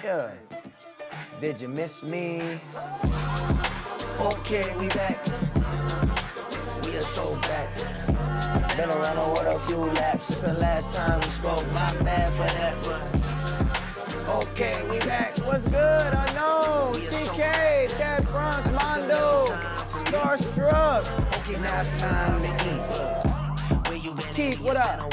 Yeah. Did you miss me? Okay, we back. We are so back. Been around the world a few laps since the last time we spoke. My bad for that, but okay, we back. What's good? Unknown, TK, Chad Bronx, Mondo, Starstruck. Okay, now it's time to eat. Where you been? Keith, what up?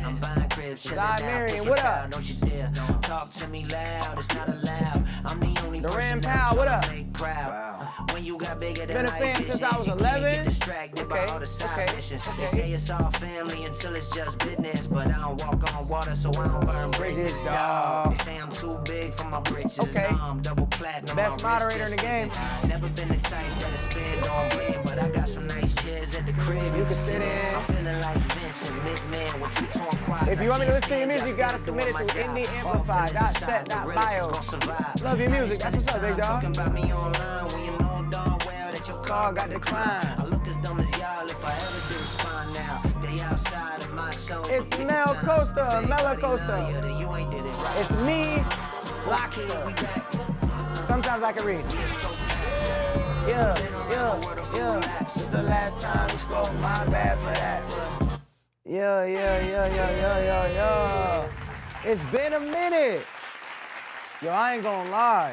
I'm buying cribs, chillin' God out, Marion, pick what it up? out, don't you dare talk to me loud, it's not allowed. I'm the only person Duran that Powell, what I'm up? tryna make proud. When you got bigger than Been a life fan visions, since I was you can't 11? get distracted by all the side missions. They say it's all family until it's just business, but I don't walk on water, so I don't burn bridges, dog. They say I'm too big for my britches. Okay. Nah, I'm double platinum. Best my moderator wrist in the game. isn't. Never been the type that'll spend on bling, but I got some nice chairs at the crib You can sit in. I'm feeling like Vincent McMahon with two torn quads. If you want me to listen to your music, you gotta submit it to indieamplify.set.bio. Love your music. That's what's up, big dog. Talking about me online when you know darn well that your car got declined. I look as dumb as y'all if I ever do respond now. They outside of my show. It's Mel Costa, Mela Costa. You ain't did it right. It's me, Lockster. We back. Sometimes I can read. Yeah. Since the last time we spoke, my bad for that. Yeah. It's been a minute. Yo, I ain't gonna lie.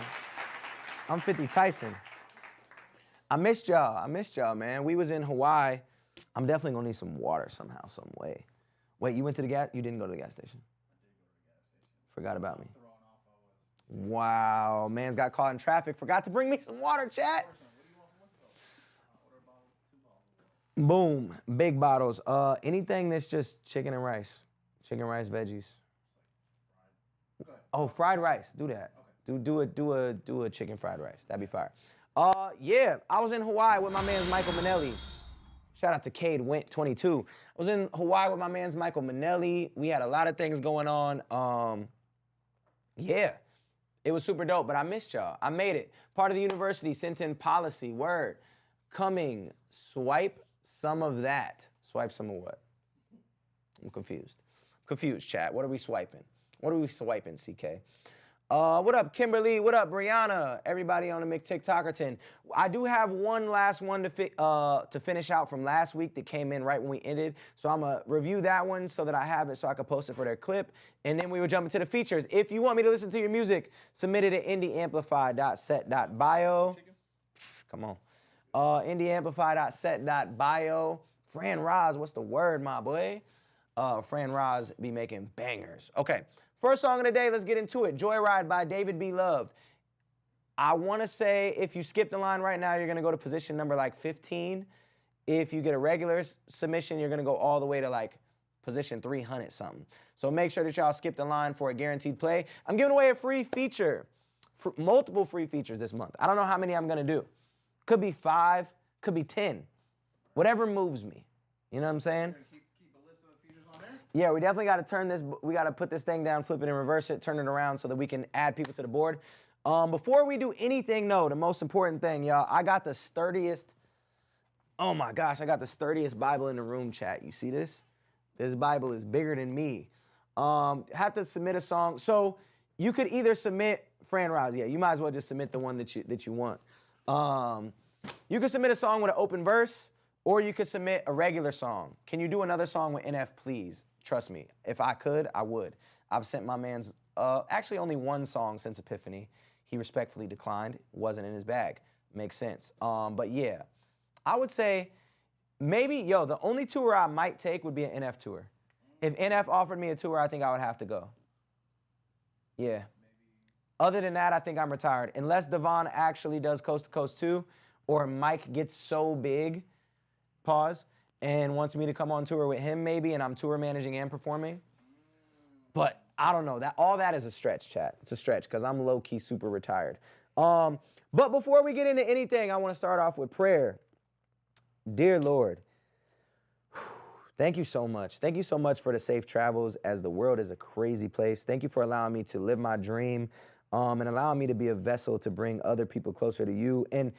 I'm 50 Tyson. I missed y'all, man. We was in Hawaii. I'm definitely gonna need some water somehow, some way. Wait, you went to the gas? You didn't go to the gas station? Forgot about me. Wow, man's got caught in traffic. Forgot to bring me some water, chat. Boom, big bottles. Anything that's just chicken and rice. Chicken, rice, veggies. Oh, fried rice. Do that. Do a chicken fried rice. That'd be fire. Yeah, I was in Hawaii with my man's Michael Manelli. Shout out to Cade Went 22. I was in Hawaii with my man's Michael Manelli. We had a lot of things going on. Yeah, it was super dope, but I missed y'all. I made it. Part of the university sent in policy, word, coming, swipe some of that. Swipe some of what? I'm confused. Confused, chat. What are we swiping? What are we swiping, CK? What up, Kimberly? What up, Brianna? Everybody on the McTikTokerton. I do have one last one to finish out from last week that came in right when we ended. So I'm going to review that one so that I have it so I can post it for their clip. And then we will jump into the features. If you want me to listen to your music, submit it at indieamplify.set.bio. Come on. Indieamplify.set.bio. Fran Roz, what's the word, my boy? Fran Roz be making bangers. Okay. First song of the day, let's get into it. Joyride by David B. Loved. I want to say if you skip the line right now, you're going to go to position number like 15. If you get a regular submission, you're going to go all the way to like position 300 something. So make sure that y'all skip the line for a guaranteed play. I'm giving away a free feature, multiple free features this month. I don't know how many I'm going to do. Could be 5, could be 10. Whatever moves me. You know what I'm saying? Yeah, we definitely got to turn this, we got to put this thing down, flip it and reverse it, turn it around so that we can add people to the board. Before we do anything, no, the most important thing, y'all, I got the sturdiest, oh my gosh, I got the sturdiest Bible in the room, chat. You see this? This Bible is bigger than me. Have to submit a song. So you could either submit, Fran Rouse, yeah, you might as well just submit the one that you want. You could submit a song with an open verse, or you could submit a regular song. Can you do another song with NF, please? Trust me, if I could, I would. I've sent my man's, actually only one song since Epiphany. He respectfully declined, wasn't in his bag. Makes sense. But yeah, I would say maybe, yo, the only tour I might take would be an NF tour. If NF offered me a tour, I think I would have to go. Yeah. Other than that, I think I'm retired. Unless Devon actually does Coast to Coast 2, or Mike gets so big, pause, and wants me to come on tour with him maybe, and I'm tour managing and performing. But I don't know. All that is a stretch, chat. It's a stretch because I'm low-key super retired. But before we get into anything, I want to start off with prayer. Dear Lord, thank you so much. Thank you so much for the safe travels, as the world is a crazy place. Thank you for allowing me to live my dream and allowing me to be a vessel to bring other people closer to you. And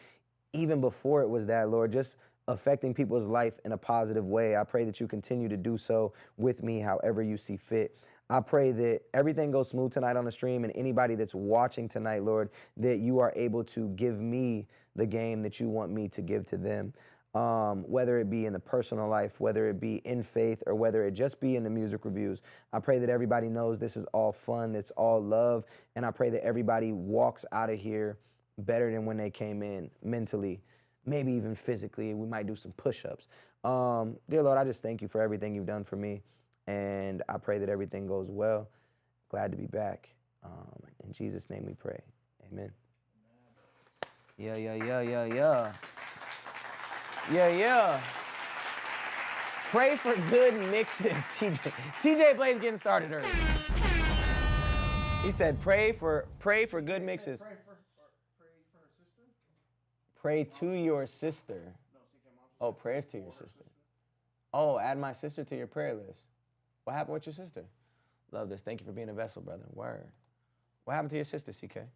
even before it was that, Lord, just affecting people's life in a positive way. I pray that you continue to do so with me however you see fit. I pray that everything goes smooth tonight on the stream, and anybody that's watching tonight, Lord, that you are able to give me the game that you want me to give to them. Whether it be in the personal life, whether it be in faith, or whether it just be in the music reviews. I pray that everybody knows this is all fun, it's all love, and I pray that everybody walks out of here better than when they came in, mentally, maybe even physically. We might do some push-ups. Dear Lord, I just thank you for everything you've done for me, and I pray that everything goes well. Glad to be back. In Jesus' name we pray. Amen. Yeah. Yeah. Pray for good mixes, TJ. TJ Blaze getting started early. He said, pray for good mixes. Pray for her sister? Pray to your sister. Oh, prayers to your sister. Oh, add my sister to your prayer list. What happened with your sister? Love this. Thank you for being a vessel, brother. Word. What happened to your sister, CK?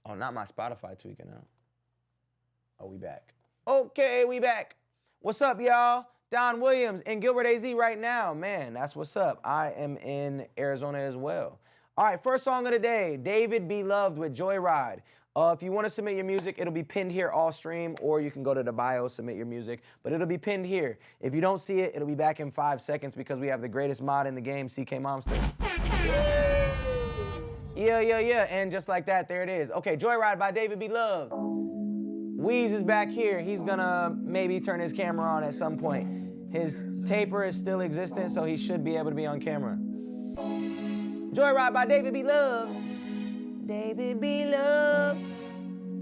Oh, not my Spotify tweaking out. Oh, we back. Okay, we back. What's up, y'all? Don Williams and Gilbert AZ right now. Man, that's what's up. I am in Arizona as well. All right, first song of the day, David Be Loved with Joyride. If you want to submit your music, it'll be pinned here all stream, or you can go to the bio, submit your music, but it'll be pinned here. If you don't see it, it'll be back in 5 seconds because we have the greatest mod in the game, CK Monster. Yeah. And just like that, there it is. Okay, Joyride by David Be Loved. Weeze is back here. He's gonna maybe turn his camera on at some point. His taper is still existent, so he should be able to be on camera. Joyride by David Be Loved. David Be Loved.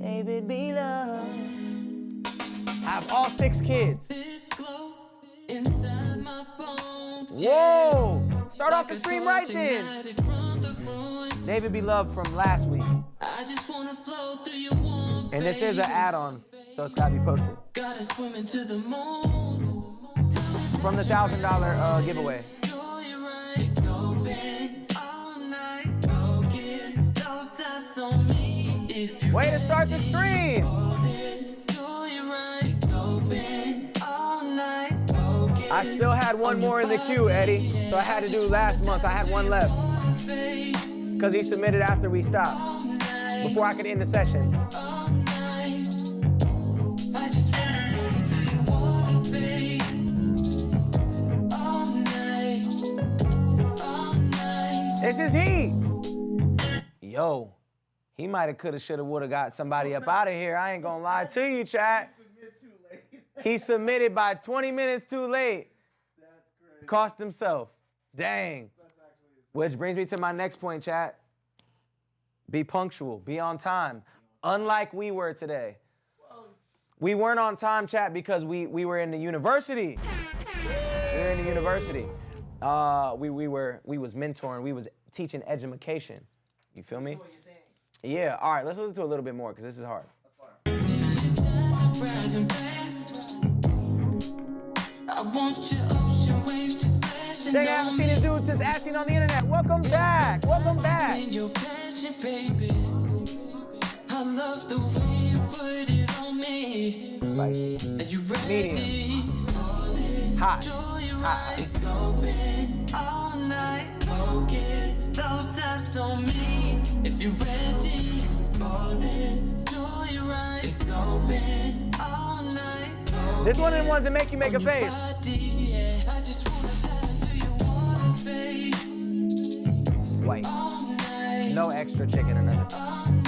David Be Loved. I have all 6 kids. Whoa! Start off the stream right then. David Be Loved from last week. And this is an add-on, so it's gotta be posted. From the $1,000 giveaway. Way to start the stream! I still had one more in the queue, Eddie, so I had to do last month. I had one left. Because he submitted after we stopped, before I could end the session. This is he. Yo, he might have, coulda, shoulda, woulda got somebody up out of here. I ain't gonna lie to you, chat. He submitted by 20 minutes too late. That's crazy. Cost himself. Dang. That's actually Which brings me to my next point, chat. Be punctual, be on time. Unlike we were today. We weren't on time, chat, because we were in the university. We were in the university. We was mentoring, we was teaching education. You feel me? Yeah, all right, let's listen to a little bit more, because this is hard. Dang, I haven't seen this dude since Asking on the Internet. Welcome back, welcome back. I love the way you put it on me. Spicy. Are you ready? Medium. Hot. Hot. It's open all night. Focus, obsessed on me. If you're ready for this joyride, it's open all night. This one of the ones that make you make a face. I just wanna dive into your water, babe. White. All night. No extra chicken or nothing. All night.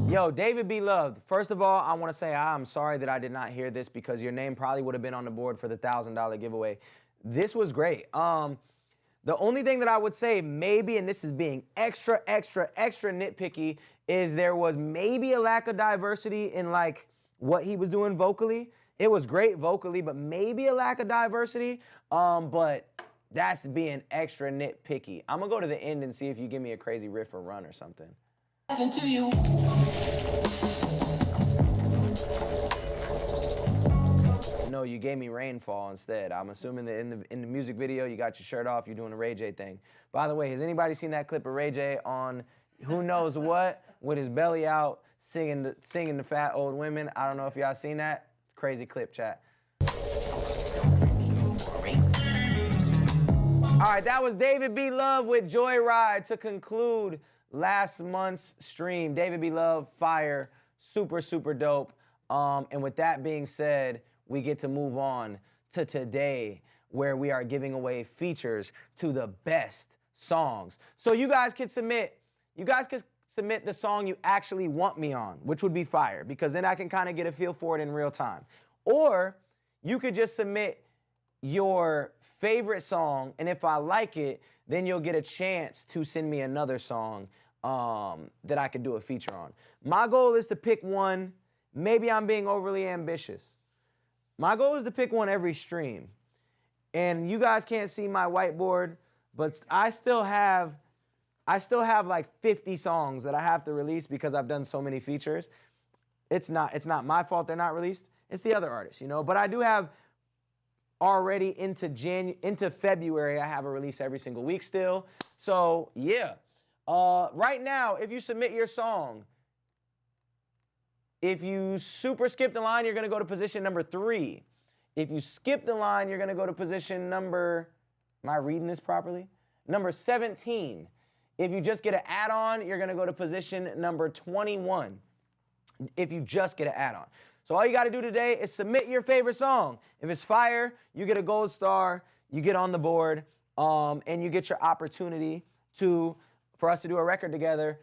Yo, David Be Loved. First of all, I want to say I'm sorry that I did not hear this because your name probably would have been on the board for the $1,000 giveaway. This was great. The only thing that I would say maybe, and this is being extra nitpicky, is there was maybe a lack of diversity in like what he was doing vocally. It was great vocally, but maybe a lack of diversity. But that's being extra nitpicky. I'm gonna go to the end and see if you give me a crazy riff or run or something. Into you. No, you gave me Rainfall instead. I'm assuming that in the music video, you got your shirt off, you're doing a Ray J thing. By the way, has anybody seen that clip of Ray J on who knows what, with his belly out, singing the fat old women? I don't know if y'all seen that. Crazy clip, chat. All right, that was David B. Love with Joyride to conclude last month's stream. David B. Love, fire, super, super dope. And with that being said, we get to move on to today, where we are giving away features to the best songs. So you guys could submit the song you actually want me on, which would be fire, because then I can kind of get a feel for it in real time. Or you could just submit your favorite song, and if I like it, then you'll get a chance to send me another song that I could do a feature on. My goal is to pick one. Maybe I'm being overly ambitious. My goal is to pick one every stream. And you guys can't see my whiteboard, but I still have like 50 songs that I have to release because I've done so many features. It's not my fault they're not released. It's the other artists, you know. But I do have already into February, I have a release every single week still. So yeah. Right now, if you submit your song, if you super skip the line, you're gonna go to position number 3. If you skip the line, you're gonna go to position number, am I reading this properly? Number 17. If you just get an add-on, you're gonna go to position number 21. If you just get an add-on. So all you gotta do today is submit your favorite song. If it's fire, you get a gold star, you get on the board, and you get your opportunity for us to do a record together.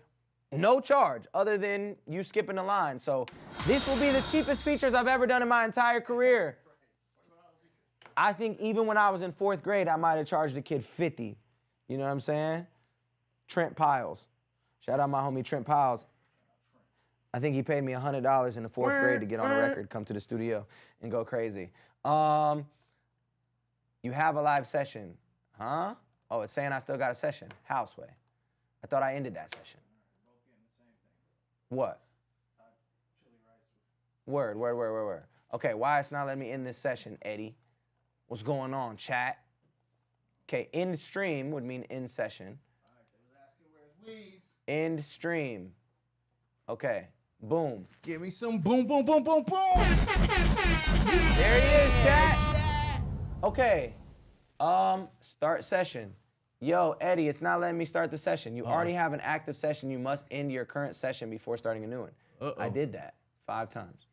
No charge, other than you skipping the line. So this will be the cheapest features I've ever done in my entire career. I think even when I was in 4th grade, I might have charged a kid 50. You know what I'm saying? Trent Piles. Shout out my homie Trent Piles. I think he paid me $100 in the 4th grade to get on a record, come to the studio, and go crazy. You have a live session, huh? Oh, it's saying I still got a session. Houseway. I thought I ended that session. What? Word. Okay, why it's not letting me end this session, Eddie? What's going on, chat? Okay, end stream would mean end session. End stream. Okay, boom. Give me some boom, boom, boom, boom, boom. There he is, chat. Okay, start session. Yo, Eddie, it's not letting me start the session. You already have an active session. You must end your current session before starting a new one. I did that 5 times.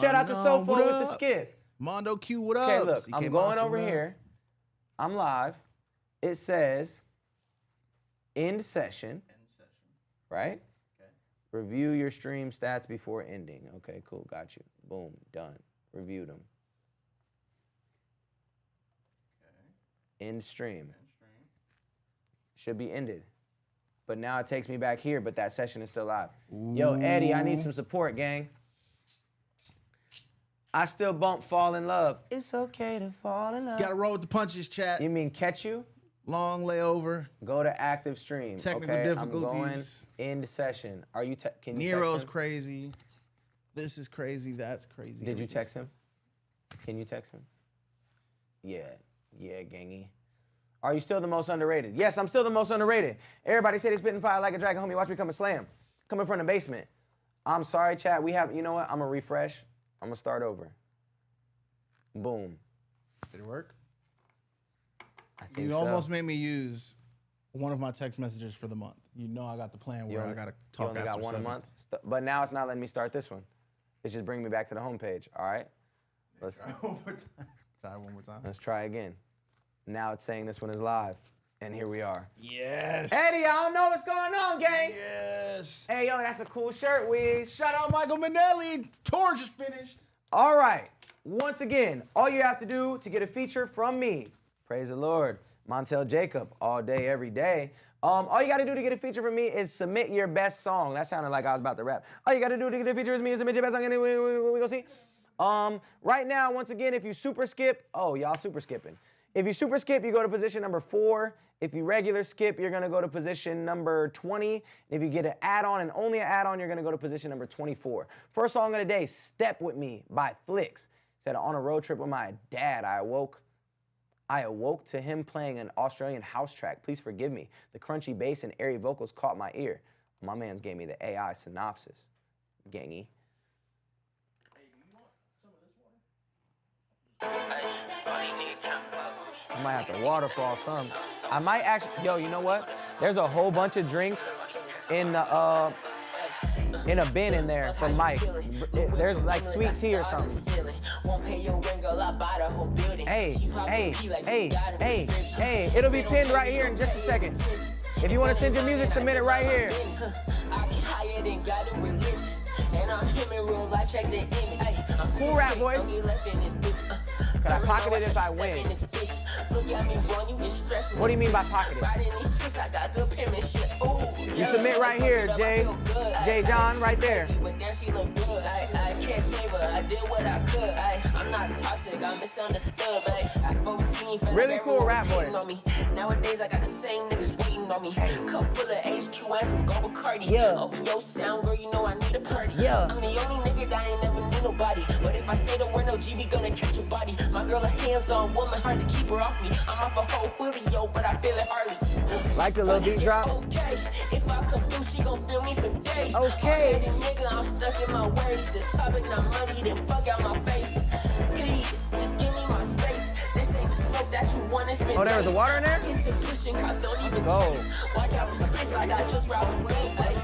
Shout out to Sofo with the skip. Mondo Q, what up? Okay, look, I'm going over here. I'm live. It says end session. Right? Okay. Review your stream stats before ending. Okay, cool, got you. Boom, done. Reviewed them. Okay. End stream. Should be ended. But now it takes me back here, but that session is still live. Ooh. Yo, Eddie, I need some support, gang. I still bump Fall in Love. It's okay to fall in love. Gotta roll with the punches, chat. You mean catch you? Long layover. Go to active stream. Technical difficulties. I'm going end session. Are you can you Nero's text him? crazy. This is crazy. That's crazy. Did you text him? Can you text him? Yeah, gangy. Are you still the most underrated? Yes, I'm still the most underrated. Everybody say they spitting fire like a dragon, homie. Watch me come and slam. Coming from the basement. I'm sorry, chat. You know what? I'm gonna refresh. I'm gonna start over. Boom. Did it work? I think You so. almost made me use one of my text messages for the month. You know I got the plan where I gotta talk You only after got one 7. a month? But now it's not letting me start this one. It's just bringing me back to the homepage, all right? Let's try one more time. Try one more time. Let's try again. Now it's saying this one is live, and here we are. Yes. Eddie, I don't know what's going on, gang. Yes. Hey, yo, that's a cool shirt, Weez. Shout out Michael Manelli. Tour just finished. All right. Once again, all you have to do to get a feature from me, praise the Lord, Montel Jacob, all day, every day. All you got to do to get a feature from me is submit your best song. That sounded like I was about to rap. All you got to do to get a feature from me is submit your best song, and we gonna see. Right now, once again, if you super skip, y'all super skipping. If you super skip, you go to position number 4. If you regular skip, you're gonna go to position number 20. If you get an add-on and only an add-on, you're gonna go to position number 24. First song of the day, Step With Me by Flicks. Said, on a road trip with my dad, I awoke to him playing an Australian house track. Please forgive me. The crunchy bass and airy vocals caught my ear. My mans gave me the AI synopsis. Gangy. I might have to waterfall some. I might actually, yo, you know what? There's a whole bunch of drinks in the in a bin in there from Mike. There's like sweet tea or something. Hey, it'll be pinned right here in just a second. If you want to send your music, submit it right here. Cool rap voice. Could I pocket it if I win? What do you mean by pocket it? You submit right here, Jay John, right there. I can't save her, I did what I could. I'm not toxic, I'm misunderstood. At 14, really cool rap voice. Nowadays, I got the same niggas waiting on me. Cup full of HQ and some Gold Bacardi. Yeah. Over your sound, girl, you know I need a party. Yeah. I'm the only nigga that ain't never need nobody. But if I say the word no GB, gonna catch your body. My girl a hands-on woman, hard to keep her off me. I'm off a whole Julio, but I feel it hardly. Like the little beat drop? Okay, if I come through, she gon' feel me for days. Okay. Nigga, I'm stuck in my ways. The topic not money, then fuck out my face. Please, just give me my space. This ain't the smoke that you want, it's been Oh, there was the water in there? Into pushing, cops don't even Go. chase. Watch out for space like I just robbed the bank. Ay,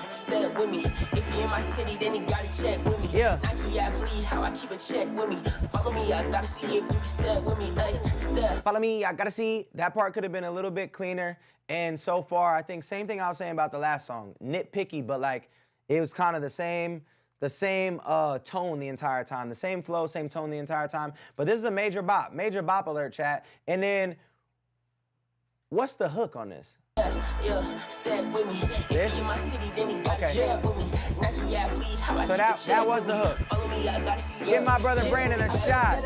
step with me. If you in my city, then you gotta check with me. Yeah. Nike athlete, how I keep a check with me. Follow me, I gotta see if you can step with me. Ay, step. Follow me, I gotta see. That part could have been a little bit cleaner. And so far, I think same thing I was saying about the last song. Nitpicky, but like it was kind of the same tone the entire time. The same flow, same tone the entire time. But this is a major bop alert, chat. And then, what's the hook on this? Yeah, step with me. If you in my city, then you gotta share with me. Nike athlete, how I So that was the hook. Follow me, I gotta see. Give my brother Brandon a shot.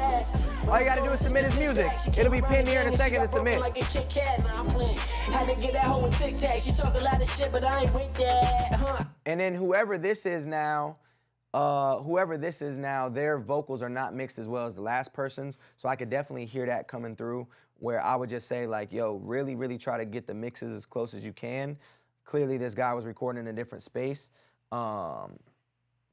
All you gotta do is submit his music. It'll be pinned here in a second to submit. Like a Kit Kat, nah, I'm playing. Had to get that hoe with Tic Tac. She talk a lot of shit, but I ain't with that, huh? And then whoever this is now, their vocals are not mixed as well as the last person's. So I could definitely hear that coming through, where I would just say like, yo, really, really try to get the mixes as close as you can. Clearly this guy was recording in a different space. So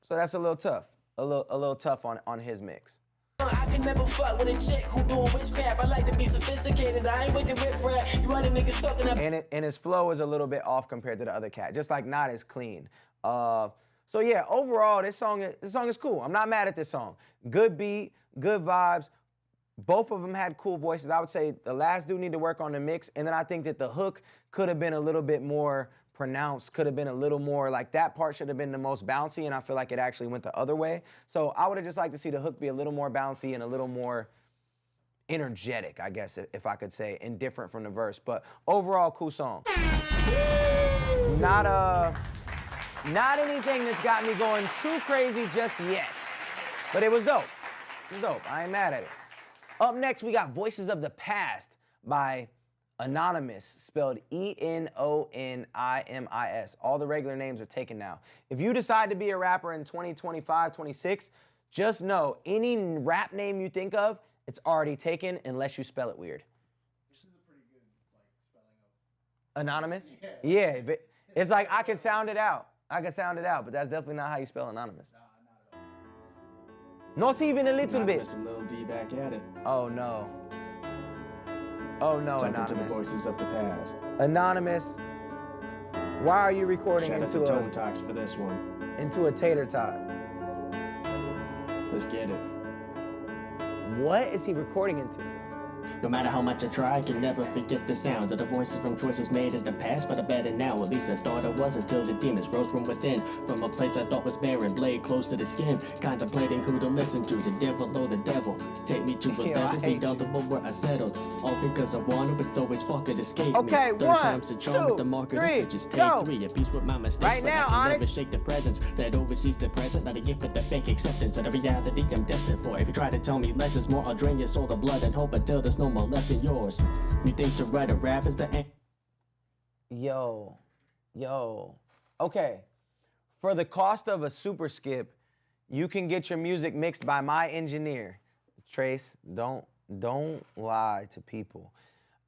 that's a little tough, a little tough on his mix. I can never fuck with a chick who doing witchcraft. I like to be sophisticated. I ain't with the whip rap. You other niggas talking about. And his flow is a little bit off compared to the other cat, just like not as clean. So yeah, overall, this song is cool. I'm not mad at this song. Good beat, good vibes. Both of them had cool voices. I would say the last dude need to work on the mix, and then I think that the hook could have been a little bit more pronounced, could have been a little more, like that part should have been the most bouncy, and I feel like it actually went the other way. So I would have just liked to see the hook be a little more bouncy and a little more energetic, I guess, if I could say, and different from the verse. But overall, cool song. Not anything that's got me going too crazy just yet, but it was dope. It was dope. I ain't mad at it. Up next, we got Voices of the Past by Anonymous, spelled E-N-O-N-I-M-I-S. All the regular names are taken now. If you decide to be a rapper in 2025, 26, just know any rap name you think of, it's already taken unless you spell it weird. This is a pretty good spelling of Anonymous? Yeah, but it's like I can sound it out. But that's definitely not how you spell Anonymous. not at all. Not even a little bit. Anonymous and Lil D back at it. Oh no. Oh no, Talking to the Anonymous. voices of the past. Anonymous, why are you recording Shout out to Tone Talks for this one. into a tater tot? Let's get it. What is he recording into? No matter how much I try, I can never forget the sound of the voices from choices made in the past, but I better now. At least I thought I was until the demons rose from within, from a place I thought was barren, blade close to the skin, contemplating who to listen to, the devil or the devil. Take me to a Yo, I level hate beyond the one where I settled, all because I wanted, but it's always fucking escape Okay, me. Third one, time's the charm with the market, two, bitches take go. 3, at peace with my mistakes, Right but now, I can never Onyx. shake the presence that oversees the present, not a gift but the fake acceptance of the reality I'm destined for. If you try to tell me less is more, I'll drain your soul of blood and hope until there's no more left in yours. You think to write a rap is the end? Yo. Okay. For the cost of a super skip, you can get your music mixed by my engineer. Trace, don't lie to people.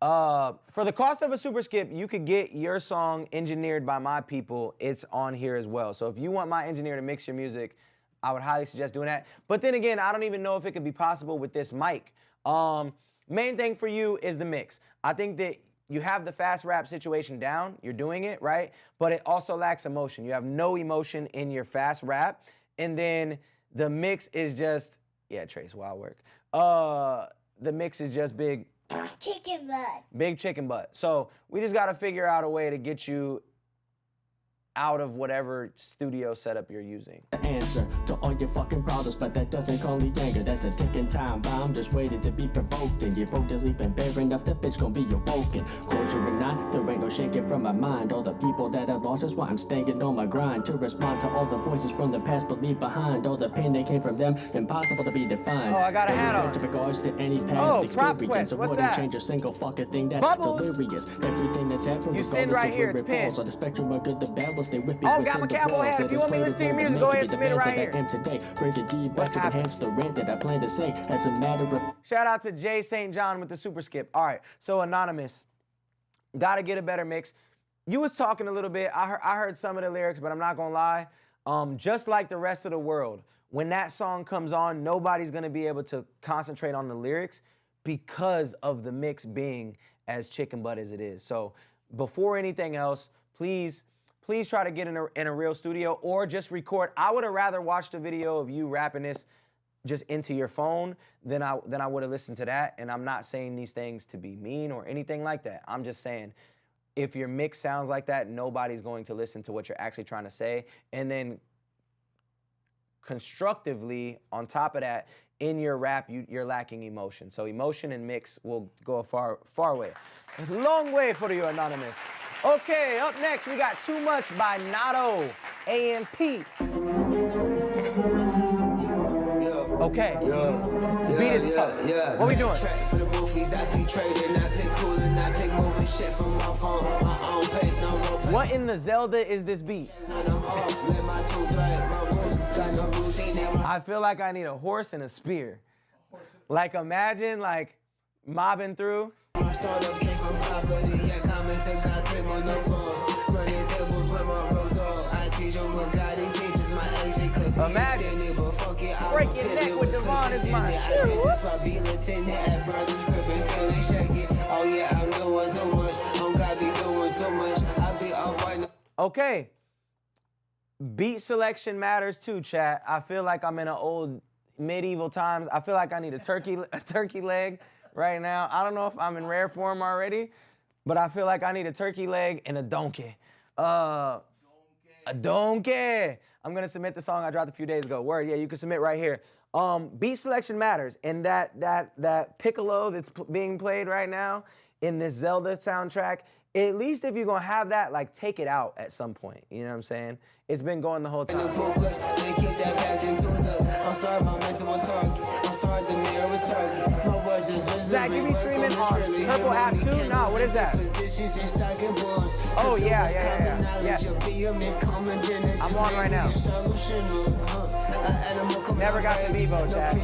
For the cost of a super skip, you could get your song engineered by my people. It's on here as well. So if you want my engineer to mix your music, I would highly suggest doing that. But then again, I don't even know if it could be possible with this mic. main thing for you is the mix. I think that you have the fast rap situation down. You're doing it, right? But it also lacks emotion. You have no emotion in your fast rap. And then the mix is just, yeah, Trace, wild work. The mix is just big. Chicken butt. Big chicken butt. So we just got to figure out a way to get you out of whatever studio setup you're using. The answer to all your fucking problems, but that doesn't call me anger. That's a ticking time bomb, just waiting to be provoked. And you broke to sleep and bare enough, that bitch gon' be awoken. Closure or not, there ain't no shaking from my mind. All the people that I lost is why I'm staying on my grind. To respond to all the voices from the past, but leave behind all the pain that came from them, impossible to be defined. Oh, I got a hat on. In regards to any past Prop experience, quest, I what's wouldn't that? change a single fucking thing. That's Bubbles. delirious. Everything that's happened, You send right here, it's pinned. on the spectrum of good, the bad, will stay with me. Oh, got my cowboy hat. If you want me to listen to your music, go ahead and submit it right here. Today. Bring the deed back to happened? enhance the rent that I plan to say as a matter of Shout out to Jay St. John with the super skip. All right, so Anonymous, gotta get a better mix. You was talking a little bit. I heard some of the lyrics, but I'm not gonna lie. Just like the rest of the world, when that song comes on, nobody's gonna be able to concentrate on the lyrics because of the mix being as chicken butt as it is. So before anything else, please try to get in a real studio or just record. I would have rather watched a video of you rapping this just into your phone than I would have listened to that. And I'm not saying these things to be mean or anything like that. I'm just saying if your mix sounds like that, nobody's going to listen to what you're actually trying to say. And then constructively, on top of that, in your rap, you're lacking emotion. So emotion and mix will go a far way. A long way for you, Anonymous. Okay, up next, we got Too Much by Nato, AMP. Okay. Beat is tough. What we doing? For the boofies, I pick trading, I pick cooling, I pick moving shit from my phone. My own pace, no rope. What in the Zelda is this beat? When I'm off, let my two play, my rules, got no routine in my I feel like I need a horse and a spear. Like imagine like mobbing through. My startup came from poverty, yeah, commenting, got cream on the floors. Running tables with my road dog. I teach them what God he teaches, my agent could be Imagine. extended, but fuck it, I Break will your pivot neck with with Devon clips is mine. extended. I did this for be lieutenant at Brothers Grip and still ain't shake it. Oh yeah, I'm doing so much, I'm gotta be doing so much. I be off right now. Okay. Beat selection matters too, chat. I feel like I'm in an old medieval times. I feel like I need a turkey leg right now. I don't know if I'm in rare form already, but I feel like I need a turkey leg and a donkey. A donkey. I'm gonna submit the song I dropped a few days ago. Word, yeah, you can submit right here. Beat selection matters, and that piccolo that's being played right now in this Zelda soundtrack. At least if you're gonna have that, like take it out at some point. You know what I'm saying? It's been going the whole time. I'm sorry, my mental was target. I'm sorry, the mirror was target. My words just listen. Zach, you be streaming on Purple app too? No, what is that? Oh, yeah. I'm on right now. Never got the Vivo, Chad.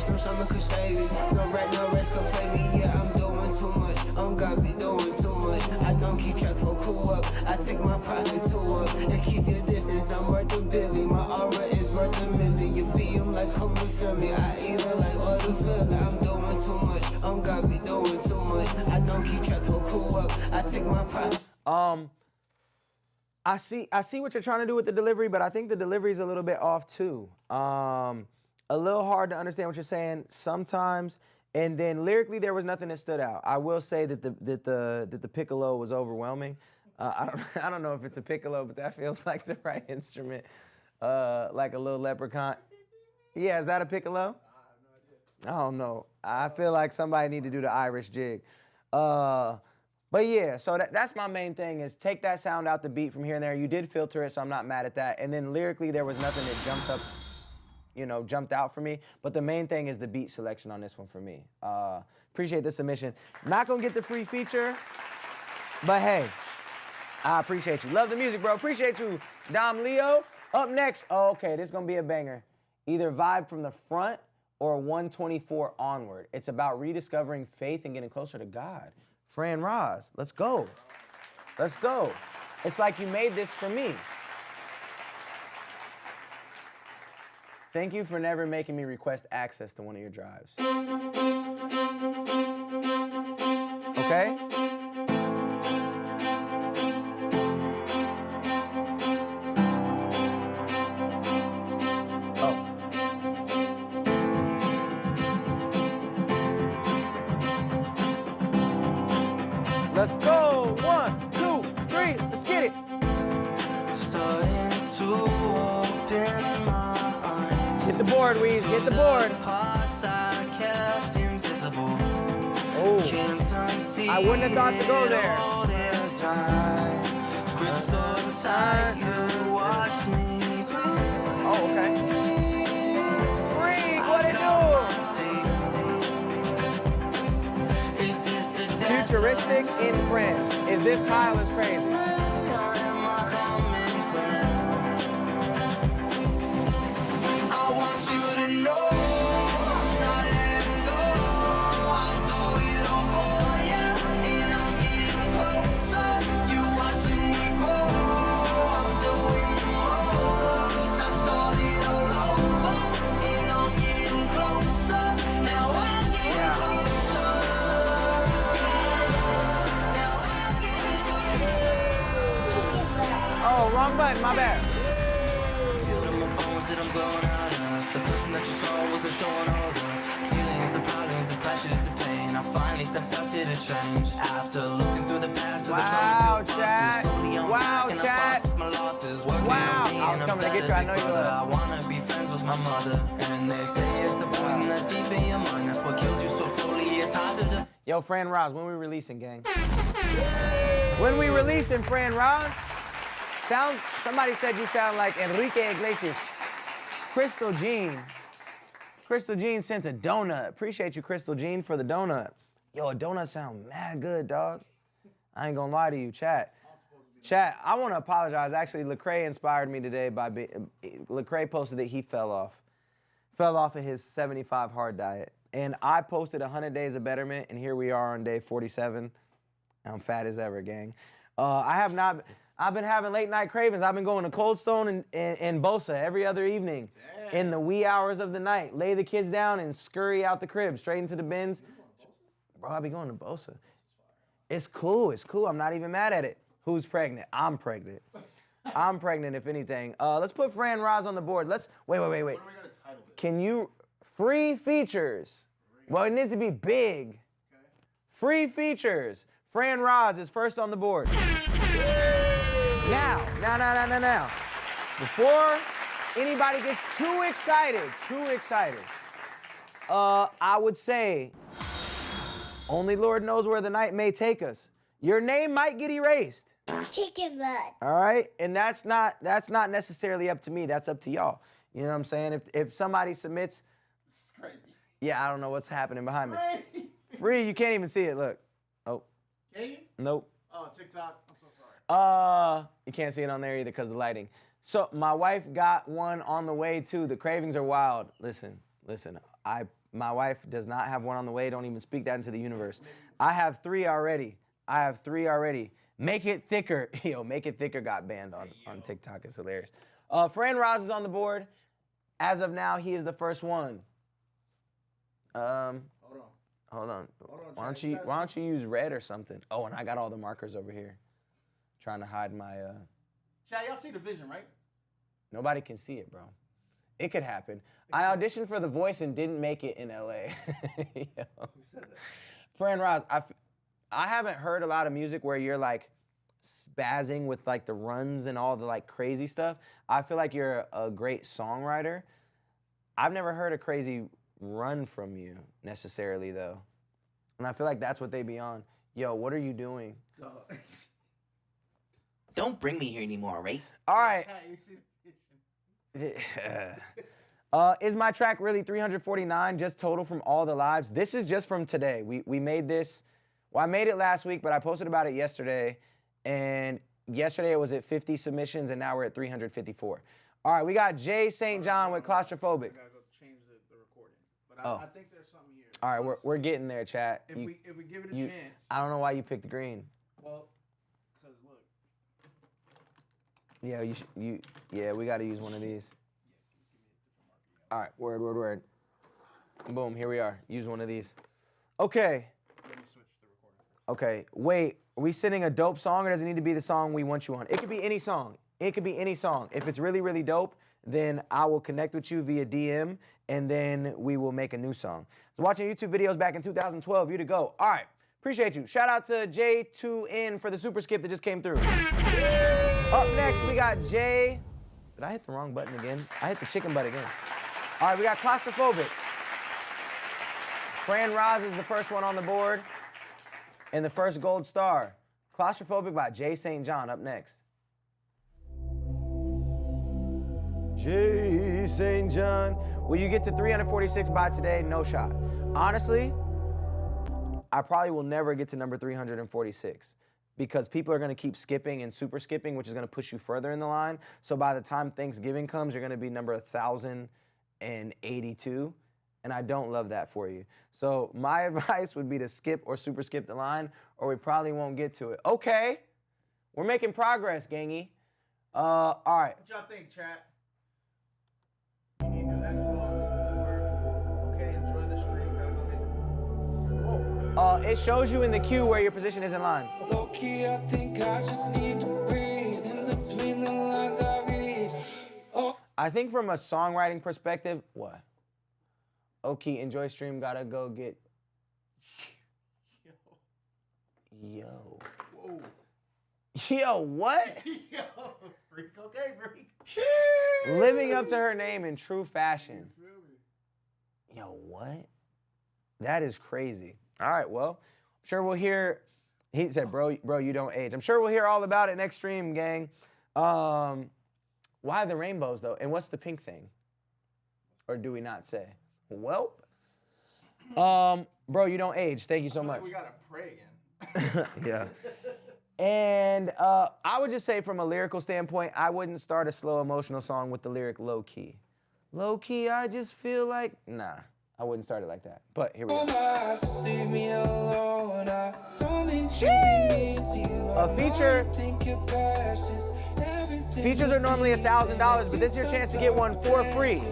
No rat, no rest, come play me. Yeah, I'm doing too much. I'm gotta be doing too much. I don't keep track for cool up. I take my profit to up and keep your distance. I'm worth a billion. My aura is worth a million. You beat 'em like come and feel me. I either like or the feeling. I'm doing too much. I'm gotta be doing too much. I don't keep track for cool up. I take my profit. I see what you're trying to do with the delivery, but I think the delivery is a little bit off too. A little hard to understand what you're saying sometimes. And then lyrically, there was nothing that stood out. I will say that the piccolo was overwhelming. I don't know if it's a piccolo, but that feels like the right instrument, like a little leprechaun. Yeah, is that a piccolo? I don't know. I feel like somebody need to do the Irish jig. But yeah, so that's my main thing is take that sound out the beat from here and there. You did filter it, so I'm not mad at that. And then lyrically, there was nothing that jumped out for me. But the main thing is the beat selection on this one for me. Appreciate the submission. Not gonna get the free feature, but hey, I appreciate you. Love the music, bro. Appreciate you, Dom Leo. Up next, okay, this is gonna be a banger. Either Vibe from the Front or 124 Onward. It's about rediscovering faith and getting closer to God. Fran Roz, let's go. Let's go. It's like you made this for me. Thank you for never making me request access to one of your drives. Okay? Oh. Let's go. 1, 2, 3. Let's get it. Starting to open my eyes. Hit the board, Weez. Hit the board. Parts I kept invisible. Oh. Can't unsee I wouldn't have thought to go it there. all this time. Grip so tight, you watch me bleed. Oh, okay. Freak, what it do? It's just a death Futuristic in France. Is this Kyle is crazy? or am I coming clean? I want you to know I'm not letting go. I'll do it all for you, and I'm getting closer. You watching me grow. I'm doing the most. I started all over, and I'm getting closer. Now I'm getting closer. Now I'm getting closer. Oh, wrong button, my bad. Feel it in my bones that I'm growing out of. The person that you saw wasn't showing all the feelings, the problems, the pressures, the pain. I finally stepped up to the change. After looking through the past of the Wow, time chat. slowly I'm Wow, back and I chat. process my losses. Working Wow. on being I was a coming to better get you. I big know you brother. will. I wanna be friends with my mother. And they say it's the poison that's deep in your mind. That's what kills you so slowly. It's hard to define. Yo, Fran Roz, when we releasing, gang? When we releasing, Fran Roz? Somebody said you sound like Enrique Iglesias. Crystal Jean. Crystal Jean sent a donut. Appreciate you, Crystal Jean, for the donut. Yo, a donut sound mad good, dog. I ain't gonna lie to you, chat. Chat, I wanna apologize. Actually, Lecrae inspired me today by, Lecrae posted that he fell off of his 75 hard diet. And I posted 100 days of betterment, and here we are on day 47. I'm fat as ever, gang. I've been having late night cravings. I've been going to Cold Stone and Bosa every other evening in the wee hours of the night. Lay the kids down and scurry out the crib, straight into the bins. Bro, I be going to Bosa. It's cool, it's cool. I'm not even mad at it. Who's pregnant? I'm pregnant. I'm pregnant, if anything. Let's put Fran Roz on the board. Wait. What are we gonna title this? Can you, free features. Well, it needs to be big. Free features. Fran Roz is first on the board. Now. Before anybody gets too excited, I would say, only Lord knows where the night may take us. Your name might get erased. Chicken butt. All right? And that's not necessarily up to me. That's up to y'all. You know what I'm saying? If somebody submits, This is crazy. yeah, I don't know what's happening behind me. Free, you can't even see it. Look. Oh, Can you? nope. Oh, TikTok. I'm so sorry. You can't see it on there either because of the lighting. So my wife got one on the way too. The cravings are wild. Listen. My wife does not have one on the way. Don't even speak that into the universe. I have 3 already. Make it thicker. Yo, Make It Thicker got banned on TikTok. It's hilarious. Fran Roz is on the board. As of now, he is the first one. Hold Hold on. on, Why chat. don't you use red or something? Oh, and I got all the markers over here. Trying to hide my Chat, y'all see the vision, right? nobody can see it, bro. It could happen. I auditioned for The Voice and didn't make it in LA. Yo. Who said that? Fran Roz, I haven't heard a lot of music where you're like spazzing with like the runs and all the like crazy stuff. I feel like you're a great songwriter. I've never heard a crazy run from you necessarily though. And I feel like that's what they be on. Yo, what are you doing? Dog. Don't bring me here anymore, right? All right. Chat, you see the vision. Is my track really 349 just total from all the lives? This is just from today. We made this, well, I made it last week, but I posted about it yesterday. And yesterday it was at 50 submissions, and now we're at 354. All right, we got Jay St. John with Claustrophobic. I gotta go change the recording. But Oh. I think there's something here. All right, we're getting there, chat. If we give it a you- chance, I don't know why you picked green. well, cause look, Yeah, yeah, we got to use one of these. All right, word. Boom, here we are. Use one of these. Okay. let me switch the recording. Okay, wait, are we sending a dope song or does it need to be the song we want you on? It could be any song. It could be any song. If it's really, really dope, then I will connect with you via DM and then we will make a new song. I was watching YouTube videos back in 2012, you to go. All right, appreciate you. Shout out to J2N for the super skip that just came through. Up next, we got Jay. Did I hit the wrong button again? I hit the chicken butt again. All right, we got Claustrophobic. Fran Roz is the first one on the board. And the first gold star. Claustrophobic by Jay St. John up next. Jay St. John. Will you get to 346 by today? No shot. Honestly, I probably will never get to number 346 because people are going to keep skipping and super skipping, which is going to push you further in the line. So by the time Thanksgiving comes, you're going to be number 1,082. And I don't love that for you. So my advice would be to skip or super skip the line, or we probably won't get to it. Okay, we're making progress, gangy. All right. What y'all think, chat? You need new Xbox. Okay, enjoy the stream. Gotta go get. Whoa. It shows you in the queue where your position is in line. Low key, I think I just need to breathe. In between the lines I read. Oh. I think from a songwriting perspective, what? Okay, enjoy stream, gotta go get. Yo. Whoa. Yo, what? Yo, freak. Okay, freak. Living up to her name in true fashion. You feel me? Yo, what? That is crazy. All right, well, I'm sure we'll hear. He said, bro, you don't age. I'm sure we'll hear all about it next stream, gang. Why the rainbows, though? And what's the pink thing? Or do we not say? Well, bro, you don't age. Thank you so much. Like we gotta pray again. Yeah. And I would just say from a lyrical standpoint, I wouldn't start a slow emotional song with the lyric low key. Low key, I just feel like, nah, I wouldn't start it like that. But here we go. Leave me alone. I don't mean treating me to you. A feature. Think you're precious. Features are normally $1,000, but this is your chance to get one for free.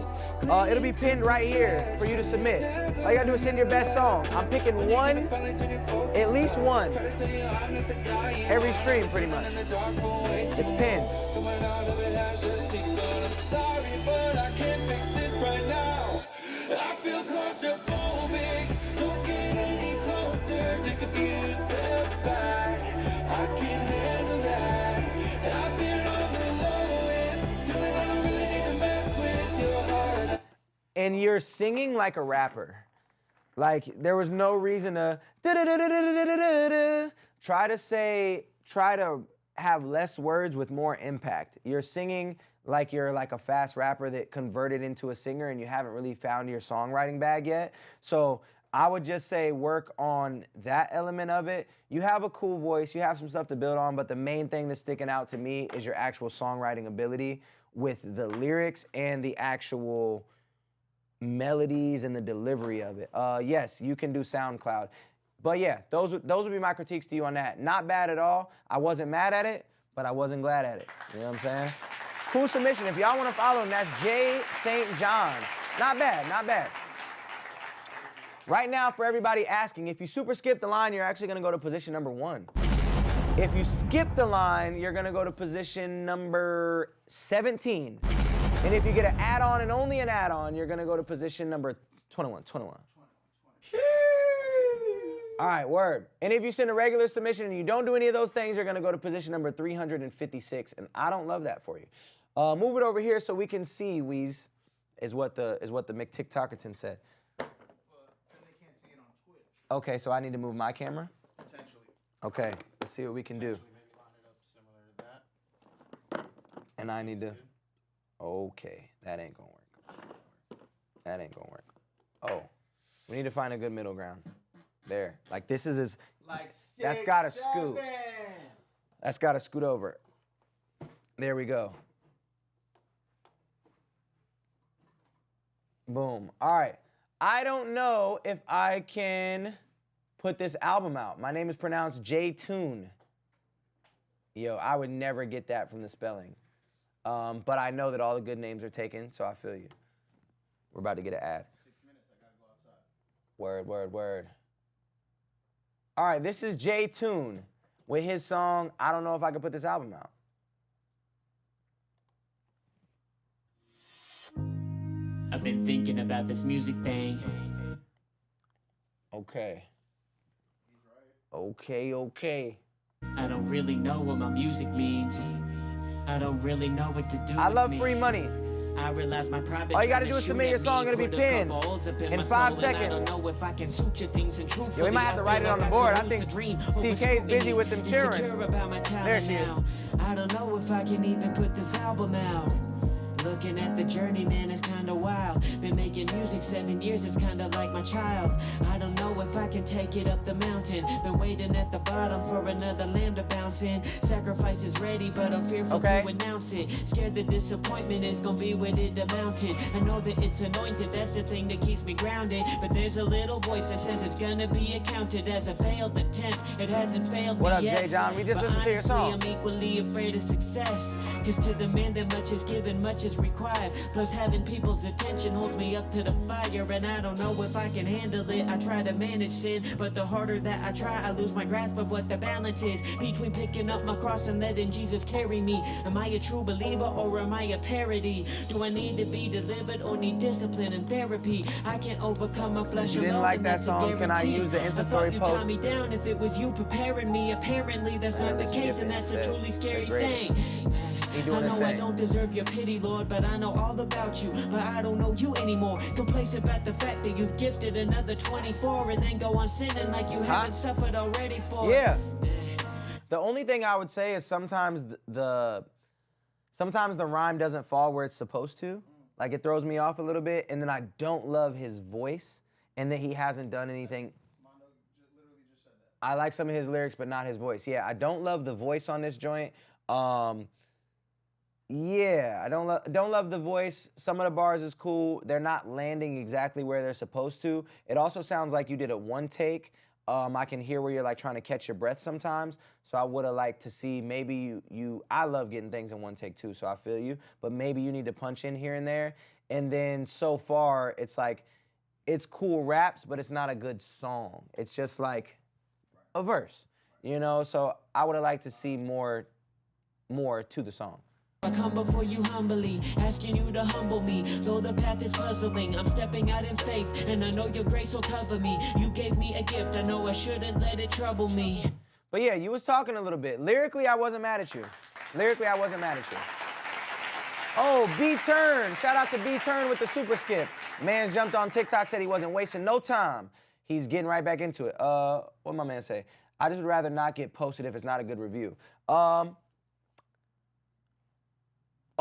It'll be pinned right here for you to submit. All you gotta do is send your best song. I'm picking one, at least one, every stream pretty much. It's pinned. I feel claustrophobic. Don't get any closer. Take a few steps back. I can't handle that. I've been on the low end. Feeling I don't really need to mess with your heart. And you're singing like a rapper. Like there was no reason to try to have less words with more impact. You're singing like you're like a fast rapper that converted into a singer and you haven't really found your songwriting bag yet. So I would just say work on that element of it. You have a cool voice, you have some stuff to build on, but the main thing that's sticking out to me is your actual songwriting ability with the lyrics and the actual melodies and the delivery of it. Yes, you can do SoundCloud. But yeah, those would be my critiques to you on that. Not bad at all. I wasn't mad at it, but I wasn't glad at it. You know what I'm saying? Cool submission. If y'all want to follow him, that's Jay St. John. Not bad, not bad. Right now, for everybody asking, if you super skip the line, you're actually going to go to position number 1. If you skip the line, you're going to go to position number 17. And if you get an add-on and only an add-on, you're going to go to position number 21. All right, word. And if you send a regular submission and you don't do any of those things, you're going to go to position number 356. And I don't love that for you. Move it over here so we can see, Weez, is what the McTikTokerton said. But then they can't see it on Twitch. Okay, so I need to move my camera? Potentially. Okay, let's see what we can do. Maybe line it up similar to that. And I need to... Okay, that ain't gonna work. That ain't gonna work. Oh, we need to find a good middle ground. There, like this is as... Like That's gotta 6, scoot. 7. That's gotta scoot over. There we go. Boom. All right. I don't know if I can put this album out. My name is pronounced J-Tune. Yo, I would never get that from the spelling. But I know that all the good names are taken, so I feel you. We're about to get an ad. 6 minutes, I gotta go outside. Word, word, word. All right, this is Jay Tune with his song, I Don't Know If I Could Put This Album Out. I've been thinking about this music thing. Okay. Okay. I don't really know what my music means. I don't really know what to do. I with love me. free money. I realize my private. All you gotta do is submit your song, it'll be pinned in 5 seconds. I don't know if I can suture things and truthfully. Yeah, we might have to write it on the board. I think CK's busy with them cheering. There she is. I don't know if I can even put this album out. Looking at the journey, man, it's kinda wild. Been making music 7 years, it's kinda like my child. I don't know if I can take it up the mountain. Been waiting at the bottom for another lamb to bounce in. Sacrifice is ready, but I'm fearful to announce it. Scared the disappointment is gonna be what it amounted. I know that it's anointed, that's the thing that keeps me grounded. But there's a little voice that says it's gonna be accounted as a failed attempt. It hasn't failed What me up, yet. Jay John? We just But listened to your song. honestly, I'm equally afraid of success. Cause to the man that much is given, much is required. Plus having people's attention holds me up to the fire. And I don't know if I can handle it. I try to manage sin, but the harder that I try, I lose my grasp of what the balance is between picking up my cross and letting Jesus carry me. Am I a true believer or am I a parody? Do I need to be delivered or need discipline and therapy? I can't overcome my flesh You didn't alone, like and that that's a song? Can I guarantee. use the Insta I story thought you post? tied me down if it was you preparing me. Apparently that's not the case, and that's a truly scary thing. He doing I his know I thing. don't deserve your pity, Lord, but I know all about you. But I don't know you anymore. Complacent about the fact that you've gifted another 24 and then go on sinning like you haven't suffered already for. Yeah. The only thing I would say is sometimes the rhyme doesn't fall where it's supposed to. Like it throws me off a little bit, and then I don't love his voice and that he hasn't done anything. Mondo literally just said that. I like some of his lyrics, but not his voice. Yeah, I don't love the voice on this joint. Yeah, I don't love the voice. Some of the bars is cool. They're not landing exactly where they're supposed to. It also sounds like you did a one take. I can hear where you're like trying to catch your breath sometimes. So I would have liked to see maybe I love getting things in one take too, so I feel you. But maybe you need to punch in here and there. And then so far, it's like, it's cool raps, but it's not a good song. It's just like a verse, you know? So I would have liked to see more to the song. I come before you humbly, asking you to humble me. Though the path is puzzling, I'm stepping out in faith, and I know your grace will cover me. You gave me a gift, I know I shouldn't let it trouble me. But yeah, you was talking a little bit. Lyrically, I wasn't mad at you. Oh, B-Turn. Shout out to B-Turn with the super skip. Man's jumped on TikTok, said he wasn't wasting no time. He's getting right back into it. What'd my man say? I just would rather not get posted if it's not a good review.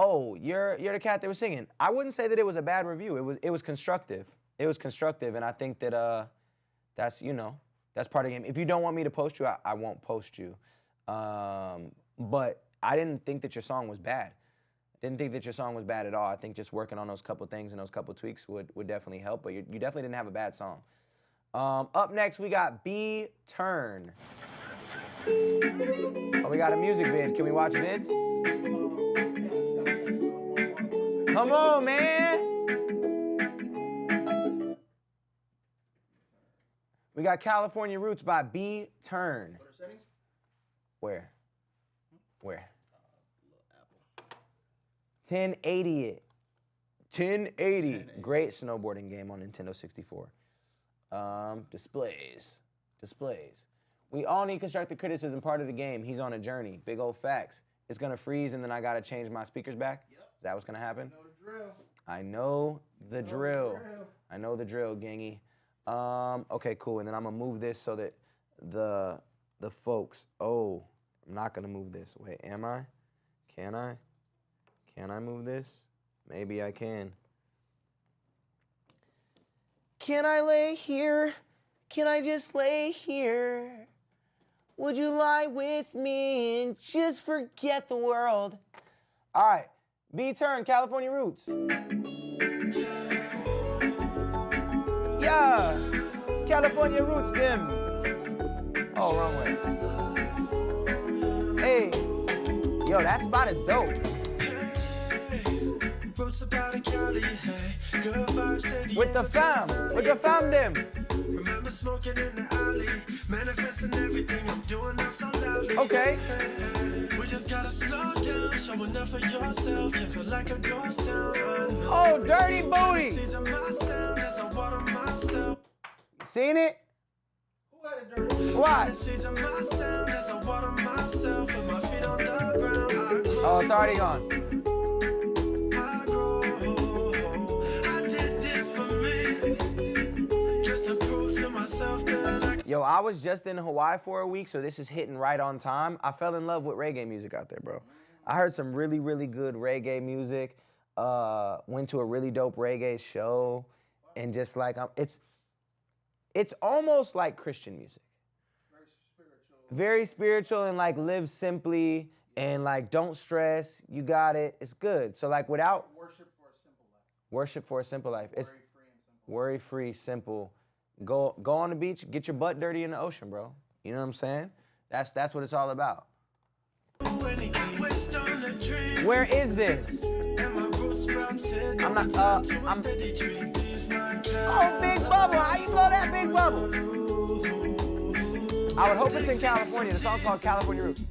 Oh, you're the cat that was singing. I wouldn't say that it was a bad review. It was constructive. It was constructive, and I think that that's part of the game. If you don't want me to post you, I won't post you. But I didn't think that your song was bad. Didn't think that your song was bad at all. I think just working on those couple things and those couple tweaks would definitely help. But you definitely didn't have a bad song. Up next, we got B-Turn. Oh, we got a music vid. Can we watch vids? Come on, man. We got California Roots by B-Turn. What are settings? Where? 1080 it. 1080. Great snowboarding game on Nintendo 64. Displays. We all need constructive criticism, part of the game. He's on a journey. Big old facts. It's gonna freeze and then I gotta change my speakers back? Yep. Is that what's gonna happen? I know the drill. I know the drill, gangy. Okay, cool. And then I'm gonna move this so that the folks, I'm not gonna move this. Wait, am I? Can I? Can I move this? Maybe I can. Can I lay here? Can I just lay here? Would you lie with me and just forget the world? All right, B-Turn, California Roots. Yeah, California Roots, them. Oh, wrong way. Hey, yo, that spot is dope. With the fam them. Remember smoking in the alley, Manifesting everything I'm doing now so loudly. Okay. We just gotta slow down, show enough of yourself. Can't feel like a ghost town. Oh, dirty booty. Seeds of my sound as I water myself. Seen it? Who had a dirty? Why? Seeds of my sound as I water myself. With my feet on the ground. I grow, Oh, it's already gone. I grow. I did this for me. Just to prove to myself that I Yo, I was just in Hawaii for a week, so this is hitting right on time. I fell in love with reggae music out there, bro. I heard some really, really good reggae music. Went to a really dope reggae show, and just like it's almost like Christian music. Very spiritual. Very spiritual and like live simply and like don't stress. You got it. It's good. So like without Worship for a simple life. worship for a simple life. It's Worry-free and simple. worry-free, simple. Go on the beach, get your butt dirty in the ocean, bro. You know what I'm saying? That's what it's all about. do anything. Wished on a dream. Where is this? And my roots sprouted. I'm not- over time to a I'm- steady tree. These my Oh, Big Bubble. How you blow that Big Bubble? I would hope it's in California. The song's called California Roots.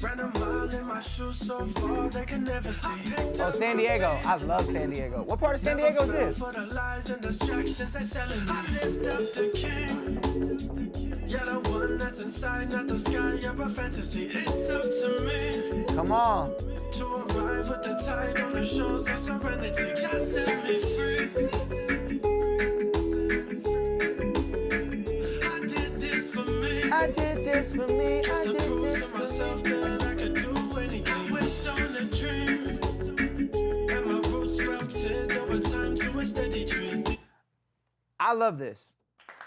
Ran a mile in my shoes so far they can never see. Oh, San Diego. I love San Diego. What part of San Diego is this? For the lies and distractions they selling me. I lift up the king. Yeah, the one that's inside, not the sky. You're a fantasy. It's up to me Come on. to arrive with the tide on the shores of serenity. Just set me free. I did this for me. I did this for me. I Just to did prove this to for myself me. that I could do anything. I wished on a dream. And my roots sprouted over time to a steady tree. I love this.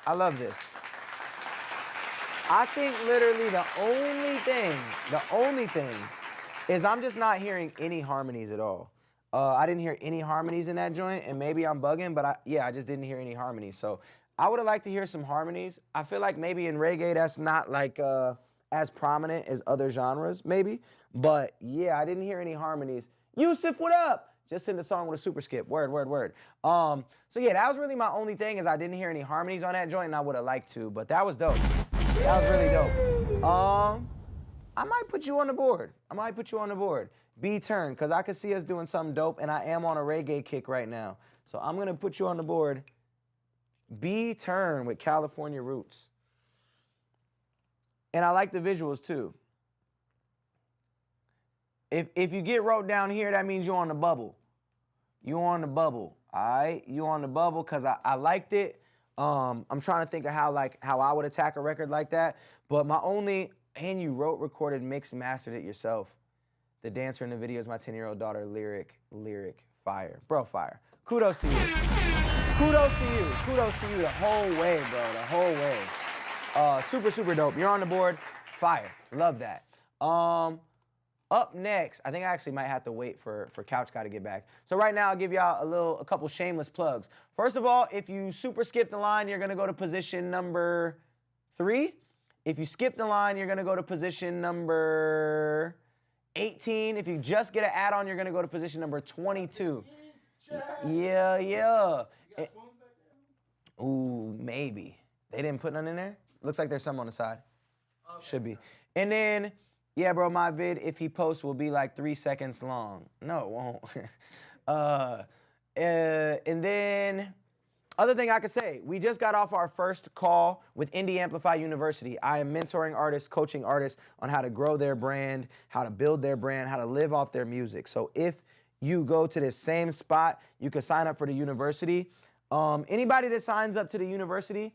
I love this. I think literally the only thing is I'm just not hearing any harmonies at all. I didn't hear any harmonies in that joint, and maybe I'm bugging, but I just didn't hear any harmonies. So I would have liked to hear some harmonies. I feel like maybe in reggae that's not like as prominent as other genres, maybe. But yeah, I didn't hear any harmonies. Yusuf, what up? Just in the song with a super skip. Word, word, word. So yeah, that was really my only thing is I didn't hear any harmonies on that joint, and I would have liked to, but that was dope. That was really dope. I might put you on the board. B turn, because I could see us doing something dope, and I am on a reggae kick right now. So I'm going to put you on the board. B turn with California Roots. And I like the visuals too. If you get wrote down here, that means you're on the bubble. You on the bubble, all right? You on the bubble because I liked it. I'm trying to think of how I would attack a record like that. But and you wrote, recorded, mixed, mastered it yourself. The dancer in the video is my 10-year-old daughter, lyric, fire. Bro, fire. Kudos to you. Kudos to you the whole way, bro, the whole way. Super, super dope. You're on the board, fire. Love that. Up next, I think I actually might have to wait for Couch Guy to get back. So right now, I'll give y'all a couple shameless plugs. First of all, if you super skip the line, you're gonna go to position number 3. If you skip the line, you're gonna go to position number 18. If you just get an add-on, you're gonna go to position number 22. Yeah. Ooh, maybe. They didn't put none in there? Looks like there's some on the side. Should be. And then, yeah, bro, my vid, if he posts, will be like 3 seconds long. No, it won't. And then, other thing I could say, we just got off our first call with AMPLIFY University. I am mentoring artists, coaching artists on how to grow their brand, how to build their brand, how to live off their music. So if you go to this same spot, you can sign up for the university. Anybody that signs up to the university,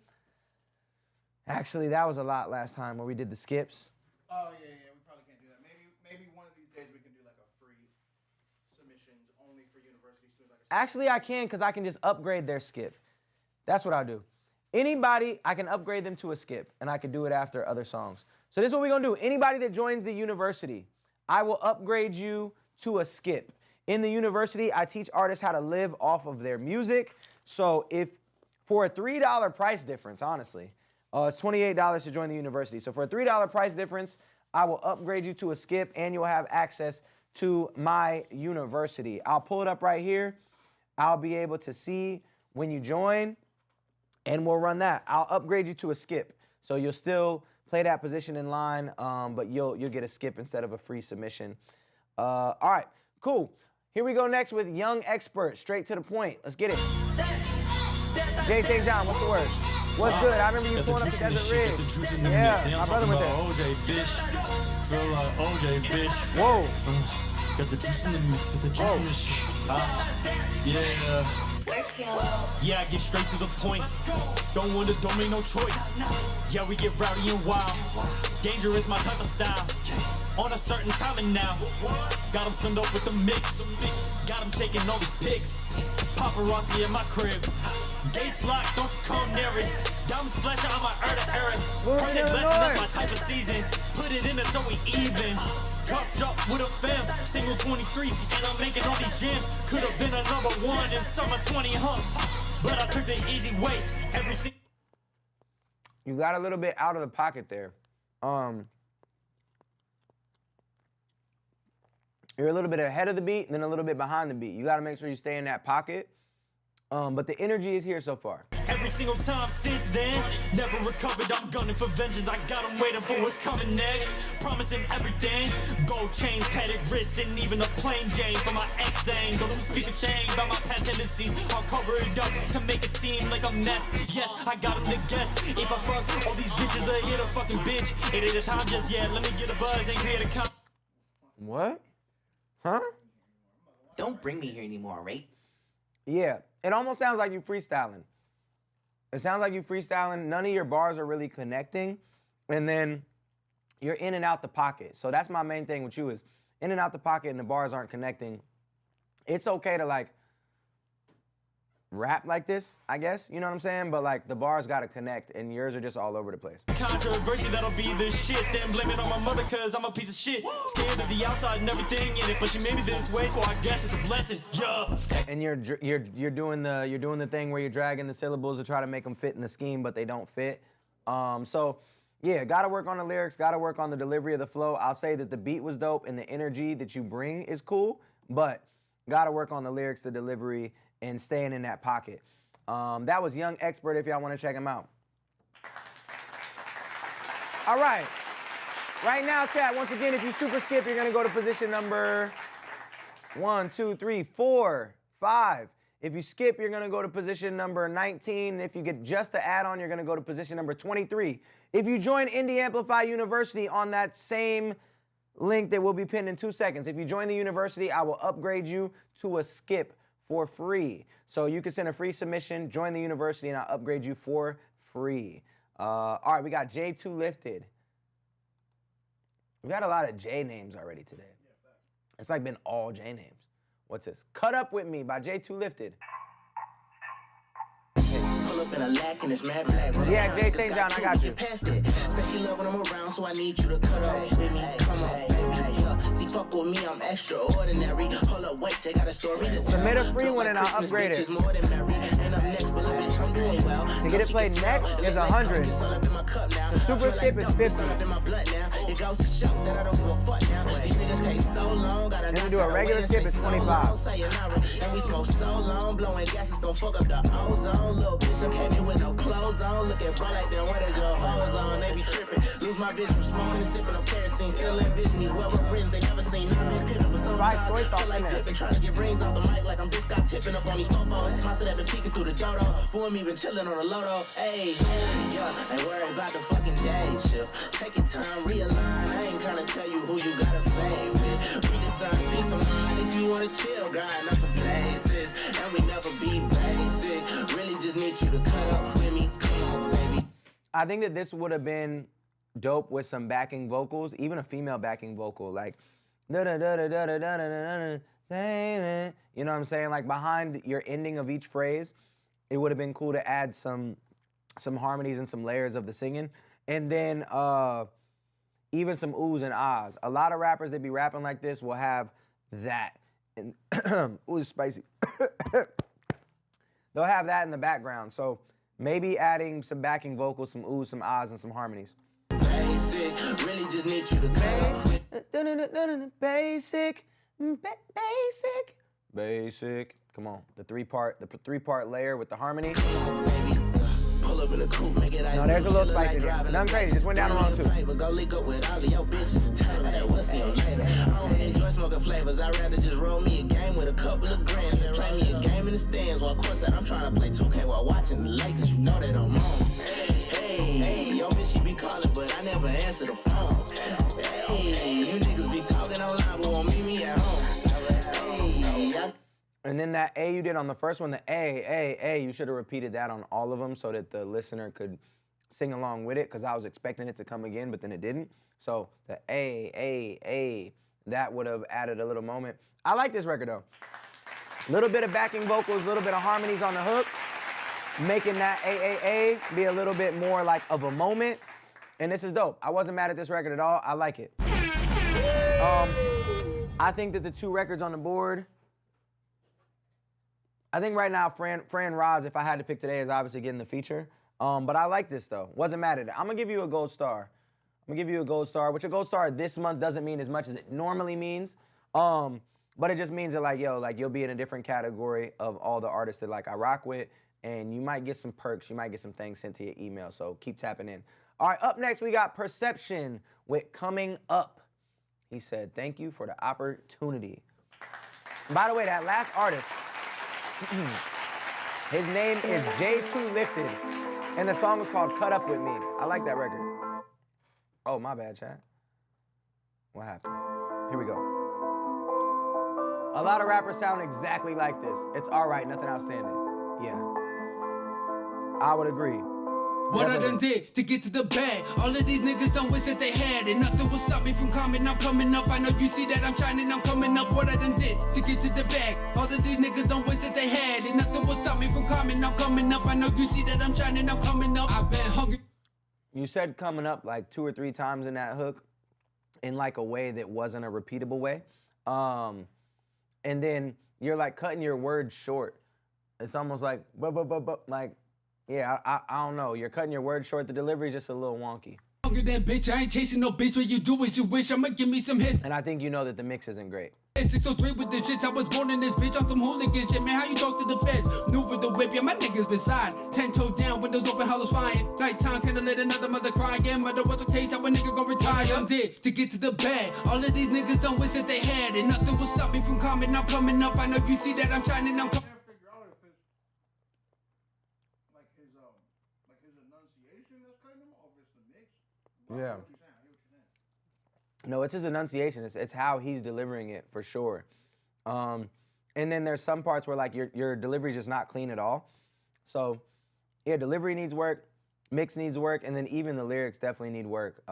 actually, that was a lot last time where we did the skips. Oh, yeah, we probably can't do that. Maybe one of these days we can do like a free submissions only for university students. Actually, I can because I can just upgrade their skip. That's what I'll do. Anybody, I can upgrade them to a skip, and I can do it after other songs. So this is what we're going to do. Anybody that joins the university, I will upgrade you to a skip. In the university, I teach artists how to live off of their music. So for a $3 price difference, honestly, it's $28 to join the university. So for a $3 price difference, I will upgrade you to a skip, and you'll have access to my university. I'll pull it up right here. I'll be able to see when you join, and we'll run that. I'll upgrade you to a skip. So you'll still play that position in line, but you'll get a skip instead of a free submission. All right, cool. Here we go next with Young Expert, straight to the point. Let's get it. Jay St. John, what's the word? What's good? I remember you pulling up the Desert Ridge. Yeah, my brother went there. OJ, bitch. Feel like OJ, bitch. Whoa. Got the juice in the mix, got the juice in the shit. Yeah. Yeah, I get straight to the point. Don't make no choice. Yeah, we get rowdy and wild. Dangerous, my type of style. On a certain timing now. Got him summed up with the mix. Got him taking all his pics. Paparazzi in my crib. Gates locked, don't you come near it. Diamonds flashing on my Pregnant blessing, that's my type of season. Put it in it so we even. Cuffed up with a fam, single 23, and I'm making all these gems. Could have been a #1 in summer 20, but I took the easy way. Every single. You got a little bit out of the pocket there. You're a little bit ahead of the beat and then a little bit behind the beat. You got to make sure you stay in that pocket. But the energy is here so far. Every single time since then, never recovered. I'm gunning for vengeance. I got them waiting for what's coming next. Promising everything. Gold chains, padded wrists, and even a plain Jane for my ex thing. Don't you speak a thing about my past tendencies. I'll cover it up to make it seem like a mess. Yes, I got them to guess. If I fuck all these bitches, I hit a fucking bitch. 8 at a time just yet. Let me get a buzz and create a What? Huh? Don't bring me here anymore, right? Yeah, it almost sounds like you freestyling. It sounds like you freestyling. None of your bars are really connecting, and then you're in and out the pocket. So that's my main thing with you is in and out the pocket, and the bars aren't connecting. It's okay to like rap like this, I guess. You know what I'm saying? But like the bars gotta connect, and yours are just all over the place. Controversy, that'll be the shit. Then blame it on my mother, cause I'm a piece of shit. Scared of the outside and everything in it, but she made me this way, so I guess it's a blessing. Yeah. And you're doing the thing where you're dragging the syllables to try to make them fit in the scheme, but they don't fit. So yeah, gotta work on the lyrics, gotta work on the delivery of the flow. I'll say that the beat was dope and the energy that you bring is cool, but gotta work on the lyrics, the delivery, and staying in that pocket. That was Young Expert if y'all want to check him out. All right. Right now, chat, once again, if you super skip, you're going to go to position number 1, 2, 3, 4, 5. If you skip, you're going to go to position number 19. If you get just the add-on, you're going to go to position number 23. If you join Indie Amplify University on that same link that will be pinned in 2 seconds, if you join the university, I will upgrade you to a skip for free. So you can send a free submission, join the university, and I'll upgrade you for free. All right, we got J2 Lifted. We got a lot of J names already today. It's like been all J names. What's this? Cut Up With Me by J2 Lifted. Pull up in a lack and it's mad black. Yeah, Jay St. John, I got you. Say she love when I'm around, so I need you to cut up with me. Come on, baby. Yeah. See, fuck with me, I'm extraordinary. Hold up, wait, they got a story to tell. Submit a free one and I'll upgrade it. More than Mary. And up next, but bitch, I'm doing well. To get it played next is 100. The super skip is 50. It goes to show that I don't give a fuck now. These niggas take so long. Then we do a regular skip, it's 25. And we smoke so long, blowing gas, it's gonna fuck up the ozone. Little bitch, I came in with no clothes on. Look at bro like them, what is your hoes on? They be tripping. Lose my vision from smoking and sipping on kerosene. Still envision these well-written they never seen. I've been pippin', but sometimes feel like Pippin'. Trying to get rings off the mic like I'm this guy tipping up on these phone-phone. Monster that been peeking through the dodo. Boy, me been chillin' on the lodo. Ayy, yeah, ain't worried about the fucking day shift. Take your time, realign. I ain't trying to tell you who you gotta fade with. Redesign, peace of mind. If you wanna chill, grind up some places. And we never be basic. Really just need you to cut up with me. Come on, baby. I think that this would have been dope with some backing vocals, even a female backing vocal, like da da da da da da da da da. You know what I'm saying? Like behind your ending of each phrase, it would have been cool to add some harmonies and some layers of the singing, and then even some oohs and ahs. A lot of rappers that be rapping like this will have that, and ooh, spicy. They'll have that in the background. So maybe adding some backing vocals, some oohs, some ahs, and some harmonies. Basic, really just need you to Basic. Come on, the three-part layer with the harmony. Pull up in the coupe, make it ice. No, there's a little spice in here. Nothing crazy, just went down the wrong too. Go link up with all of your bitches. Time that we'll see them later. I don't enjoy smoking flavors. I'd rather just roll me a game with a couple of grams and play me a game in the stands. While courtside, I'm trying to play 2K while watching the Lakers. You know that I'm on. Hey, yo, bitch, she be calling, but I never answer the phone. Hey, you niggas be talking online, but won't meet me at home. Hey, And then that A you did on the first one, the A, you should have repeated that on all of them so that the listener could sing along with it, because I was expecting it to come again, but then it didn't. So the A, that would have added a little moment. I like this record though. A little bit of backing vocals, a little bit of harmonies on the hook, making that A be a little bit more like of a moment. And this is dope. I wasn't mad at this record at all. I like it. I think that the two records on the board, I think right now, Fran Roz, if I had to pick today, is obviously getting the feature. But I like this though. Wasn't mad at it. I'm gonna give you a gold star. I'm gonna give you a gold star, which a gold star this month doesn't mean as much as it normally means. But it just means that like, yo, like you'll be in a different category of all the artists that like I rock with, and you might get some perks, you might get some things sent to your email. So keep tapping in. All right, up next we got Perception with Coming Up. He said, thank you for the opportunity. By the way, that last artist, his name is J2 Lifted, and the song was called Cut Up With Me. I like that record. Oh, my bad, chat. What happened? Here we go. A lot of rappers sound exactly like this. It's all right, nothing outstanding. Yeah. I would agree. What I done did to get to the bag. All of these niggas done wish that they had it. Nothing will stop me from coming. I'm coming up. I know you see that I'm shining. I'm coming up. What I done did to get to the bag. All of these niggas done wish that they had it. Nothing will stop me from coming. I'm coming up. I know you see that I'm shining. I'm coming up. I've been hungry. You said coming up like 2 or 3 times in that hook in like a way that wasn't a repeatable way. And then you're like cutting your words short. It's almost like, like, yeah, I don't know. You're cutting your words short. The delivery's just a little wonky. Hungry that bitch. I ain't chasing no bitch. What you do is you wish. I'ma give me some hits. And I think you know that the mix isn't great. 603 with the shit. I was born in this bitch on some hooligan shit. Man, how you talk to the feds? New with the whip. Yeah, my niggas beside. 10 toe down, windows open, hollows flying. Nighttime, can't let another mother cry again. Mother was the case, how a nigga gon' retire. I'm dead to get to the bag. All of these niggas don't wish that they had it. Nothing will stop me from coming. I'm coming up. I know you see that I'm shining. I'm coming. Can't figure out if it's like his enunciation that's cutting him off, if it's the mix. I Yeah. hear what you're saying. I hear what you're saying. No, it's his enunciation. It's how he's delivering it for sure. And then there's some parts where like your delivery's just not clean at all. So yeah, delivery needs work, mix needs work, and then even the lyrics definitely need work.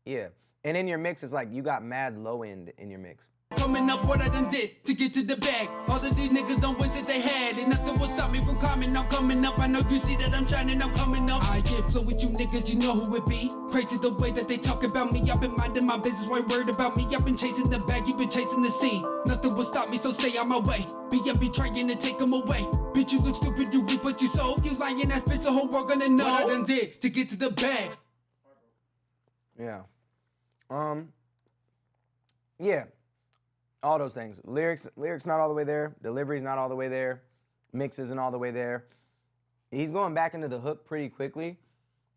Yeah. And in your mix, it's like you got mad low end in your mix. Coming up, what I done did to get to the bag. All of these niggas don't wish that they had it. Nothing will stop me from coming. I'm coming up. I know you see that I'm shining. I'm coming up. I get flow with you niggas. You know who it be. Crazy the way that they talk about me. I've been minding my business. Why worried about me? I've been chasing the bag. You've been chasing the scene. Nothing will stop me. So stay on my way. Be trying to take them away. Bitch, you look stupid. You weak, but you so. You lying ass bitch. The whole world gonna know what I done did to get to the bag. Yeah. Yeah. All those things. Lyrics not all the way there. Delivery's not all the way there. Mix isn't all the way there. He's going back into the hook pretty quickly,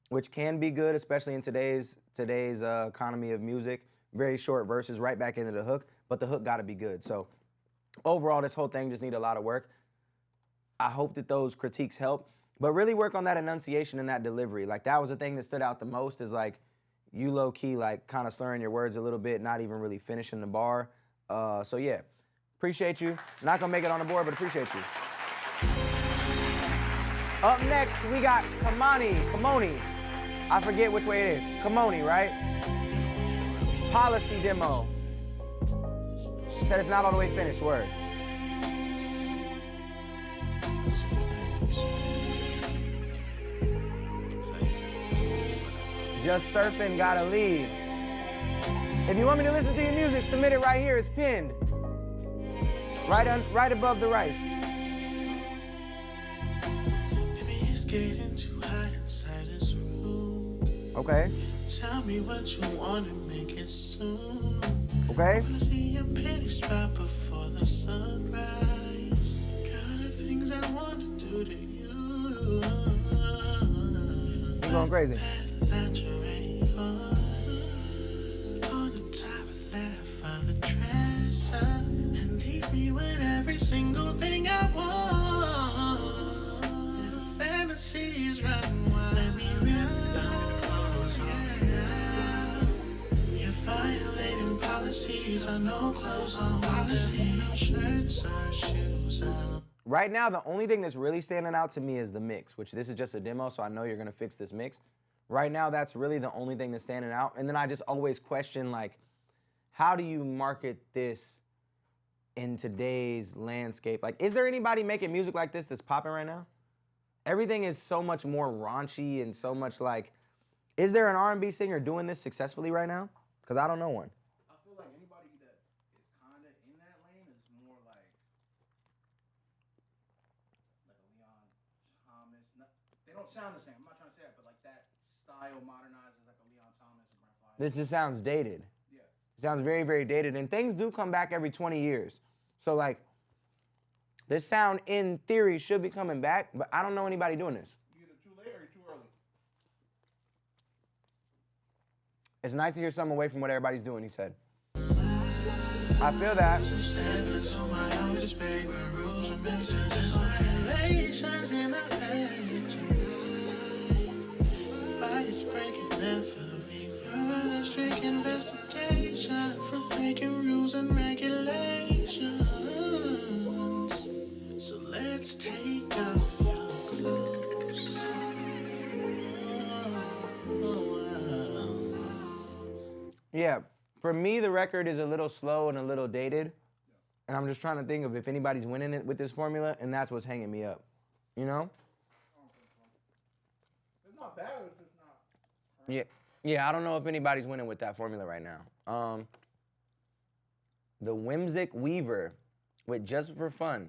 which can be good, especially in today's economy of music. Very short verses, right back into the hook, but the hook got to be good. So overall, this whole thing just need a lot of work. I hope that those critiques help, but really work on that enunciation and that delivery. Like that was the thing that stood out the most, is like you low key like kind of slurring your words a little bit, not even really finishing the bar. So yeah, appreciate you. Not gonna make it on the board, but appreciate you. Up next, we got Kamoni. I forget which way it is. Kamoni, right? Policy demo. Said it's not all the way finished, word. Just surfing, gotta leave. If you want me to listen to your music, submit it right here. It's pinned. Right above the rice. Baby, it's getting too hot inside this room. Okay. Tell me what you want and make it soon. Okay. I wanna see your panties drop before the sunrise. Girl, the things I want to do to you. going crazy. On the top left for the treasure, and tease me with every single thing I want. Little fantasies run wild. Let me rip some clothes off now. You're violating policies. Are no clothes on policy, no shirts or shoes on. Right now, the only thing that's really standing out to me is the mix, which this is just a demo, so I know you're gonna fix this mix. Right now, that's really the only thing that's standing out. And then I just always question, like, how do you market this in today's landscape? Like, is there anybody making music like this that's popping right now? Everything is so much more raunchy and so much like, is there an R&B singer doing this successfully right now? Because I don't know one. I feel like anybody that is kind of in that lane is more like a Leon Thomas. They don't sound the same. I'm not trying to say that, but like that style modernizes like a Leon Thomas and Brent Fly. This just sounds dated. Yeah. It sounds very, very dated. And things do come back every 20 years. So, like, this sound, in theory, should be coming back, but I don't know anybody doing this. You either too late or you're too early. It's nice to hear something away from what everybody's doing, he said. I feel that. Investigation for breaking rules and regulations. So let's take off your clothes. Yeah, for me, the record is a little slow and a little dated. And I'm just trying to think of if anybody's winning it with this formula, and that's what's hanging me up. You know? It's not bad, it's just not. Yeah, I don't know if anybody's winning with that formula right now. The Whimsic Weaver with Just for Fun.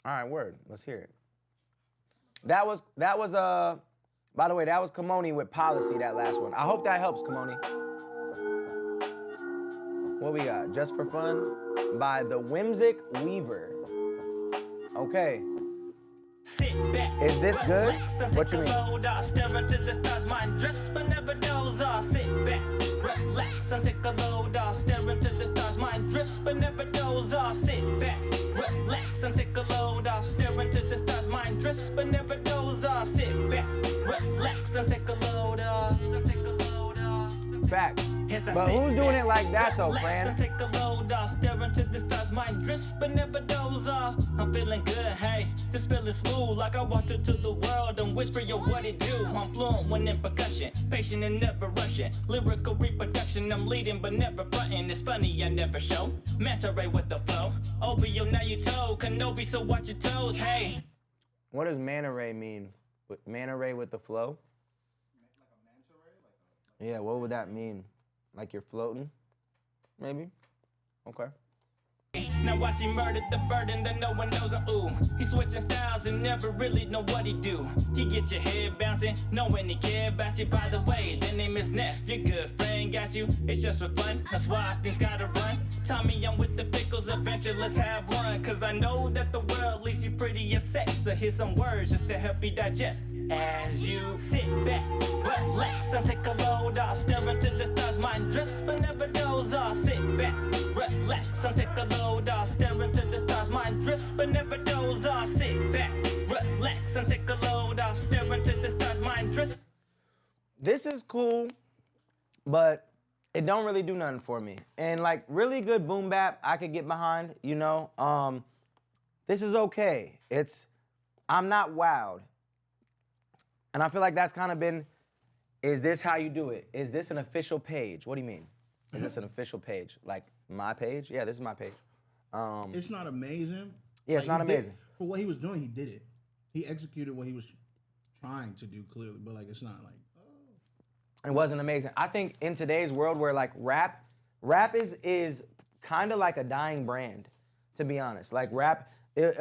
All right, word. Let's hear it. That was by the way, that was Kimoni with Policy, that last one. I hope that helps, Kimoni. What we got? Just for Fun by the Whimsic Weaver. Okay. Sit back, Is this good? relax, and What take you a mean? load off, stare into the stars, mind drifts, but never doze off. Sit back, relax, and take a load off, stare into the stars, mind drifts, but never doze off. Sit back, relax, and take a load off, stare into the stars, mind drifts, but never doze off. Sit back, relax, and take a load off, Fact. Yes, I But sit who's doing back, it like that though, relax, Fran? and take a load off, stare into the stars, mind drifts, but never doze off. I'm feeling good, hey, this feeling smooth, like I walked into the world and whisper, yo, what it do? I'm fluent when in percussion, patient and never rushing, lyrical reproduction, I'm leading but never fronting. It's funny, I never show, manta ray with the flow, OBO, now you toe, Kenobi, so watch your toes, hey. What does manta ray mean? Manta ray with the flow? Yeah, what would that mean? Like you're floating? Maybe? Okay. Now watch he murdered the burden that no one knows. Ooh, he switching styles and never really know what he do. He get your head bouncing, knowing he care about you. By the way, their name is Neff. Your good friend got you. It's just for fun. That's why things gotta run. Tommy, I'm with the pickles. Adventure, let's have one. Cause I know that the world leaves you pretty upset. So here's some words just to help you digest. As you sit back, relax, and take a load off. Stare into the stars, mind drifts, but never doze off. Sit back, relax, and take a load off. Stare into the stars, mind drifts, but never doze off. Sit back, relax, and take a load off. Stare into the stars, mind drifts. This is cool, but it don't really do nothing for me. And like really good boom bap, I could get behind, you know. This is okay. I'm not wowed. And I feel like that's kind of been, is this how you do it? Is this an official page? What do you mean? Is this an official page? Like my page? Yeah, this is my page. It's not amazing. Yeah, it's not he did- amazing. for what he was doing, he did it. He executed what he was trying to do clearly, but like it's not like, It wasn't amazing. I think in today's world where like rap is kind of like a dying brand, to be honest. Like rap, it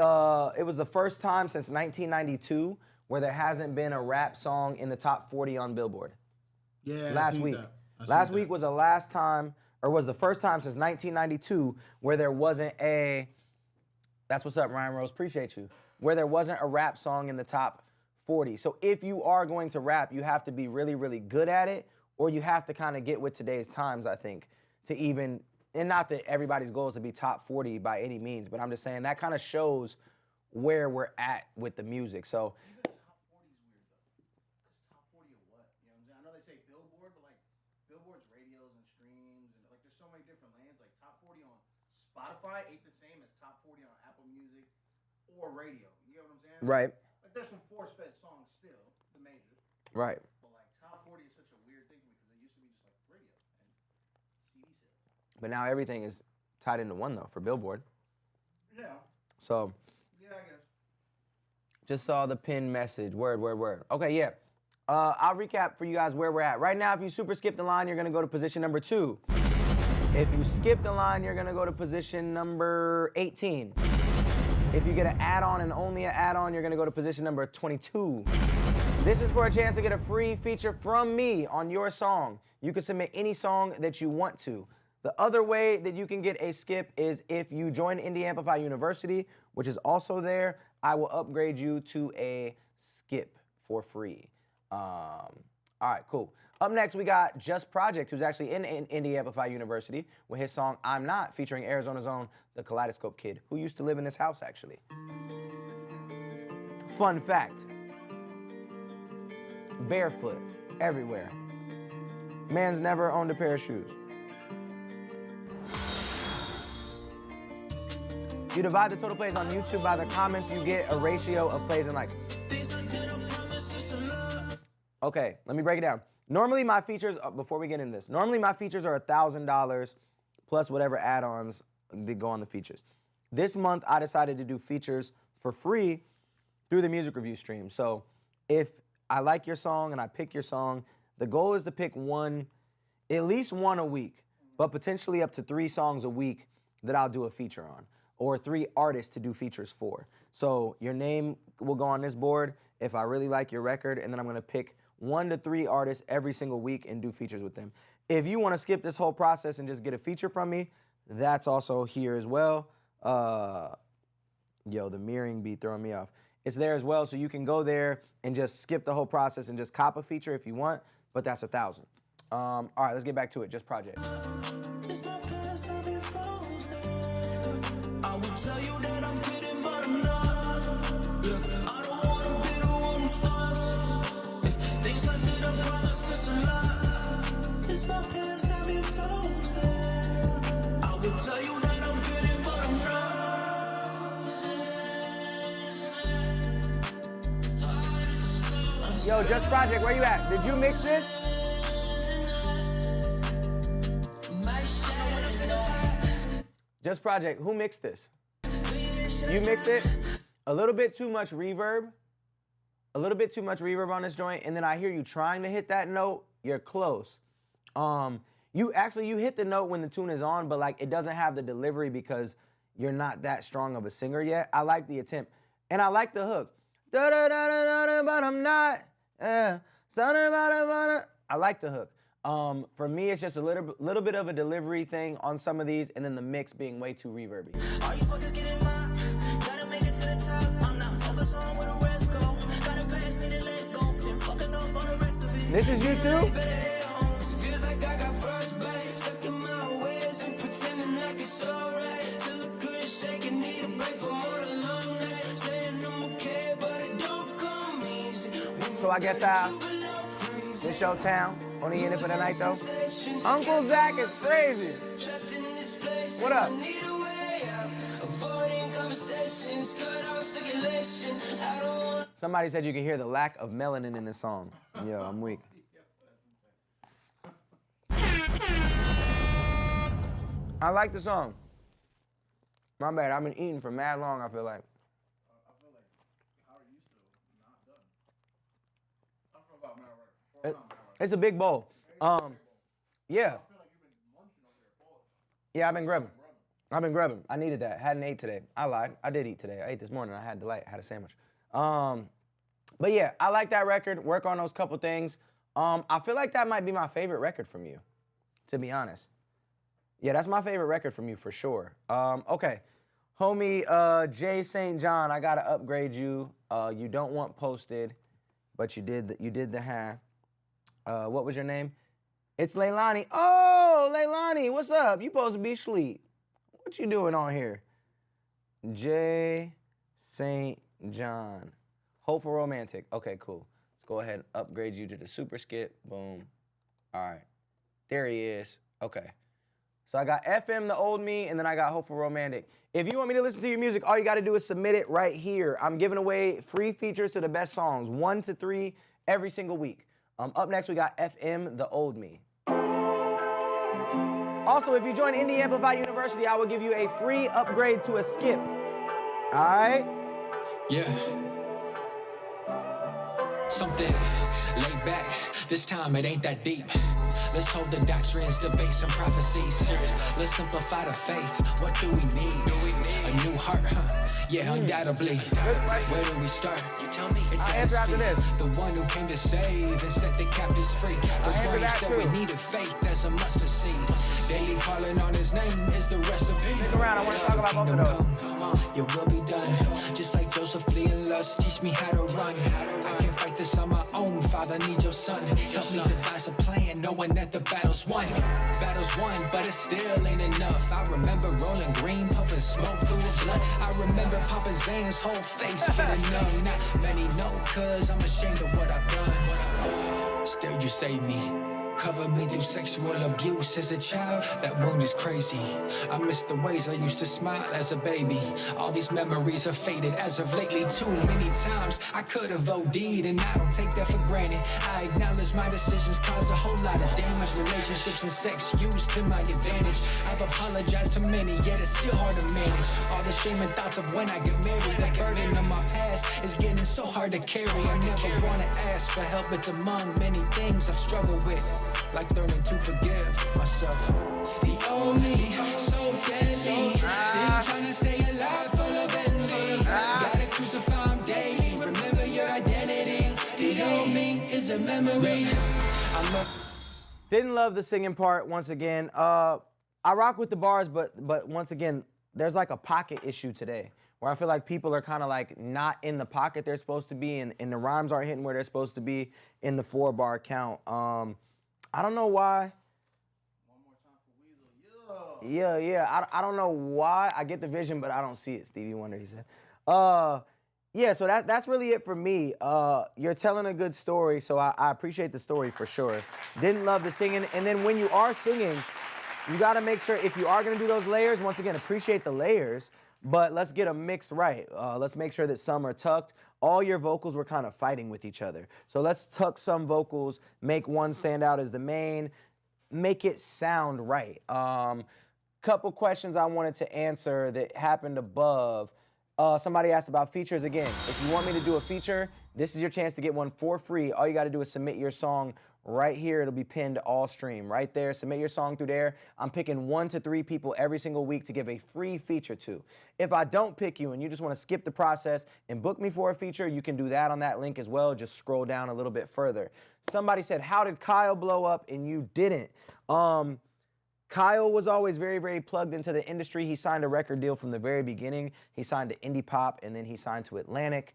was the first time since 1992 where there hasn't been a rap song in the top 40 on Billboard. yeah. I Last seen week. that. I seen Last that. week was the last time, or was the first time since 1992 where there wasn't a, that's what's up, Ryan Rose, appreciate you, where there wasn't a rap song in the top 40. So if you are going to rap, you have to be really, really good at it, or you have to kind of get with today's times, I think, to even, and not that everybody's goal is to be top 40 by any means, but I'm just saying that kind of shows where we're at with the music. So Even top 40 is weird though. Because top 40 of what? You know what I'm saying? I know they say Billboard, but like Billboard's radios and streams and like there's so many different lanes. Like top 40 on Spotify ain't the same as top 40 on Apple Music or radio. You get what I'm saying? right, Like there's some force-fed songs still, the major. right. But like top 40 is such a weird thing because it used to be just like radio and CD sales. But now everything is tied into one though for Billboard. Yeah. So Yeah, I guess. just saw the pinned message. Word, word, word. Okay, yeah. I'll recap for you guys where we're at. Right now, if you super skip the line, you're gonna go to position number 2. If you skip the line, you're gonna go to position number 18. If you get an add-on and only an add-on, you're gonna go to position number 22. This is for a chance to get a free feature from me on your song. You can submit any song that you want to. The other way that you can get a skip is if you join Indie Amplify University, which is also there. I will upgrade you to a skip for free. All right, cool. Up next, we got Just Project, who's actually in Indie Amplify University with his song I'm Not, featuring Arizona's own The Kaleidoscope Kid, who used to live in this house, actually. Fun fact. Barefoot, everywhere. Man's never owned a pair of shoes. You divide the total plays on YouTube by the comments, you get a ratio of plays and likes. Okay, let me break it down. Normally my features, before we get into this, normally my features are $1,000 plus whatever add-ons that go on the features. This month I decided to do features for free through the music review stream. So if I like your song and I pick your song, the goal is to pick one, at least one a week, but potentially up to 3 songs a week that I'll do a feature on, or 3 artists to do features for. So your name will go on this board if I really like your record, and then I'm gonna pick 1 to 3 artists every single week and do features with them. If you wanna skip this whole process and just get a feature from me, that's also here as well. Yo, the mirroring be throwing me off. It's there as well, so you can go there and just skip the whole process and just cop a feature if you want, but that's $1,000. All right, let's get back to it, Just Project. Yo, Just Project, where you at? Did you mix this? Just Project, who mixed this? You mixed it? A little bit too much reverb. A little bit too much reverb on this joint, and then I hear you trying to hit that note. You're close. You hit the note when the tune is on, but like it doesn't have the delivery because you're not that strong of a singer yet. I like the attempt, and I like the hook. Da da da da da, but I'm not. I like the hook. For me, it's just a little bit of a delivery thing on some of these, and then the mix being way too reverby. All you fuckers get in mind, gotta make it to the top. I'm not focused on where the rest go. Gotta pass, need to let go. Been fucking up on the rest of it. This is you too? Feels like I got frostbite. Stuck in my ways and pretending like it's alright. Till I couldn't shake and need a break from all the long nights. Saying I'm okay, but it don't come easy. So I guess this your town. Only in it for the night though. Uncle Zach is crazy. What up? Somebody said you can hear the lack of melanin in this song. Yo, I'm weak. I like the song. My bad, I've been eating for mad long, I feel like. I feel like how are you still not done? I don't know about Matt Ryder. It's a big bowl. Yeah. I feel like you've been munching over there. Pause. Yeah, I've been grubbing. I needed that. Hadn't ate today. I lied. I did eat today. I ate this morning. I had delight. I had a sandwich. But yeah, I like that record. Work on those couple things. I feel like that might be my favorite record from you, to be honest. Yeah, that's my favorite record from you for sure. Okay. Homie Jay St. John, I gotta upgrade you. You don't want posted. but you did the half. What was your name? It's Leilani. Oh, Leilani, what's up? You supposed to be asleep. What you doing on here? J. St. John. Hopeful Romantic. Okay, cool. Let's go ahead and upgrade you to the super skip. Boom. All right. There he is. Okay. So I got FM, the old me, and then I got Hopeful Romantic. If you want me to listen to your music, all you got to do is submit it right here. I'm giving away free features to the best songs, 1 to 3 every single week. Up next, we got FM, the old me. Also, if you join Indie Amplify University, I will give you a free upgrade to a skip. All right? Yeah. Something laid back. This time it ain't that deep. Let's hold the doctrines, debates, and prophecies. Let's simplify the faith. What do we need? A new heart, huh? Yeah, undoubtedly. Where do we start? You tell me. It's at his feet. The one who came to save and set the captives free. The one who said we needed faith as a mustard seed. Daily calling on his name is the recipe. Stick around, I want to talk about both of those. Your will be done. Just like Joseph fleeing lust, teach me how to run. I can't fight this on my own, Father, need your son. Help me devise a plan, knowing that the battle's won. Battle's won, but it still ain't enough. I remember rolling green, puffing smoke through his blood. I remember Papa Zan's whole face getting numb. Not many know, cause I'm ashamed of what I've done. Still you save me. Cover me through sexual abuse as a child. That wound is crazy. I miss the ways I used to smile as a baby. All these memories are faded as of lately. Too many times I could have OD'd, and I don't take that for granted. I acknowledge my decisions caused a whole lot of damage. Relationships and sex used to my advantage. I've apologized to many, yet it's still hard to manage. All the shame and thoughts of when I get married. The burden of my past is getting so hard to carry. I never wanna ask for help. It's among many things I've struggled with. Like learning to forgive myself. The old me, so deadly. Still trying to stay alive, full of envy. Gotta crucify him daily. Remember your identity. The old me is a memory. Didn't love the singing part once again. I rock with the bars, but once again, there's like a pocket issue today where I feel like people are kind of like not in the pocket they're supposed to be, and the rhymes aren't hitting where they're supposed to be in the 4-bar count. I don't know why. One more time for Weasel. Yeah. I don't know why. I get the vision, but I don't see it. Stevie Wonder, he said. Yeah, so that's really it for me. You're telling a good story, so I appreciate the story for sure. Didn't love the singing. And then when you are singing, you got to make sure, if you are going to do those layers, once again, appreciate the layers, but let's get a mix right. Let's make sure that some are tucked. All your vocals were kind of fighting with each other. So let's tuck some vocals, make one stand out as the main, make it sound right. Couple questions I wanted to answer that happened above. Somebody asked about features again. If you want me to do a feature, this is your chance to get one for free. All you got to do is submit your song right here. It'll be pinned to all stream right there. Submit your song through there. I'm picking 1 to 3 people every single week to give a free feature to. If I don't pick you and you just want to skip the process and book me for a feature, you can do that on that link as well. Just scroll down a little bit further. Somebody said, how did Kyle blow up and you didn't? Kyle was always very, very plugged into the industry. He signed a record deal from the very beginning. He signed to Indie Pop, and then he signed to Atlantic,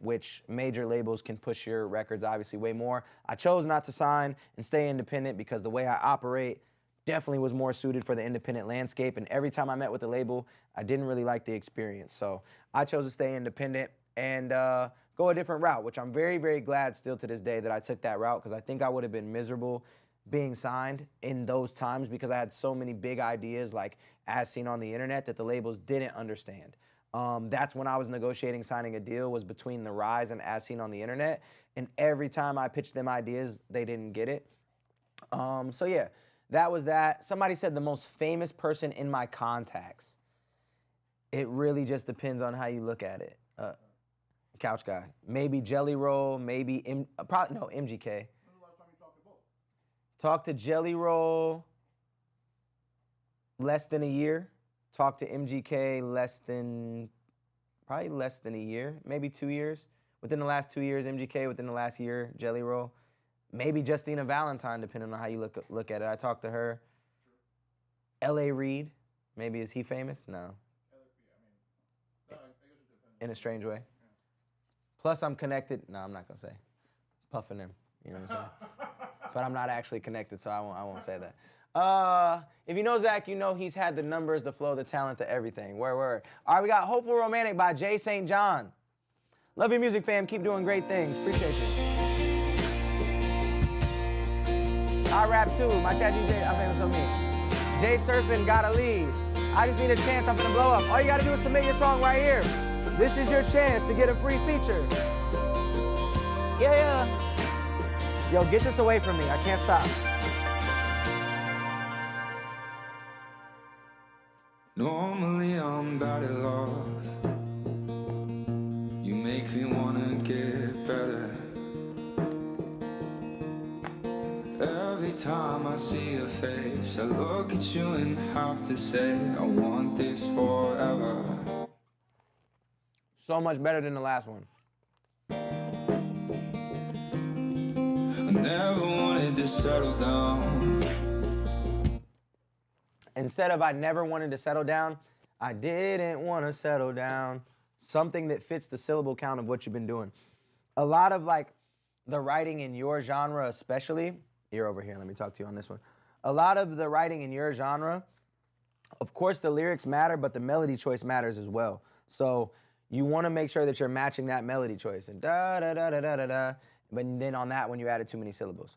which major labels can push your records obviously way more. I chose not to sign and stay independent because the way I operate definitely was more suited for the independent landscape, and every time I met with the label, I didn't really like the experience. So I chose to stay independent and go a different route, which I'm very, very glad still to this day that I took that route, because I think I would have been miserable being signed in those times because I had so many big ideas, like as seen on the internet, that the labels didn't understand. That's when I was negotiating signing a deal, was between The Rise and As Seen on the Internet, and every time I pitched them ideas, they didn't get it. So yeah, that was that. Somebody said the most famous person in my contacts. It really just depends on how you look at it. Couch Guy, maybe Jelly Roll, maybe MGK. Talked to Jelly Roll less than a year. Talked to MGK probably less than a year, maybe 2 years. Within the last 2 years, MGK. Within the last year, Jelly Roll. Maybe Justina Valentine, depending on how you look at it. I talked to her. L.A. Reid, maybe, is he famous? No. In a strange way. Plus, I'm connected. No, I'm not gonna say. Puffing him. You know what I'm saying? But I'm not actually connected, so I won't say that. If you know Zach, you know he's had the numbers, the flow, the talent, the everything. Word. All right, we got Hopeful Romantic by Jay St. John. Love your music, fam. Keep doing great things. Appreciate you. I rap too. My chat DJ, I'm famous on me. Jay Surfing got a lead. I just need a chance. I'm gonna blow up. All you gotta do is submit your song right here. This is your chance to get a free feature. Yeah. Yo, get this away from me. I can't stop. Normally I'm bad at love. You make me wanna get better. Every time I see your face, I look at you and have to say, I want this forever. So much better than the last one. I never wanted to settle down. Instead of I never wanted to settle down, I didn't want to settle down. Something that fits the syllable count of what you've been doing. A lot of like the writing in your genre especially, you're over here, let me talk to you on this one. A lot of the writing in your genre, of course the lyrics matter, but the melody choice matters as well. So you want to make sure that you're matching that melody choice. And da da da da da da da. But then on that one you added too many syllables.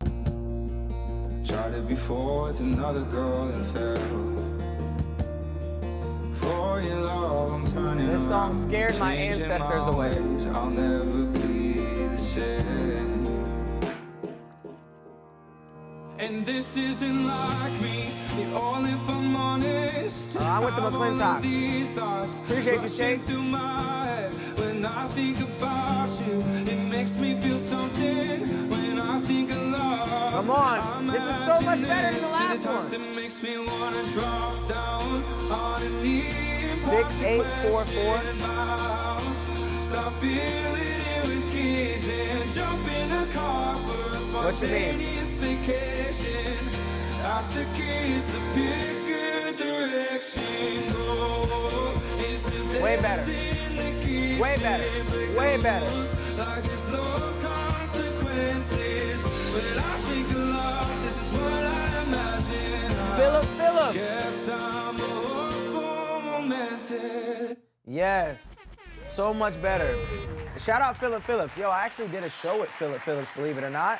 Tried it before with another girl and failed. For your love, I'm turning This song around, scared my changing ancestors my away. ways. I'll never be the same. And this isn't like me, all if I'm honest. I went to McClintock. Appreciate you, Chase. Through my head. When I think about you, it makes me feel something. When I think of love, Come on, this is so much better than the last one. That makes me wanna drop down on a knee. 6844. Stop feeling it with kids and jump in the car for a spontaneous vacation. Ask the kids to pick a direction. Way better. Way better. Way better. Like there's no consequences. When I think of love, this is what I imagine. Philip. Guess I'm a romantic. Yes. So much better. Shout out Philip Phillips. Yo, I actually did a show with Philip Phillips, believe it or not,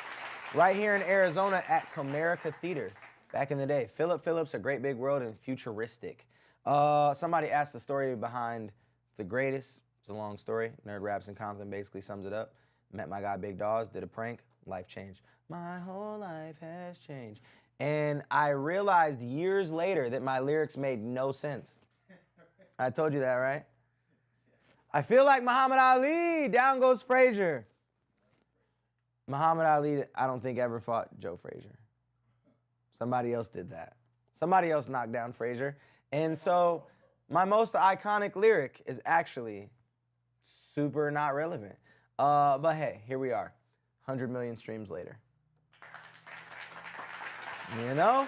right here in Arizona at Comerica Theater back in the day. Philip Phillips, A Great Big World, and Futuristic. Somebody asked the story behind The Greatest. It's a long story. Nerd Raps in Compton basically sums it up. Met my guy Big Dawes, did a prank, life changed. My whole life has changed. And I realized years later that my lyrics made no sense. I told you that, right? I feel like Muhammad Ali, down goes Frazier. Muhammad Ali, I don't think ever fought Joe Frazier. Somebody else did that. Somebody else knocked down Frazier. And so my most iconic lyric is actually super not relevant. But hey, here we are, 100 million streams later. You know?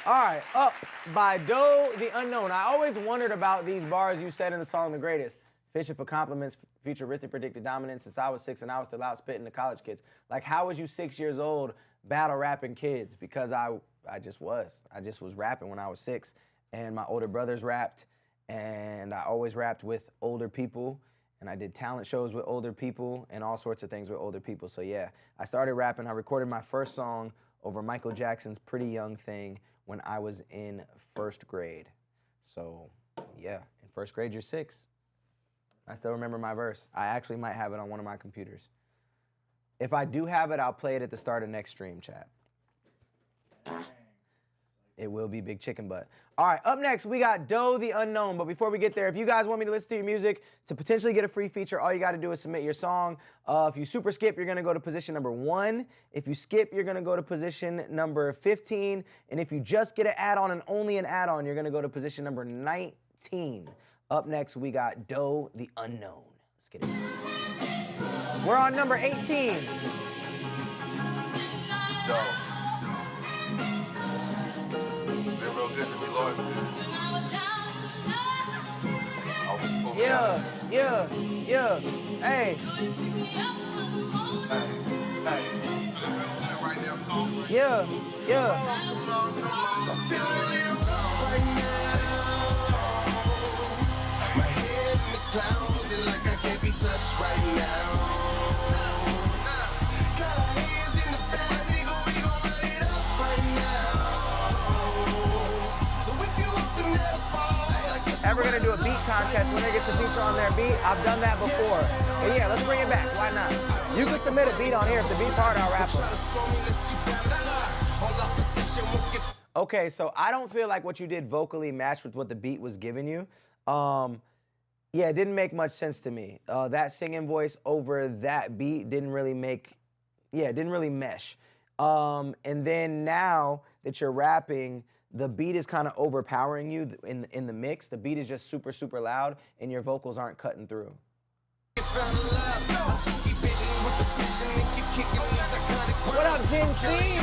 All right, Up by Doe the Unknown. I always wondered about these bars you said in the song The Greatest. Fishing for compliments, Futuristic predicted dominance since I was 6 and I was still out spitting to college kids. Like, how was you 6 years old battle rapping kids? Because I just was. I just was rapping when I was 6. And my older brothers rapped. And I always rapped with older people. And I did talent shows with older people and all sorts of things with older people. So yeah, I started rapping. I recorded my first song over Michael Jackson's Pretty Young Thing when I was in 1st grade. So yeah, in 1st grade, you're 6. I still remember my verse. I actually might have it on one of my computers. If I do have it, I'll play it at the start of next stream, chat. It will be Big Chicken Butt. All right, up next, we got Doe the Unknown. But before we get there, if you guys want me to listen to your music to potentially get a free feature, all you got to do is submit your song. If you super skip, you're going to go to position number 1. If you skip, you're going to go to position number 15. And if you just get an add-on and only an add-on, you're going to go to position number 19. Up next, we got Doe the Unknown. Let's get it. We're on number 18. Doe. Been real good to be loyal. Yeah. Yeah. Hey. Yeah. Yeah. My head in the clouds, and like I can't be touched right now. Got our hands in the bag, nigga, we gon' run it up right now. So if you open that ball, I guess Ever gonna do a beat contest? Winner gets a feature on their beat. I've done that before. But yeah, let's bring it back. Why not? You can submit a beat on here. If the beat's hard, I'll rap it. Okay, so I don't feel like what you did vocally matched with what the beat was giving you. Yeah, it didn't make much sense to me. That singing voice over that beat didn't really it didn't really mesh. And then now that you're rapping, the beat is kind of overpowering you in the mix. The beat is just super, super loud, and your vocals aren't cutting through. What up, Jim C?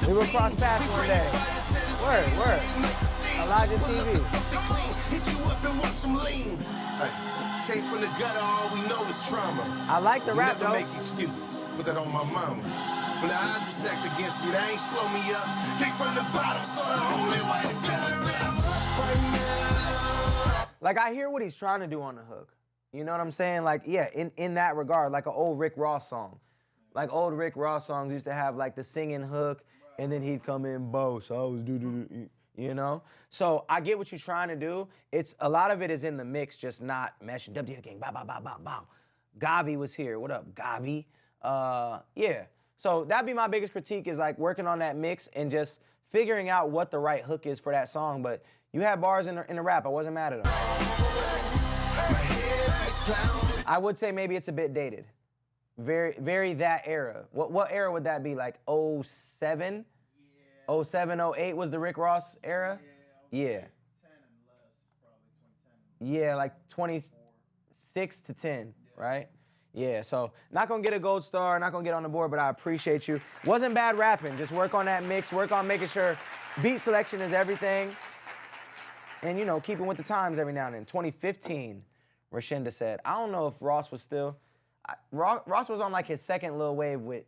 We will cross paths one day. Word. Elijah TV. Came from the gutter, all we know is trauma. I like the rap, Never though. make excuses. Put that on my mama. When the odds were stacked against me, they ain't slow me up. Came from the bottom, so the only way to feel is right now. Like, I hear what he's trying to do on the hook. You know what I'm saying? Like, yeah, in that regard, like an old Rick Ross song. Like, old Rick Ross songs used to have, like, the singing hook, and then he'd come in, boss, I was you know? So I get what you're trying to do. It's a lot of it is in the mix, just not meshing. WD King, bow, bow, bow, bow, bow. Gavi was here. What up, Gavi? Yeah. So that'd be my biggest critique is like working on that mix and just figuring out what the right hook is for that song. But you had bars in the rap. I wasn't mad at them. I would say maybe it's a bit dated. Very, very that era. What era would that be? Like 07? Yeah. 07, 08 was the Rick Ross era? Yeah. 10 and less, probably 2010. Yeah, like 26 to 10, right? Yeah, so not gonna get a gold star, not gonna get on the board, but I appreciate you. Wasn't bad rapping, just work on that mix, work on making sure beat selection is everything. And you know, keeping with the times every now and then. 2015, Rashinda said. I don't know if Ross was still, Ross was on like his second little wave with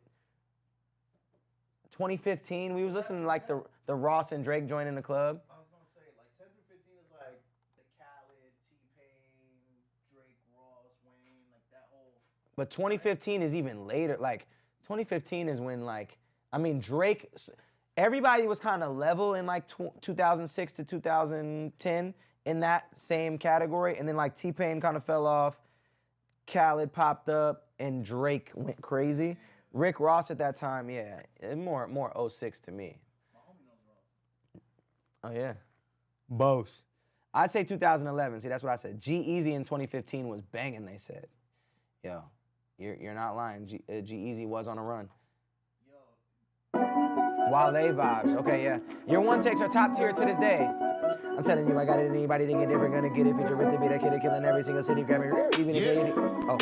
2015. We was listening to like the Ross and Drake joint in the club. I was gonna say, like 10 through 15 is like the Khaled, T-Pain, Drake, Ross, Wayne, like that whole. But 2015 is even later. Like 2015 is when like, I mean Drake, everybody was kind of level in like 2006 to 2010 in that same category. And then like T-Pain kind of fell off, Khaled popped up, and Drake went crazy. Rick Ross at that time, yeah, more 06 to me. Oh yeah, Bose. I'd say 2011. See, that's what I said. G-Eazy in 2015 was banging. They said, "Yo, you're not lying. G-Eazy was on a run." Wale vibes. Okay, yeah. Your one takes are top tier to this day. I'm telling you, I got it. Anybody think you're never gonna get it? Futuristic be that kid killing every single city, grabbing even if they. Oh,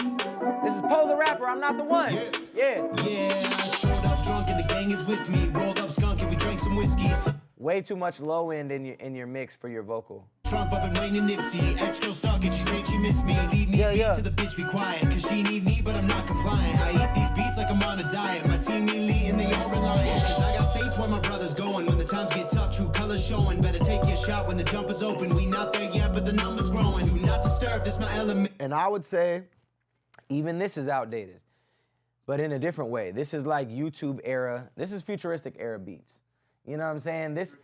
this is Poe the rapper. I'm not the one. Yeah. Yeah, I showed up drunk and the gang is with me. Rolled up skunk and we drank some whiskey. Way too much low end in your mix for your vocal. Trump up and Wayne and Nipsey. Ex-girl stuck and she said she missed me. Leave me beat to the bitch, be quiet. Cause she need me, but I'm not compliant. I eat these beats like I'm on a diet. My team elite and they all reliant. Cause I got faith where my brother's going. When the times get tough, true colors showing. Better take your shot when the jump is open. We not there yet, but the numbers growing. Do not disturb, this my element. And I would say, even this is outdated, but in a different way. This is like YouTube era. This is futuristic era beats. You know what I'm saying? This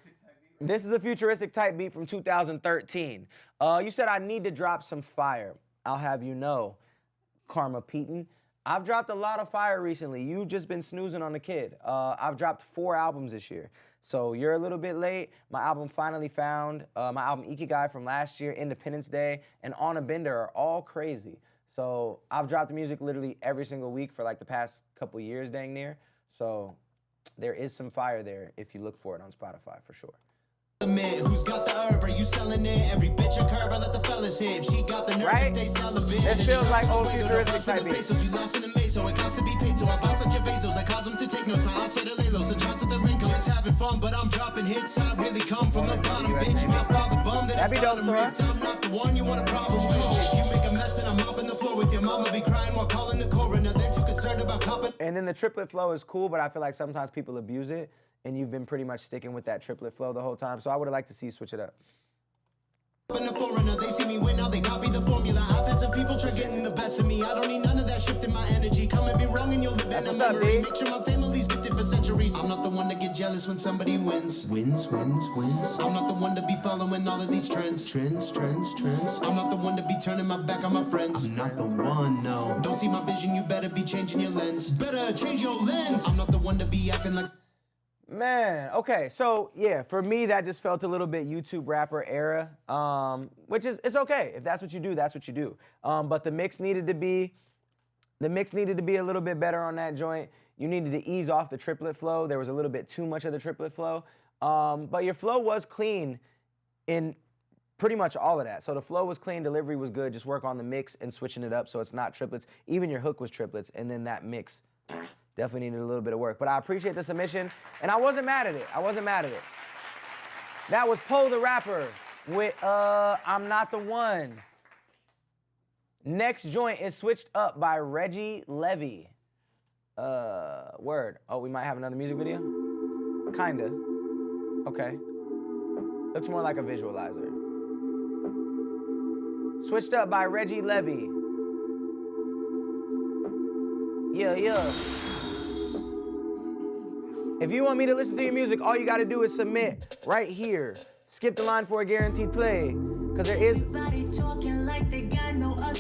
is a futuristic type beat from 2013. You said I need to drop some fire. I'll have you know, Karma Peaton. I've dropped a lot of fire recently. You've just been snoozing on the kid. I've dropped 4 albums this year. So you're a little bit late. My album Finally Found, my album Ikigai from last year, Independence Day, and On a Bender are all crazy. So I've dropped music literally every single week for like the past couple years, dang near. So there is some fire there if you look for it on Spotify for sure. Who's got the herb? Are you selling it? Every bitch a curve, I let the fellas hit. She got the nerve to stay celibate. It feels like old futuristic type beat. You lost in the maze, so it costs to be paid. So I bounce up your bezos. I cause them to take notes. My house for the lay low. So John to the wrinkle is having fun. fun, but I'm dropping hits. I really come from the bottom, bitch. My father bummed that That'd be dope, Sora. I'm not the one you want a problem with. If you make a mess and I'm mopping the floor with your mama be crying while calling the coroner. They're too concerned about copping. And then the triplet flow is cool, but I feel like sometimes people abuse it, and you've been pretty much sticking with that triplet flow the whole time. So I would have liked to see you switch it up. The foreigner, they see me win, now they copy the formula. I've had some people try getting the best of me. I don't need none of that shifting my energy. Come at me wrong and you'll live in a memory. Make sure my family's gifted for centuries. I'm not the one to get jealous when somebody wins. Wins. I'm not the one to be following all of these trends. Trends. I'm not the one to be turning my back on my friends. I'm not the one, no. Don't see my vision, you better be changing your lens. Better change your lens. I'm not the one to be acting like... Man, okay, so yeah, for me that just felt a little bit YouTube rapper era, which is, it's okay. If that's what you do, that's what you do. But the mix needed to be a little bit better on that joint. You needed to ease off the triplet flow. There was a little bit too much of the triplet flow. But your flow was clean in pretty much all of that. So the flow was clean, delivery was good. Just work on the mix and switching it up so it's not triplets. Even your hook was triplets, and then that mix definitely needed a little bit of work. But I appreciate the submission, and I wasn't mad at it. That was Poe the Rapper with I'm Not the One. Next joint is Switched Up by Reggie Levy. Word. Oh, we might have another music video? Kinda. Okay. Looks more like a visualizer. Switched Up by Reggie Levy. Yeah. If you want me to listen to your music, all you gotta do is submit right here. Skip the line for a guaranteed play, because there is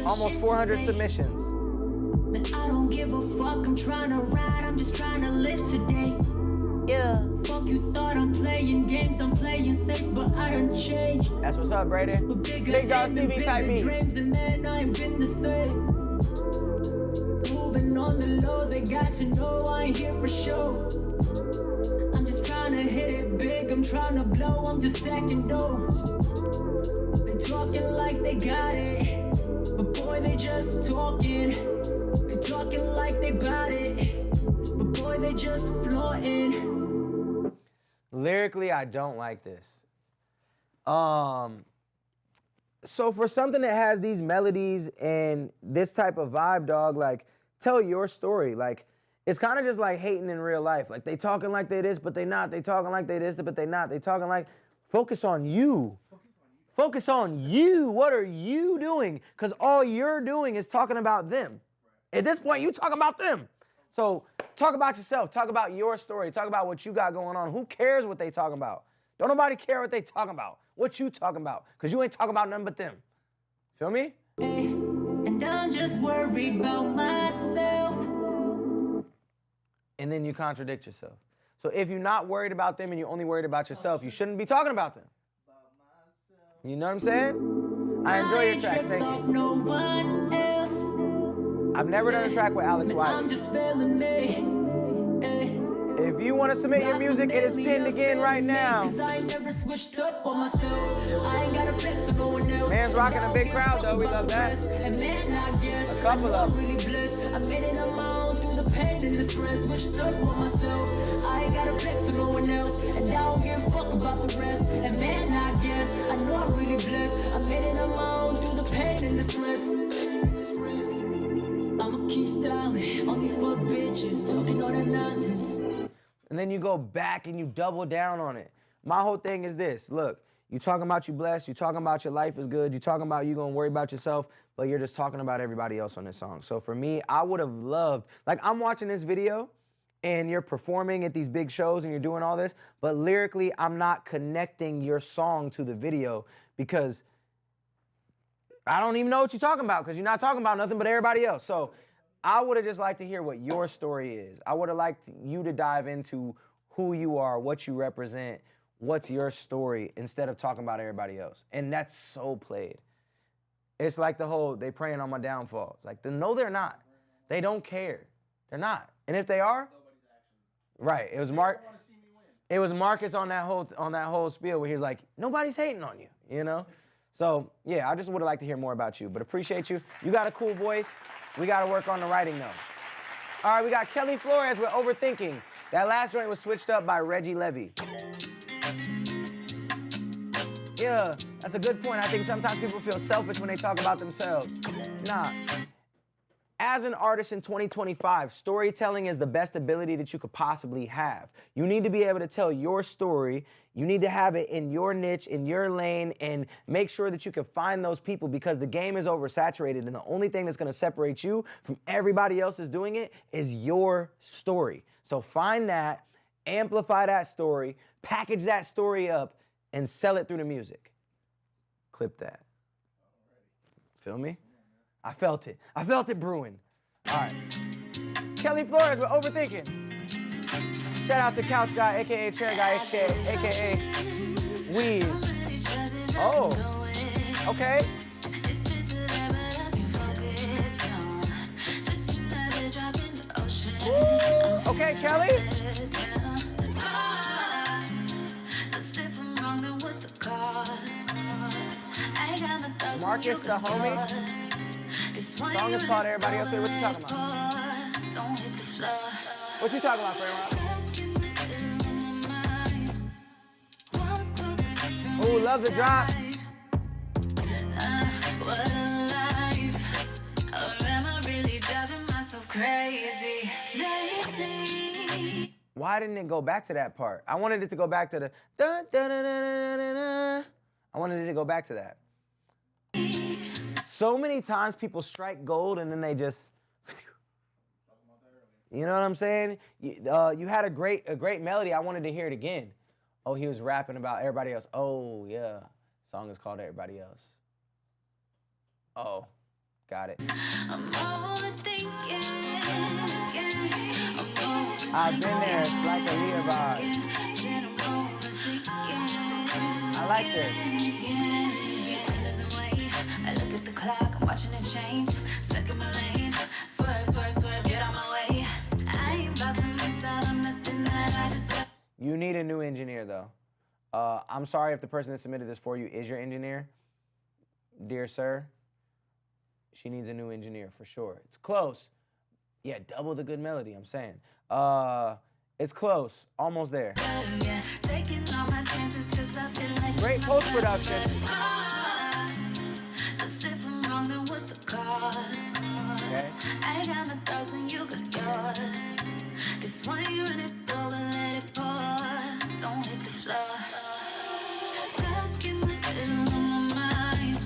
almost 400 submissions. Man, I don't give a fuck, I'm trying to ride, I'm just trying to live today. Yeah. Fuck, you thought I'm playing games, I'm playing safe, but I done changed. That's what's up, Brady. Big Dogs TV type beat. Dreams, and man, I ain't been the same. Moving on the low, they got to know I ain't here for show. I'm just trying to hit it big, I'm trying to blow, I'm just stacking dough. They talking like they got it, but boy, they just talking. They talking like they bout it, but boy, they just flaunting. Lyrically, I don't like this. So for something that has these melodies and this type of vibe, dog, like, tell your story. Like, it's kind of just like hating in real life. Like, they talking like they this, but they not. They talking like they this, but they not. They talking like, focus on you. Focus on you. What are you doing? Because all you're doing is talking about them. At this point, you talking about them. So talk about yourself. Talk about your story. Talk about what you got going on. Who cares what they talking about? Don't nobody care what they talking about. What you talking about? Because you ain't talking about nothing but them. Feel me? Hey, and I'm just worried about myself. And then you contradict yourself. So if you're not worried about them and you're only worried about yourself, you shouldn't be talking about them. You know what I'm saying? I enjoy your tracks. Thank you. No one else. I've never done a track with Alex Wiley. I'm just feeling me. If you want to submit your music, it is pinned again right now. Man's rocking a big crowd though, we love that. A couple of them. I made it on my own through the pain and the stress. Switched up on myself. I ain't got a flex for no one else, and I don't give a fuck about the rest. And man, I guess I know I'm really blessed. I made it on my own through the pain and the stress. I'ma keep styling on these fuck bitches, talking all that nonsense. And then you go back and you double down on it. My whole thing is this. Look, you talking about you blessed, you talking about your life is good, you talking about you gonna worry about yourself, but you're just talking about everybody else on this song. So for me, I would have loved, like, I'm watching this video and you're performing at these big shows and you're doing all this, but lyrically, I'm not connecting your song to the video because I don't even know what you're talking about because you're not talking about nothing but everybody else. So I would have just liked to hear what your story is. I would have liked you to dive into who you are, what you represent, what's your story, instead of talking about everybody else. And that's so played. It's like the whole, they praying on my downfall. It's like, no, they're not. They don't care. They're not. And if they are, right, it was Marcus on that whole spiel where he was like, nobody's hating on you, you know? So yeah, I just would have liked to hear more about you, but appreciate you. You got a cool voice. We got to work on the writing, though. All right, we got Kelly Flores with Overthinking. That last joint was switched up by Reggie Levy. Yeah, that's a good point. I think sometimes people feel selfish when they talk about themselves. Nah. As an artist in 2025, storytelling is the best ability that you could possibly have. You need to be able to tell your story. You need to have it in your niche, in your lane, and make sure that you can find those people because the game is oversaturated and the only thing that's gonna separate you from everybody else that's doing it is your story. So find that, amplify that story, package that story up, and sell it through the music. Clip that. Feel me? I felt it. I felt it brewing. All right. Kelly Flores, we're overthinking. Shout out to Couch Guy, aka Chair Guy, aka Weeze. Oh, okay. Ooh, okay, Kelly. Marcus, the homie. Song is called Everybody Else. What you talking about? What you talking about, Friend? Ooh, love the drop. Why didn't it go back to that part? I wanted it to go back to the dun, dun, dun, dun, dun, dun. I wanted it to go back to that. So many times people strike gold and then they just, you know what I'm saying? You had a great melody. I wanted to hear it again. Oh, he was rapping about everybody else. Oh, yeah. Song is called Everybody Else. Oh, got it. I've been there. It's like a Leah vibe. I like this. I'm watching it change, stuck in my lane. Swerve, swerve, swerve, get out my way. I ain't about to miss out on nothing that I deserve. You need a new engineer, though. I'm sorry if the person that submitted this for you is your engineer. Dear sir, she needs a new engineer for sure. It's close. Yeah, double the good melody, I'm saying. It's close, almost there. Great post-production. Okay. I got 1,000, you got yours. This one you run it over, let it pour. Don't hit the floor. Stuck in the middle of my mind.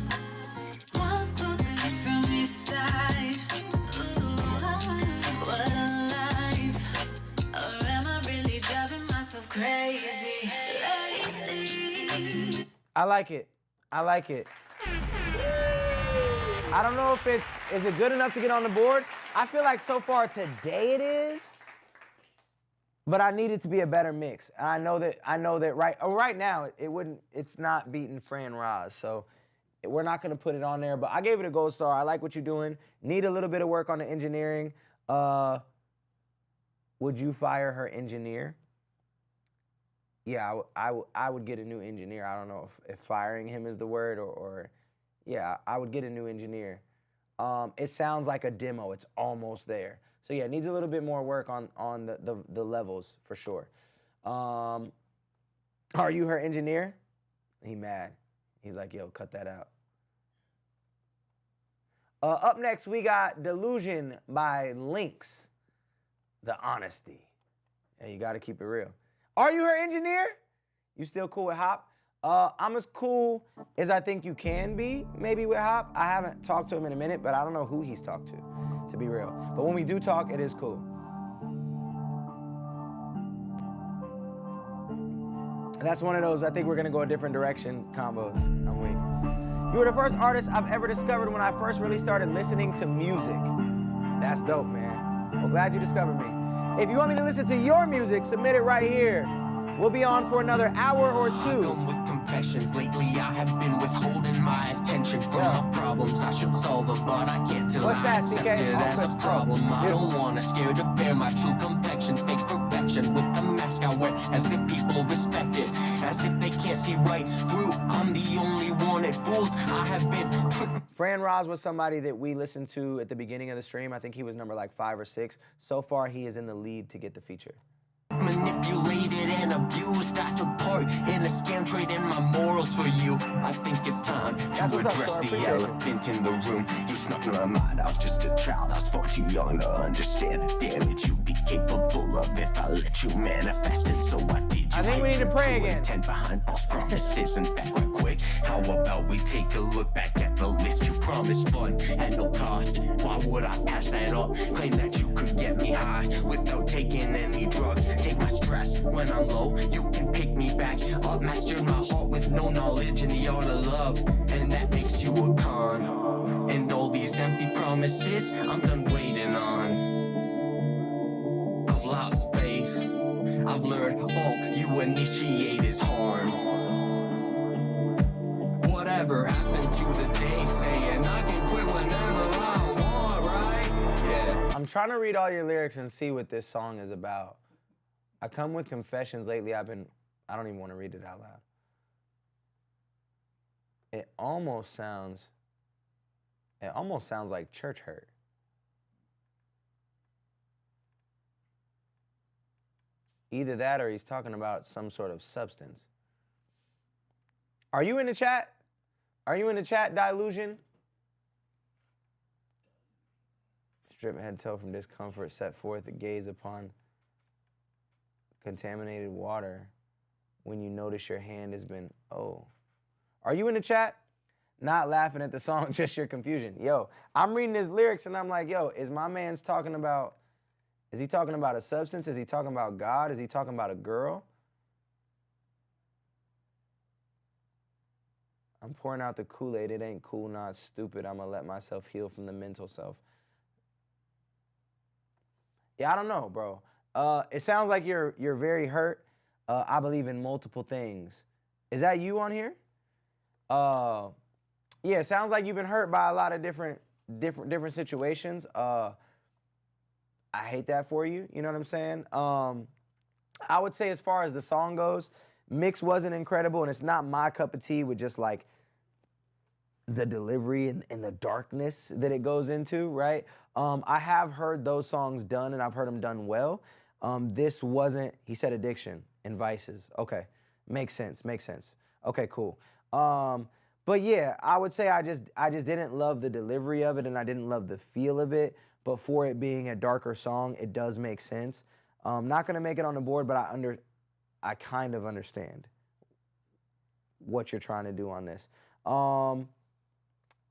Walls closing in from each side. Ooh, what a life. Or am I really driving myself crazy lately? I like it. I like it. I don't know if is it good enough to get on the board? I feel like so far today it is, but I need it to be a better mix. And I know that right now it's not beating Fran Roz, so we're not gonna put it on there, but I gave it a gold star. I like what you're doing. Need a little bit of work on the engineering. Would you fire her engineer? Yeah, I would get a new engineer. I don't know if firing him is the word or yeah, I would get a new engineer. It sounds like a demo. It's almost there. So yeah, it needs a little bit more work on the levels for sure. Are you her engineer? He mad. He's like, yo, cut that out. Up next, we got Delusion by Lynx. The Honesty. And you got to keep it real. Are you her engineer? You still cool with Hop? I'm as cool as I think you can be, maybe with Hop. I haven't talked to him in a minute, but I don't know who he's talked to be real. But when we do talk, it is cool. And that's one of those, I think we're gonna go a different direction combos. I'm weak. You were the first artist I've ever discovered when I first really started listening to music. That's dope, man. Well, glad you discovered me. If you want me to listen to your music, submit it right here. We'll be on for another hour or two. Come with confessions. Lately I have been withholding my attention from my problems. I should solve them, but I can't till I accept it as a problem. I don't wanna scare to bear my true complexion. Fake perfection with the mask I wear, as if people respect it, as if they can't see right through. I'm the only one that fools. I have been. Fran Roz was somebody that we listened to at the beginning of the stream. I think he was number like 5 or 6. So far, he is in the lead to get the feature. manipulated and abused. I took part in a scam, trading my morals for you. I think it's time to what's up, address sir. I the appreciate it. elephant in the room. You snuck in my mind, I was just a child. I was far too young to understand the damage you'd be capable of if I let you manifest it. So I did. I think we need to pray again. Intent behind false promises. In fact, right quick, how about we take a look back at the list you promised? Fun at no cost. Why would I pass that up? Claim that you could get me high without taking any drugs. Take my stress when I'm low. You can pick me back up. Mastered my heart with no knowledge in the art of love, and that makes you a con. And all these empty promises, I'm done waiting on. I've lost faith. I've learned all you initiate is harm. Whatever happened to the day saying I can quit whenever I want, right? Yeah. I'm trying to read all your lyrics and see what this song is about. I come with confessions lately. I don't even want to read it out loud. It almost sounds like church hurt. Either that or he's talking about some sort of substance. Are you in the chat? Are you in the chat, Dilution? Strip head toe from discomfort, set forth a gaze upon contaminated water when you notice your hand has been, oh. Are you in the chat? Not laughing at the song, just your confusion. Yo, I'm reading his lyrics and I'm like, yo, is my man's talking about, is he talking about a substance? Is he talking about God? Is he talking about a girl? I'm pouring out the Kool-Aid. It ain't cool, not stupid. I'm gonna let myself heal from the mental self. Yeah, I don't know, bro. It sounds like you're very hurt. I believe in multiple things. Is that you on here? Yeah, it sounds like you've been hurt by a lot of different situations. I hate that for you. You know what I'm saying? I would say as far as the song goes, mix wasn't incredible, and it's not my cup of tea with just like the delivery and the darkness that it goes into, right? I have heard those songs done, and I've heard them done well. This wasn't, he said addiction and vices. Okay, makes sense. Okay, cool. But yeah, I would say I just didn't love the delivery of it, and I didn't love the feel of it. But for it being a darker song, it does make sense. Not gonna make it on the board, but I kind of understand what you're trying to do on this.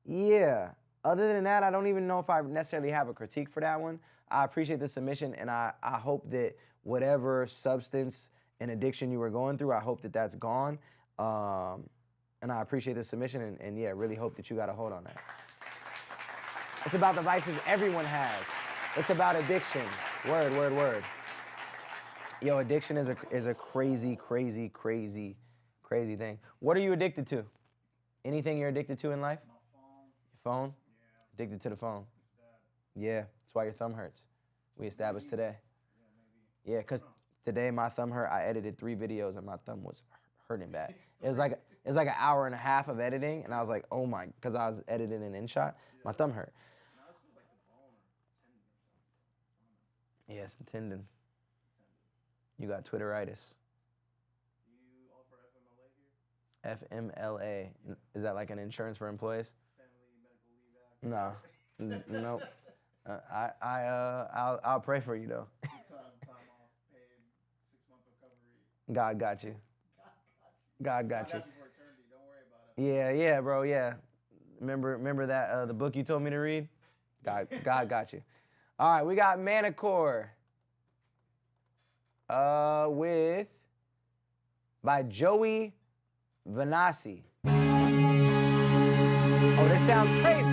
Yeah, other than that, I don't even know if I necessarily have a critique for that one. I appreciate the submission, and I hope that whatever substance and addiction you were going through, I hope that that's gone. And I appreciate the submission, and yeah, really hope that you got a hold on that. It's about the vices everyone has. It's about addiction. Word. Yo, addiction is a crazy thing. What are you addicted to? Anything you're addicted to in life? My phone. Your phone? Yeah. Addicted to the phone. It's bad. Yeah, that's why your thumb hurts. We established today. Yeah, maybe. Yeah, because today my thumb hurt. I edited 3 videos and my thumb was hurting bad. It was like an hour and a half of editing, and I was like, oh my, because I was editing an InShot. My thumb hurt. Now this feels like the bone or tendon or something. Yeah, it's the tendon. You got Twitteritis. Do you offer FMLA here? FMLA. Is that like an insurance for employees? Family Medical Leave Act? No. Nope. I'll pray for you though. Time off, paid, 6-month recovery. God got you. God got you. I got you for eternity. Don't worry about it. Yeah, bro. Yeah. Remember that the book you told me to read? God got you. All right, we got Manicore. By Joey Vanassi. Oh, this sounds crazy.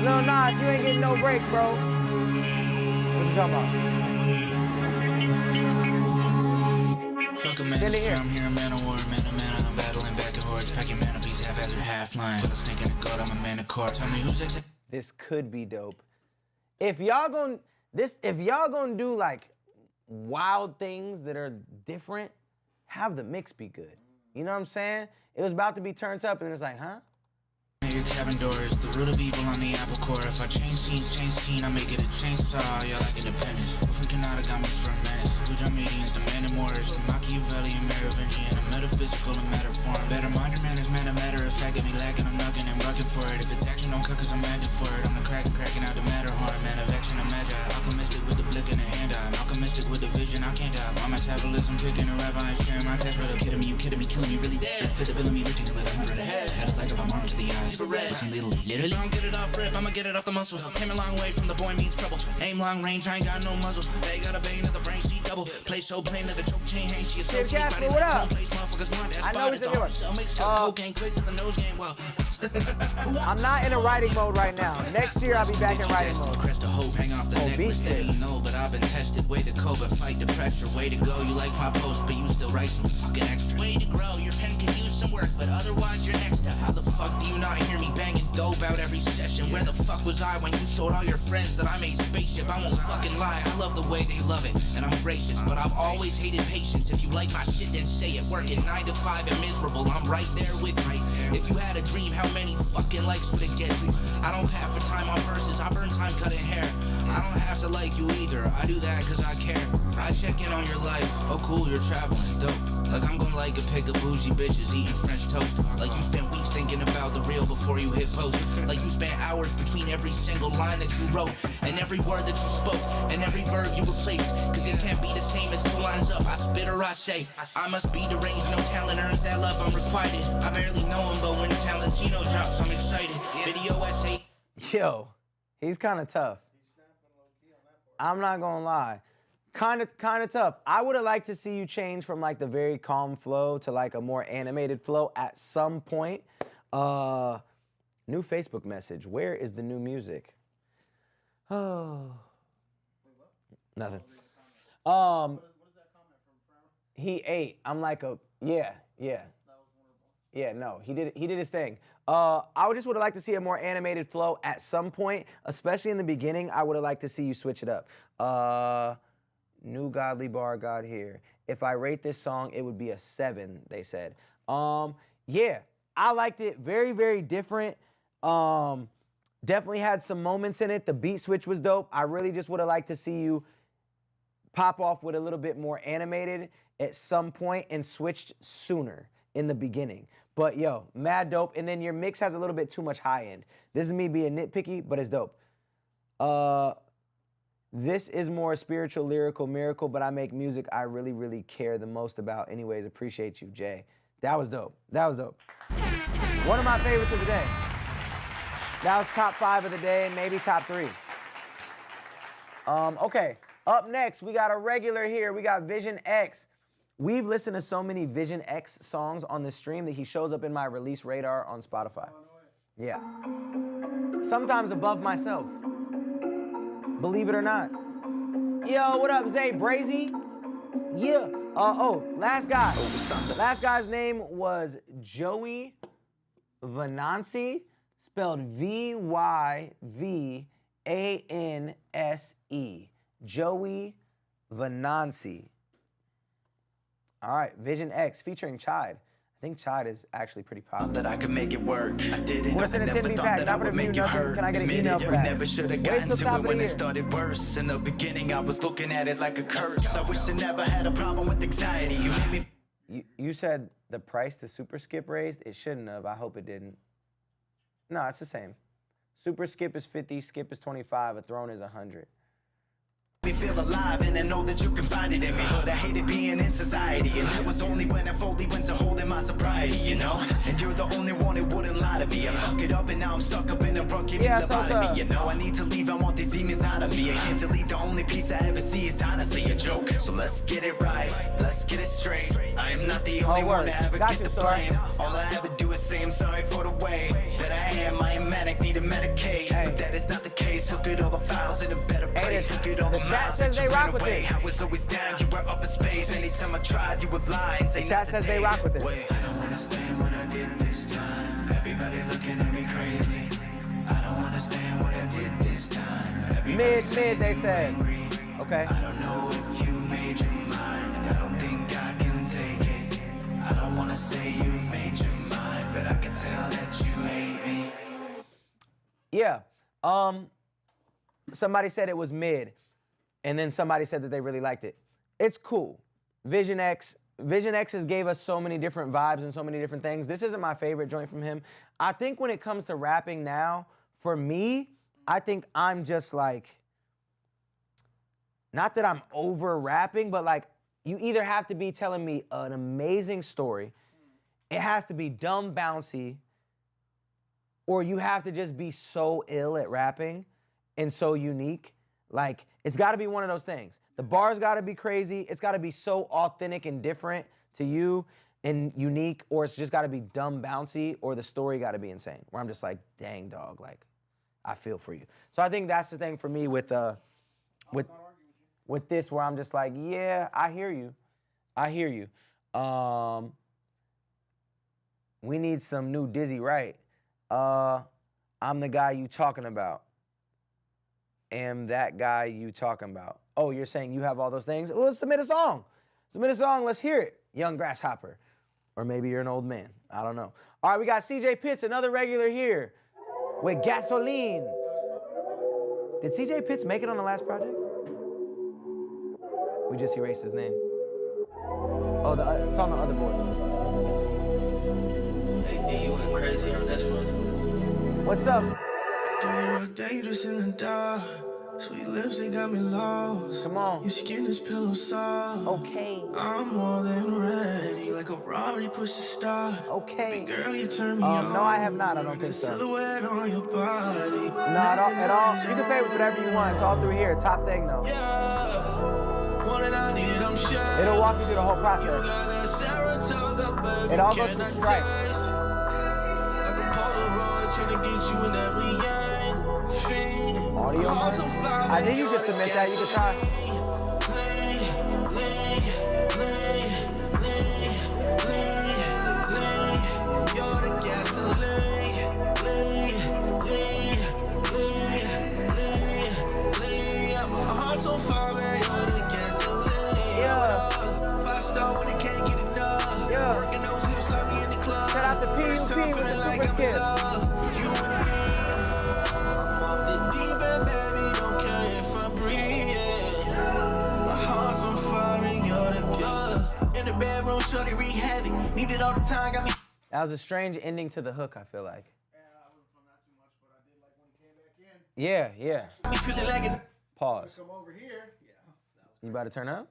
Lil Nas, you ain't getting no breaks, bro. What you talking about? Fuck a man, Send it here. I'm here, man of war, man of mana. I'm battling back and forth, packing mana beats half as or half line. Put a snake in the goat, I'm a man of court. Tell me who's that? This could be dope. If y'all gonna do like wild things that are different, have the mix be good. You know what I'm saying? It was about to be turned up and it's like, huh? Your cabin doors, the root of evil on the apple core. If I change scene, I make it a chainsaw. Y'all like independence. From Canada got me for a menace. Huge medians, demanding wars. The Machiavellian, Merovingian, a metaphysical and matter form. Better mind your manners, man, a matter of fact. Get me lacking, I'm knocking and bucking for it. If it's action, don't cut, cause I'm acting for it. I'm the cracking out the Matterhorn. Man of action, I'm magi. Alchemistic with the blick in the hand eye. I'm alchemistic with the vision, I can't die. My metabolism kicking a rap, I ain't sharing my cash. But I'm kidding me, you kidding me, killing me, really dead. Fit the bill of me, lifting a little 100 ahead. Had it like if I'm armed to the eyes. For red, literally. If I don't get it off rip, I'ma get it off the muscle. Came a long way from the boy means trouble. Aim long range, I ain't got no muzzle. They got a bane of the brain, she double. Play so plain that the choke chain hangs. She is so free, body like home place. Motherfuckers want that spot. It's a hard sell. Mixed up cocaine quick to the nose game. Well, I'm not in a writing mode right now. Next year I'll be back in writing mode. Crest of hope, hang off the necklace. There you know, but I've been tested. Way to cope and fight the pressure. Way to go, you like my post, but you still write some fucking extra. Way to grow, your pen can use some work, but otherwise you're next to. How the fuck do you not hear me banging dope out every session? Where the fuck was I when you showed all your friends that I made spaceship? I won't fucking lie, I love the way they love it, and I'm gracious, but I've always hated patience. If you like my shit, then say it. Working 9 to 5 and miserable, I'm right there with you. If you had a dream, how many fucking likes would it get you? I don't have for time on verses, I burn time cutting hair. I don't have to like you either, I do that cause I care. I check in on your life, oh cool, you're traveling, dope. Like I'm gonna like a pick of bougie bitches eating French toast. Like you spent weeks thinking about the real before you hit post. Like you spent hours between every single line that you wrote, and every word that you spoke, and every verb you replaced. Cause it can't be the same as 2 lines up, I spit or I say. I must be deranged, no talent earns that love unrequited. I barely know him, but when Talentino drops, I'm excited. Video essay. Yo, he's kind of tough. I'm not gonna lie. Kind of tough. I would have liked to see you change from like the very calm flow to like a more animated flow at some point. New Facebook message. Where is the new music? Oh, nothing. He ate. I'm like yeah. No, he did his thing. I just would have liked to see a more animated flow at some point, especially in the beginning. I would have liked to see you switch it up. New godly bar got here. If I rate this song, it would be a 7, they said. Yeah, I liked it. Very, very different. Definitely had some moments in it. The beat switch was dope. I really just would have liked to see you pop off with a little bit more animated at some point and switched sooner in the beginning. But yo, mad dope. And then your mix has a little bit too much high end. This is me being nitpicky, but it's dope. This is more spiritual, lyrical, miracle, but I make music I really, really care the most about. Anyways, appreciate you, Jay. That was dope. That was dope. One of my favorites of the day. That was top 5 of the day, maybe top 3. Okay, up next, we got a regular here. We got Vision X. We've listened to so many Vision X songs on this stream that he shows up in my release radar on Spotify. Yeah. Sometimes above myself. Believe it or not. Yo, what up, Zay Brazy? Yeah. Last guy. Last guy's name was Joey Venansi, spelled Vyvanse. Joey Venansi. All right, Vision X featuring Chide. I think Chide is actually pretty popular. That I could make it work. I didn't. I never thought that I would make you hurt. Can I get an email for that? Never should have gotten to it when it started worse. In the beginning, I was looking at it like a curse. I wish I never had a problem with anxiety. You made me. You said the price to Super Skip raised. It shouldn't have. I hope it didn't. No, it's the same. Super Skip is 50. Skip is 25. A throne is 100. Me feel alive and I know that you can find it in me, but I hated being in society, and it was only when I fully went to holding my sobriety, you know, and you're the only one who wouldn't lie to me. I fuck it up and now I'm stuck up in a rut, give me lobotomy, you know, I need to leave, I want these demons out of me, I can't delete, the only piece I ever see is honestly a joke, so let's get it right, let's get it straight, I am not the only one to ever get the blame, all I ever do is say I'm sorry for the way that I am manic, need to medicate, but that is not the case, look at all the files in a better place, look at all the chat says they rock with it. I was always down, you were up in space. Anytime I tried, you would lie and say chat says they rock with it. I don't understand what I did this time. Everybody looking at me crazy. I don't understand what I did this time. Mid, they said. Okay. I don't know if you made your mind. I don't think I can take it. I don't want to say you made your mind, but I can tell that you hate me. Yeah. Somebody said it was mid, and then somebody said that they really liked it. It's cool. Vision X has gave us so many different vibes and so many different things. This isn't my favorite joint from him. I think when it comes to rapping now, for me, I think I'm just like, not that I'm over rapping, but like, you either have to be telling me an amazing story, it has to be dumb bouncy, or you have to just be so ill at rapping and so unique. Like, it's gotta be one of those things. The bar's gotta be crazy, it's gotta be so authentic and different to you and unique, or it's just gotta be dumb bouncy, or the story gotta be insane, where I'm just like, dang dog, like, I feel for you. So I think that's the thing for me with this, where I'm just like, yeah, I hear you. I hear you. We need some new Dizzy Wright. I'm the guy you talking about. Am that guy you talking about. Oh, you're saying you have all those things? Well, let's submit a song. Submit a song, let's hear it. Young Grasshopper. Or maybe you're an old man. I don't know. All right, we got CJ Pitts, another regular here with Gasoline. Did CJ Pitts make it on the last project? We just erased his name. Oh, it's on the other board. Hey, you went crazy on this one. What's up? Girl, you're dangerous in the dark. Sweet lips, they got me lost. Come on. Your skin is pillow soft. Okay. I'm more than ready, like a Rari push to start. Okay. Baby girl, you turn me on. No, I have not. I don't think so. Silhouette on your body. Not at all. You can pay with whatever you want. It's all through here. Top thing, though. Yeah. One and I need, I'm sure. It'll walk you through the whole process. You got that Saratoga, baby. It all goes through Stripe. Like a Polaroid, trying to get you in every angle. Audio mode? I think you can submit that. You can try. You're the gasoline. My heart's on fire, you're the gasoline. Yeah. Fast out when it can't get enough. Yeah. Working those hips like me in the club. Shout out to PUP with the super skip. You and me. I'm off the deep end, baby. Don't care if I breathe. My heart's on fire, and you're the gas. In the bedroom, shorty rehabbing. Need it all the time, got me. That was a strange ending to the hook, I feel like. Yeah, I wasn't from that too much, but I did like when he came back in. Yeah. Me feeling like it. Pause. Come over here. Yeah. You about to turn up?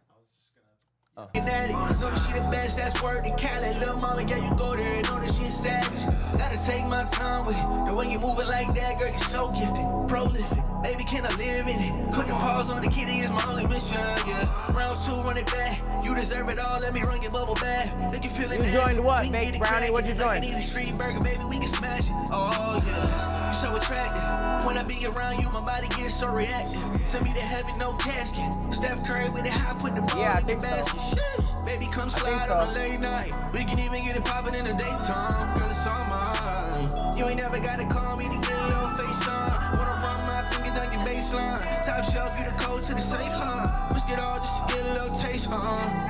So she the best, that's word to Cali. Little mama, yeah, you go there and know that she a savage. Gotta take my time with it. The way you moving like that, girl, you're so gifted. Prolific, baby, can I live in it? Put the pause on the kitty is my only mission, yeah. Round two, run it back. You deserve it all, let me run your bubble bath. Make you feel it. You joined what, Baked Brownie? What'd you join? Like an easy street burger, baby, we can smash it. Oh, yes. You so attractive. When I be around you, my body gets so reactive. Send me to heaven, no casket. Steph Curry with it high, put the ball in the basket. Baby, come slide on a late night. We can even get it poppin' in the daytime. Girl, it's all mine. You ain't never gotta call me to get a little face on. Wanna run my finger down your baseline. Top shelf, you the code to the safe, huh? Risk it all just to get a little taste, huh?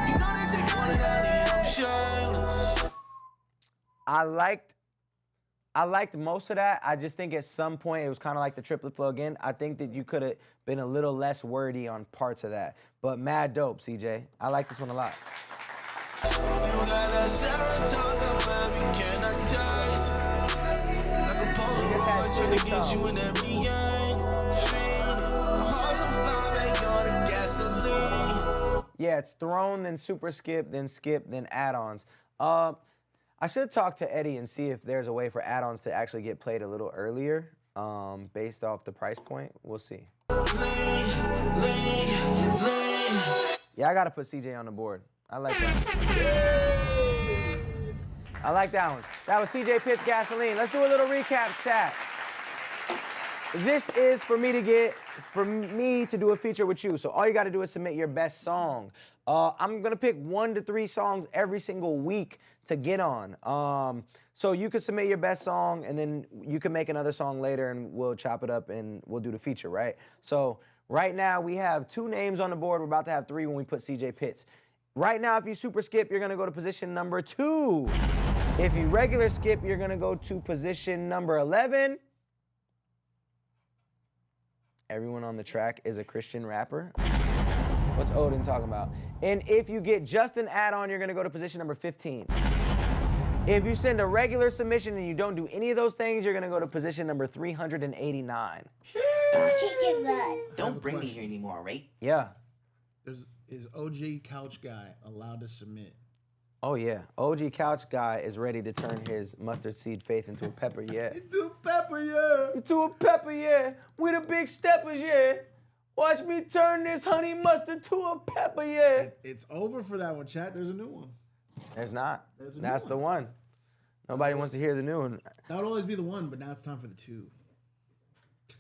You know they take one of that. I liked most of that. I just think at some point it was kind of like the triplet flow again. I think that you could have been a little less wordy on parts of that. But mad dope, CJ. I like this one a lot. You got that Saratoga, baby, can I taste? Like a Polaroid, trying to get you in every angle. My heart's on fire, you're the gasoline. Yeah, it's Throne, then Super Skip, then add-ons. I should talk to Eddie and see if there's a way for add-ons to actually get played a little earlier, based off the price point. We'll see. Yeah, I gotta put CJ on the board. I like that. I like that one. That was CJ Pitts Gasoline. Let's do a little recap chat. This is for me to do a feature with you. So all you gotta do is submit your best song. I'm gonna pick 1 to 3 songs every single week to get on. So you can submit your best song and then you can make another song later and we'll chop it up and we'll do the feature, right? So right now we have 2 names on the board. We're about to have 3 when we put CJ Pitts. Right now, if you super skip, you're gonna go to position number 2. If you regular skip, you're gonna go to position number 11. Everyone on the track is a Christian rapper. What's Odin talking about? And if you get just an add-on, you're gonna go to position number 15. If you send a regular submission and you don't do any of those things, you're gonna go to position number 389. Chicken butt. Don't bring me here anymore, right? Yeah. Is OG Couch Guy allowed to submit? Oh yeah, OG Couch Guy is ready to turn his mustard seed faith into a pepper, yeah. Into a pepper, yeah. Into a pepper, yeah. We the big steppers, yeah. Watch me turn this honey mustard to a pepper, yeah. It's over for that one, chat. There's a new one. There's not. There's a new That's one. the one. Nobody wants to hear the new one. That would always be the one, but now it's time for the two.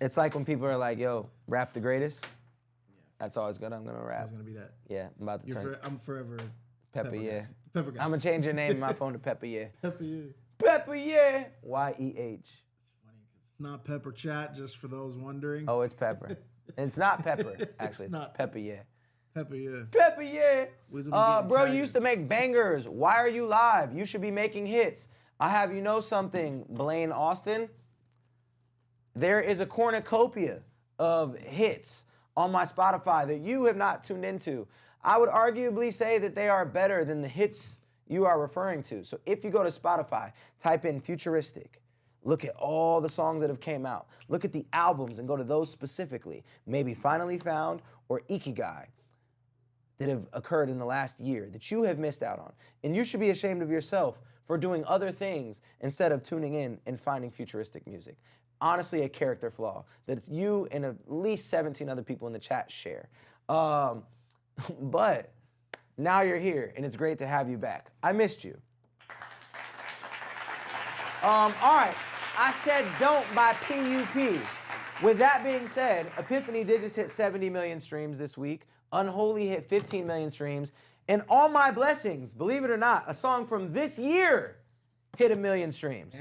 It's like when people are like, yo, rap the greatest. That's always good. I'm gonna rap. It's gonna be that. Yeah, I'm about to turn. I'm forever Pepper, yeah. Guy. Pepper Guy. I'm gonna change your name in my phone to Pepper, yeah. Pepper, yeah. Pepper, yeah. Y-E-H. It's funny because it's not Pepper, chat, just for those wondering. Oh, it's Pepper. It's not Pepper, actually. It's not Pepper, yeah. Pepper, yeah. Pepper, yeah. Bro, you tagged. used to make bangers. Why are you live? You should be making hits. I have you know something, Blaine Austin. There is a cornucopia of hits on my Spotify that you have not tuned into. I would arguably say that they are better than the hits you are referring to. So if you go to Spotify, type in Futuristic, look at all the songs that have came out. Look at the albums and go to those specifically. Maybe Finally Found or Ikigai that have occurred in the last year that you have missed out on. And you should be ashamed of yourself for doing other things instead of tuning in and finding futuristic music. Honestly, a character flaw that you and at least 17 other people in the chat share. But now you're here, and it's great to have you back. I missed you. All right, I said Don't by PUP. With that being said, Epiphany did just hit 70 million streams this week. Unholy hit 15 million streams. And All My Blessings, believe it or not, a song from this year, hit 1 million streams.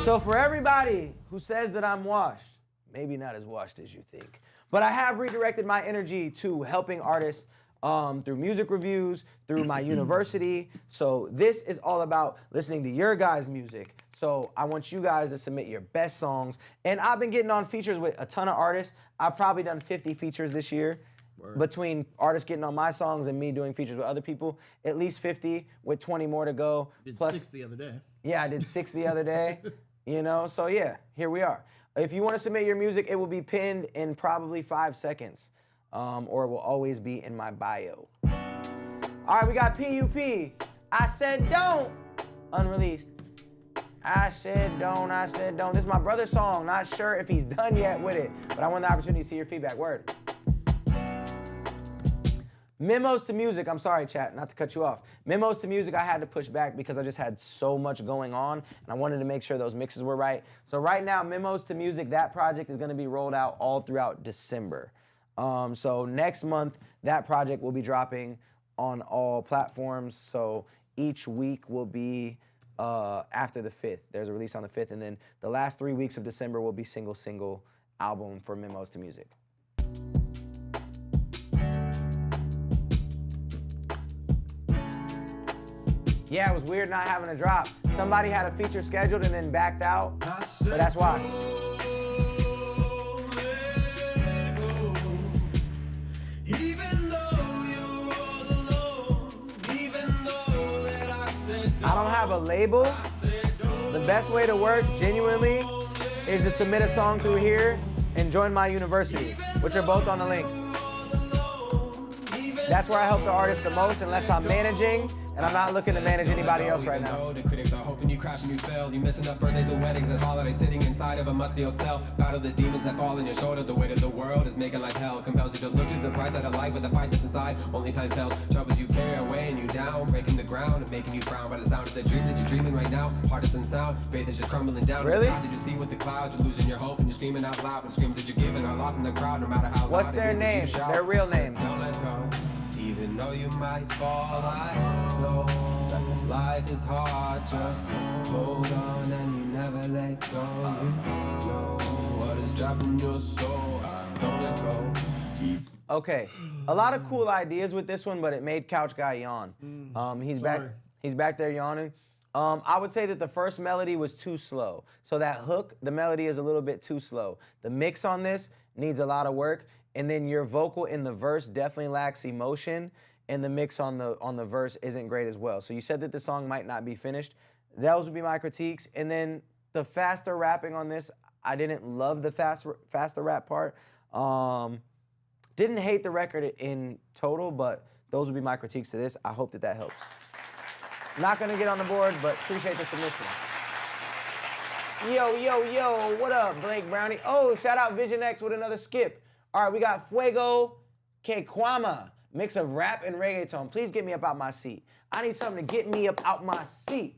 So for everybody who says that I'm washed, maybe not as washed as you think, but I have redirected my energy to helping artists through music reviews, through my university. So this is all about listening to your guys' music. So I want you guys to submit your best songs. And I've been getting on features with a ton of artists. I've probably done 50 features this year. Word. Between artists getting on my songs and me doing features with other people. At least 50 with 20 more to go. Did Plus, 6 the other day. Yeah, I did 6 the other day. You know, so yeah, here we are. If you want to submit your music, it will be pinned in probably 5 seconds. Or it will always be in my bio. All right, we got PUP. I said don't. Unreleased. I said don't. This is my brother's song. Not sure if he's done yet with it, but I want the opportunity to see your feedback. Word. Memos to music. I'm sorry, chat, not to cut you off. Memos to music I had to push back because I just had so much going on, and I wanted to make sure those mixes were right. So right now, Memos to Music, that project is going to be rolled out all throughout December. So next month, that project will be dropping on all platforms. So each week will be after the 5th. There's a release on the 5th, and then the last 3 weeks of December will be single album for Memos to Music. Yeah, it was weird not having a drop. Somebody had a feature scheduled and then backed out, so that's why. I don't have a label. The best way to work, genuinely, is to submit a song through here and join my university, which are both on the link. That's where I help the artist the most, unless I'm managing, and I'm not looking to manage anybody else right now. The critics are hoping you crash and you fail. You missing up birthdays and weddings and holidays, sitting inside of a musty old cell. Battle the demons that fall on your shoulder. The weight of the world is making life hell. Compels you to look at the price out of life with the fight that's inside. Only time tells. Troubles you carry are weighing you down, breaking the ground and making you frown by the sound of the dream that you're dreaming right now. Heart isn't sound, faith is just crumbling down. Really? Did you see with the clouds? You're losing your hope and you're screaming out loud. And screams that you're giving are lost in the crowd, no matter how What's loud their it is that you name? shout. Their real name. Don't let go. Even though you might fall, I know that this life is hard. Just hold on and you never let go. You know what is dropping your soul. Don't let go. Okay, a lot of cool ideas with this one, but it made Couch Guy yawn. He's back there yawning. I would say that the first melody was too slow. So that hook, the melody is a little bit too slow. The mix on this needs a lot of work, and then your vocal in the verse definitely lacks emotion, and the mix on the verse isn't great as well. So you said that the song might not be finished. Those would be my critiques. And then the faster rapping on this, I didn't love the faster rap part. Didn't hate the record in total, but those would be my critiques to this. I hope that that helps. Not gonna get on the board, but appreciate the submission. Yo, what up, Blake Brownie? Oh, shout out Vision X with another skip. All right, we got Fuego Kekwama, mix of rap and reggaeton. Please get me up out my seat. I need something to get me up out my seat.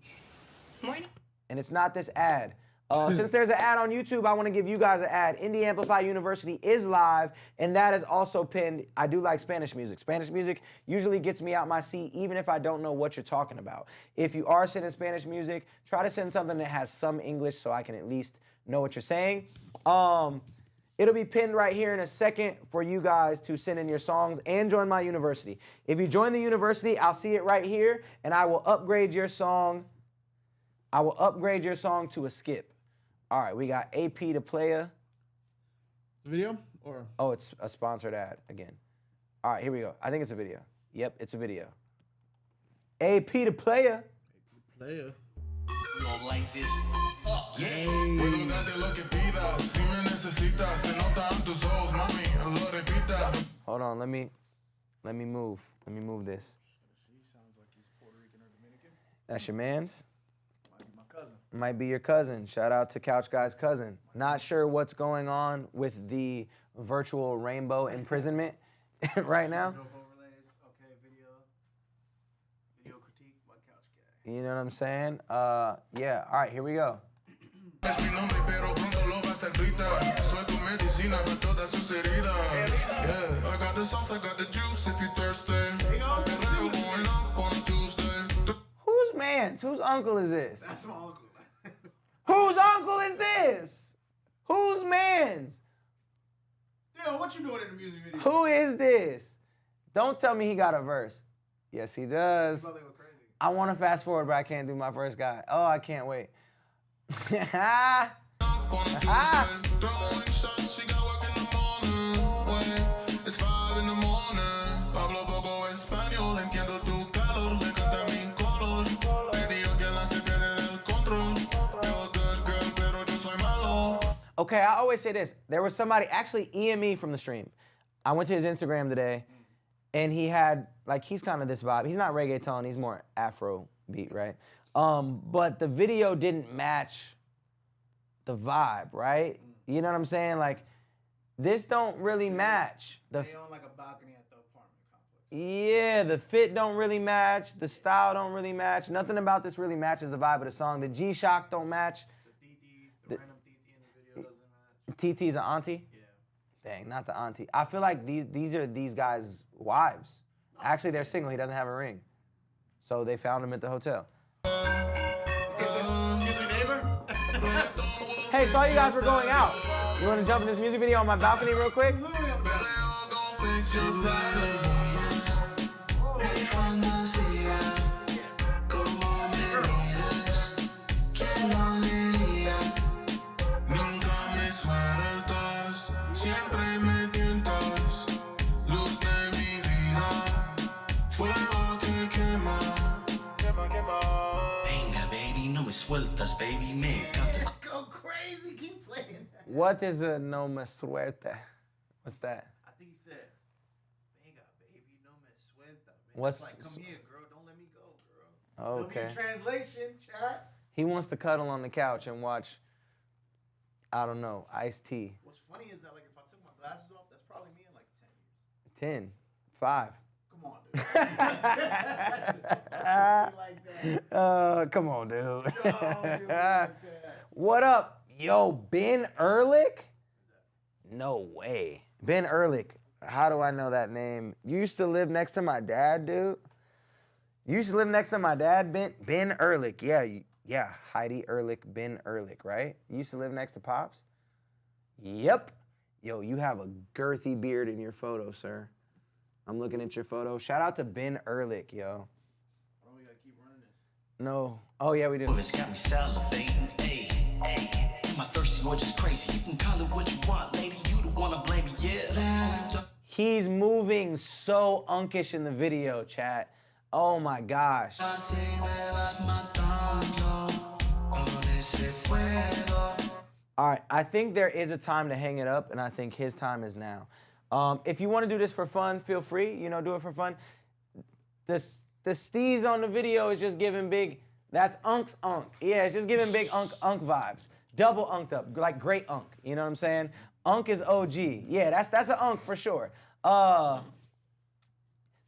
Morning. And it's not this ad. Since there's an ad on YouTube, I want to give you guys an ad. Indie Amplify University is live, and that is also pinned. I do like Spanish music. Spanish music usually gets me out my seat, even if I don't know what you're talking about. If you are sending Spanish music, try to send something that has some English so I can at least know what you're saying. It'll be pinned right here in a second for you guys to send in your songs and join my university. If you join the university, I'll see it right here, and I will upgrade your song. I will upgrade your song to a skip. All right, we got AP to Playa. It's a video or? Oh, it's a sponsored ad again. All right, here we go. I think it's a video. Yep, it's a video. AP to Playa. Playa. Don't like this. Yeah. Hold on, let me move. Let me move this. Sounds like he's Puerto Rican or Dominican. That's your man's? Might be my cousin. Might be your cousin. Shout out to Couch Guy's cousin. Not sure what's going on with the virtual rainbow imprisonment right now. Overlays, okay, video critique by Couch Guy. You know what I'm saying? Yeah, all right, here we go. I got the sauce, I got the juice if you thirsty. Going up on a Tuesday. Whose man's? Whose uncle is this? That's my uncle. Whose uncle is this? Whose man's? Yo, what you doing in the music video? Who is this? Don't tell me he got a verse. Yes, he does. Probably go crazy. I want to fast forward, but I can't do my first guy. Oh, I can't wait. Okay, I always say this. There was somebody, actually EME from the stream. I went to his Instagram today, and he had, like, he's kind of this vibe. He's not reggaeton, he's more Afro beat, right? But the video didn't match the vibe, right? You know what I'm saying? Like, this don't really match. They on like a balcony at the apartment complex. Yeah, the fit don't really match. The style don't really match. Nothing about this really matches the vibe of the song. The G-Shock don't match. The random TT in the video doesn't match. TT's an auntie? Yeah. Dang, not the auntie. I feel like these are these guys' wives. Actually, they're single. He doesn't have a ring. So they found him at the hotel. Hey, saw you guys were going out. You want to jump in this music video on my balcony real quick? Baby, man. Go crazy, keep playing that. What is a no me suerte? What's that? I think he said, venga, baby, no me suelta. What's like, come here, girl, don't let me go, girl. Okay. Translation, chat. He wants to cuddle on the couch and watch, I don't know, Iced Tea. What's funny is that, like, if I took my glasses off, that's probably me in like 10 years. 10, 5. Come on, dude. Come on, dude. Like that. What up? Yo, Ben Ehrlich? No way. Ben Ehrlich. How do I know that name? You used to live next to my dad, dude? You used to live next to my dad, Ben Ehrlich. Yeah, Heidi Ehrlich, Ben Ehrlich, right? You used to live next to Pops? Yep. Yo, you have a girthy beard in your photo, sir. I'm looking at your photo. Shout out to Ben Ehrlich, yo. Why don't we gotta keep running this? No. Oh yeah, we did. It's got me salivating, ayy, ayy. My thirsty boy just crazy. You can call it what you want, lady. You the one to blame me, yeah. He's moving so unkish in the video, chat. Oh my gosh. All right, I think there is a time to hang it up, and I think his time is now. If you want to do this for fun, feel free. You know, do it for fun. The steez on the video is just giving big. That's unk's unk. Yeah, it's just giving big unk vibes. Double unked up, like great unk. You know what I'm saying? Unk is OG. Yeah, that's an unk for sure. The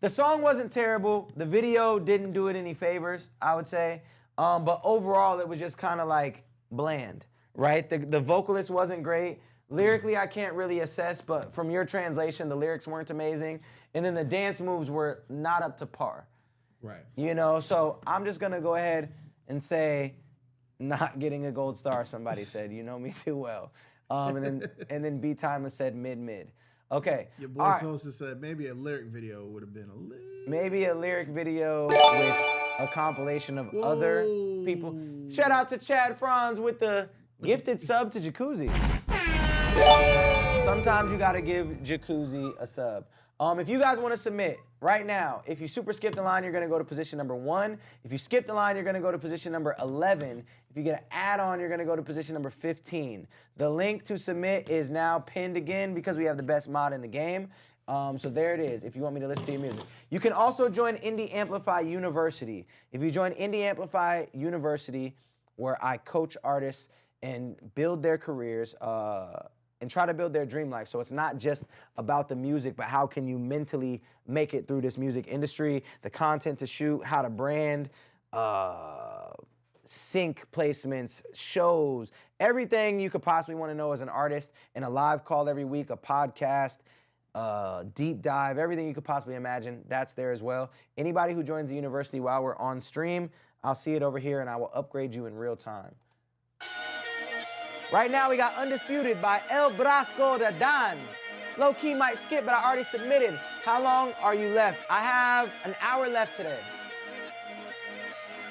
song wasn't terrible. The video didn't do it any favors, I would say. But overall, it was just kind of like bland. Right? The vocalist wasn't great. Lyrically, I can't really assess, but from your translation, the lyrics weren't amazing. And then the dance moves were not up to par. Right. You know, so I'm just going to go ahead and say not getting a gold star, somebody said. You know me too well. And then B Timeless said mid. Okay. Your boy Sosa said maybe a lyric video would have been a little. Maybe a lyric video with a compilation of other people. Shout out to Chad Franz with the gifted sub to Jacuzzi. Sometimes you gotta give Jacuzzi a sub. If you guys want to submit right now, if you super skip the line, you're gonna go to position number 1. If you skip the line, you're gonna go to position number 11. If you get an add-on, you're gonna go to position number 15. The link to submit is now pinned again because we have the best mod in the game. So there it is, if you want me to listen to your music. You can also join Indie Amplify University. If you join Indie Amplify University, where I coach artists and build their careers and try to build their dream life. So it's not just about the music, but how can you mentally make it through this music industry, the content to shoot, how to brand, sync placements, shows, everything you could possibly want to know as an artist, and a live call every week, a podcast, deep dive, everything you could possibly imagine, that's there as well. Anybody who joins the university while we're on stream, I'll see it over here and I will upgrade you in real time. Right now we got Undisputed by El Brasco de Dan. Low key might skip, but I already submitted. How long are you left? I have an hour left today.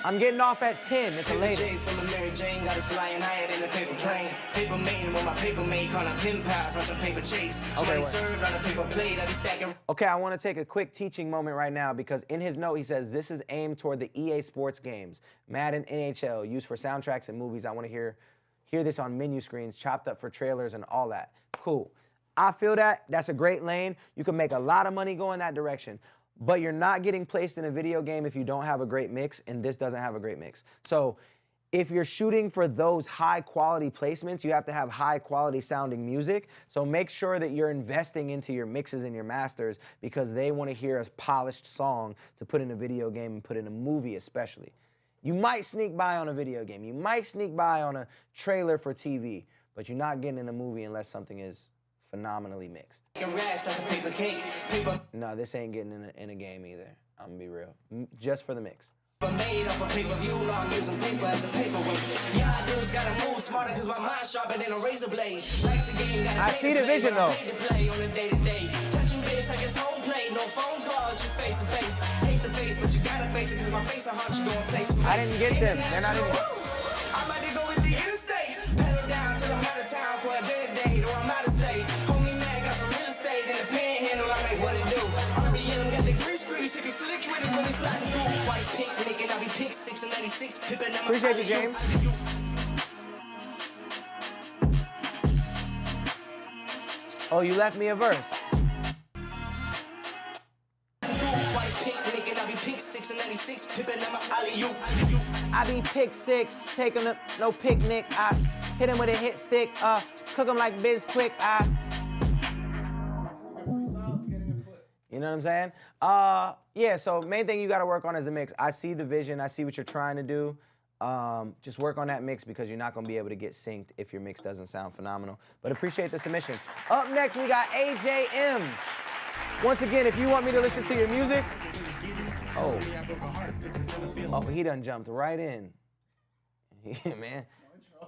I'm getting off at 10. It's a late. From a Mary Jane, got us flying higher than a paper plane. Paper maiden with my paper mate, calling pin pals, watching paper chase. Okay, served on a paper plate, I be stacking. Okay, I want to take a quick teaching moment right now because in his note he says this is aimed toward the EA Sports games, Madden, NHL, used for soundtracks and movies. I want to hear this on menu screens, chopped up for trailers and all that. Cool. I feel that. That's a great lane. You can make a lot of money going that direction. But you're not getting placed in a video game if you don't have a great mix, and this doesn't have a great mix. So if you're shooting for those high quality placements, you have to have high quality sounding music. So make sure that you're investing into your mixes and your masters because they want to hear a polished song to put in a video game and put in a movie especially. You might sneak by on a video game. You might sneak by on a trailer for TV, but you're not getting in a movie unless something is phenomenally mixed. No, this ain't getting in a game either. I'm gonna be real. Just for the mix. Made off a pay-per-view, I'm using paper as a paperweight. Yeah, dudes gotta move smarter cause my mind's sharper than a razor blade. Likes the game, I see the vision though. Play on a day-to-day. Touching base like it's home plate, no phone calls, just face to face. Hate the face, but you gotta face it cause my face will haunt you going place to place. I didn't get them. They're not in it. I'm about to go with the interstate. Pedal down till I'm out of town for a dinner date or I'm out of state. Homie man got some real estate in the panhandle, I make what it do. RBM got the grease, he be slick with it when it's sliding through. White pink, nigga, I be pick 6 and 96, pippin' on my appreciate you, James. Oh, you left me a verse. White pink, nigga, I be pick 6 and 96, pippin' on my alley-oop. I be pick 6, taking no picnic. I hit him with a hit stick, cook him like Biz Quick. You know what I'm saying? Yeah, so main thing you gotta work on is the mix. I see the vision, I see what you're trying to do. Just work on that mix because you're not gonna be able to get synced if your mix doesn't sound phenomenal. But appreciate the submission. Up next, we got AJM. Once again, if you want me to listen to your music, oh, he done jumped right in. Yeah, man,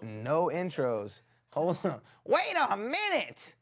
no intros. Hold on, wait a minute.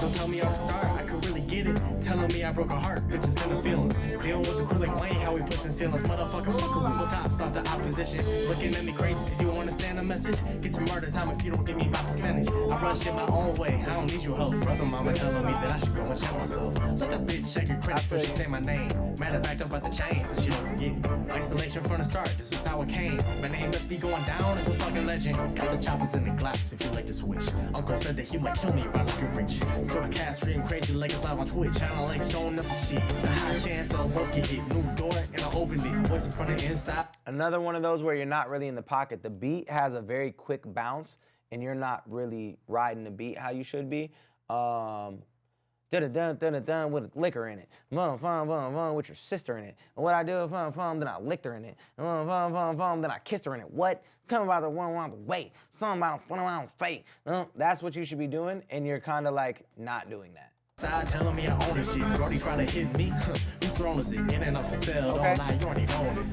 Don't tell me how to start, I could really get it. Telling me I broke a heart, bitches in the feelings. Dealing with the crew like Wayne, how we pushing ceilings. Motherfucker, fucker, we split tops off the opposition. Looking at me crazy, did you understand the message? Get your murder time if you don't give me my percentage. I run shit my own way, I don't need your help. Brother, mama telling me that I should go and check myself. Let that bitch check her credit before she say my name. Matter of fact, I'm about to change so she don't forget it. Isolation from the start, this is how it came. My name must be going down as a fucking legend. Got the choppers in the Glocks if you like to switch. Uncle said that he might kill me if I don't get rich. Sort of cast stream crazy like it's live on Twitch. I don't like showing up the shit. It's a high chance they'll both get hit. New door and I opened it. Voice in front of inside. Another one of those where you're not really in the pocket. The beat has a very quick bounce and you're not really riding the beat how you should be. Dun-dun-dun-dun-dun with liquor in it. Vum, with your sister in it. And what I do, then I licked her in it. Then I kissed her in it. What? Come about the one around the way. Something about a fun around fate. That's what you should be doing, and you're kind of like not doing that. Side telling me I own this shit. Brody trying to hit me. Who's throwing us it? In and up for sale. Okay. Don't lie, you already knowing it.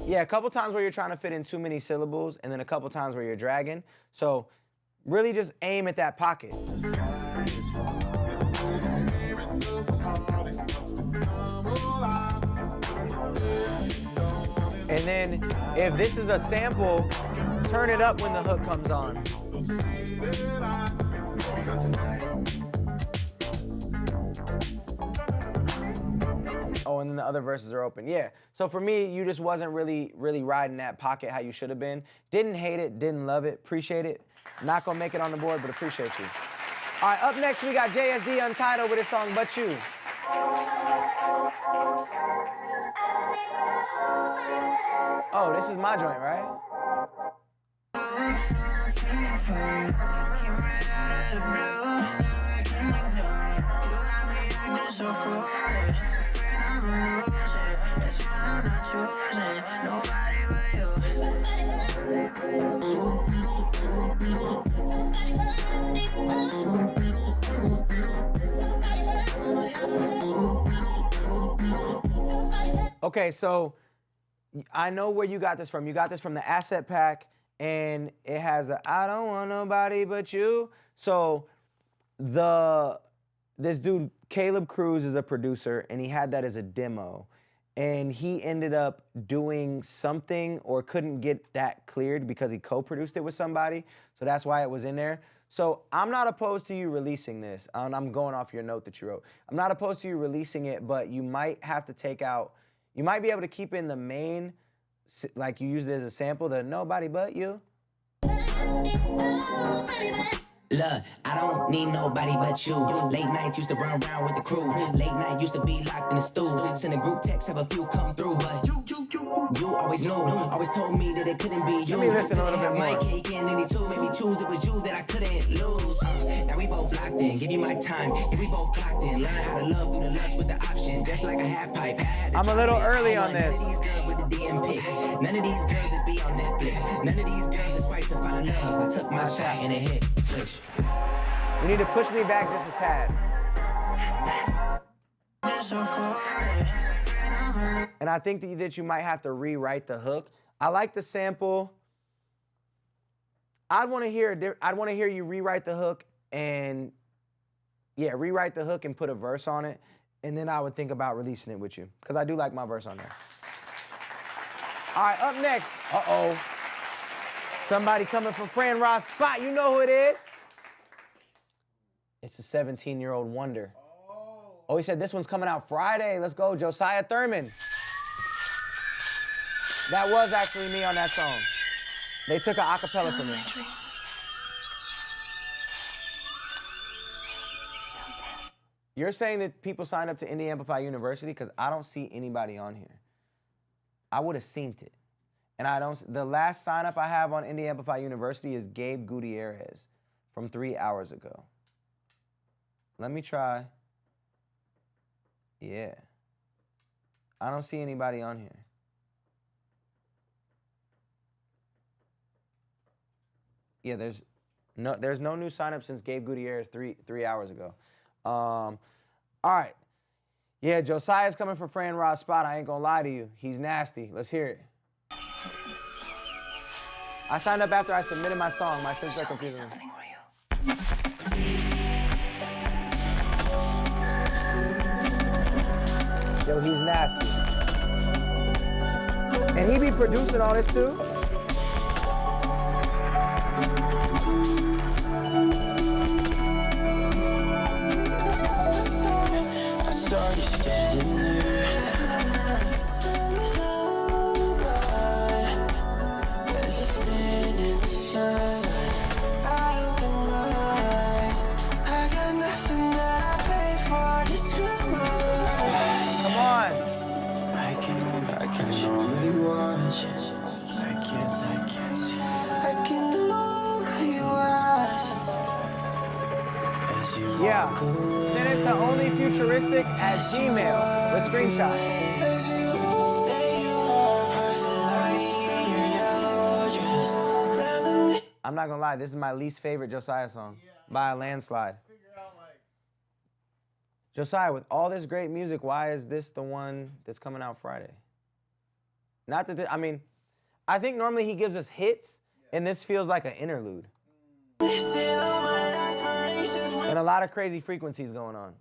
Yeah, a couple times where you're trying to fit in too many syllables, and then a couple times where you're dragging. So really just aim at that pocket. And then if this is a sample, turn it up when the hook comes on. Oh, and then the other verses are open. Yeah. So for me, you just wasn't really riding that pocket how you should have been. Didn't hate it, didn't love it, appreciate it. Not gonna make it on the board, but appreciate you. All right, up next we got JSD Untitled with his song But You. Oh, this is my joint, right? Okay, so I know where you got this from. You got this from the Asset Pack, and it has the I don't want nobody but you. So this dude, Caleb Cruz, is a producer, and he had that as a demo. And he ended up doing something or couldn't get that cleared because he co-produced it with somebody. So that's why it was in there. So I'm not opposed to you releasing this. I'm going off your note that you wrote. I'm not opposed to you releasing it, but you might have to take out, you might be able to keep in the main, like you used it as a sample, the nobody but you. Look, I don't need nobody but you. Late nights used to run around with the crew. Late night used to be locked in the stool. Send a group text, have a few come through, but you always knew, always told me that it couldn't be you. Let me listen a little bit more. My cake and any two made me choose. It was you that I couldn't lose. Now we both locked in, give you my time. Yeah, we both clocked in. Learn how to love through the lust with the option, just like a half pipe. I'm a little early on this. None of these girls with the DM pics. None of these girls that be on Netflix. None of these girls that swipe to find love. I took my shot and it hit. Switch. You need to push me back just a tad. And I think that you might have to rewrite the hook. I like the sample. I'd want to hear you rewrite the hook and rewrite the hook and put a verse on it. And then I would think about releasing it with you because I do like my verse on there. All right, up next. Uh-oh. Somebody coming from Fran Ross spot. You know who it is. It's a 17-year-old wonder. Oh, he said this one's coming out Friday. Let's go, Josiah Thurman. That was actually me on that song. They took an acapella from me. You're saying that people signed up to Indie Amplify University? Because I don't see anybody on here. I would have seen it. And the last sign up I have on Indie Amplify University is Gabe Gutierrez from 3 hours ago. Let me try. Yeah. I don't see anybody on here. Yeah, there's no new sign-up since Gabe Gutierrez three hours ago. All right. Yeah, Josiah's coming for Fran Ross spot. I ain't gonna lie to you. He's nasty. Let's hear it. I signed up after I submitted my song. My friends are confusing me. Yo, he's nasty. And he be producing all this too? I saw you standing there. As you stand in the sunlight, I open my eyes. I got nothing that I pay for. Just with my eyes. Come on. I can only watch. I can't see. I can only watch. As you Yeah. walk away. Send it to OnlyFuturistic at Gmail with screenshot. As you lay your perfect light in your yellow dress. I'm not gonna lie, this is my least favorite Josiah song by a landslide. Josiah, with all this great music, why is this the one that's coming out Friday? Not that, I mean, I think normally he gives us hits, and this feels like an interlude. And a lot of crazy frequencies going on.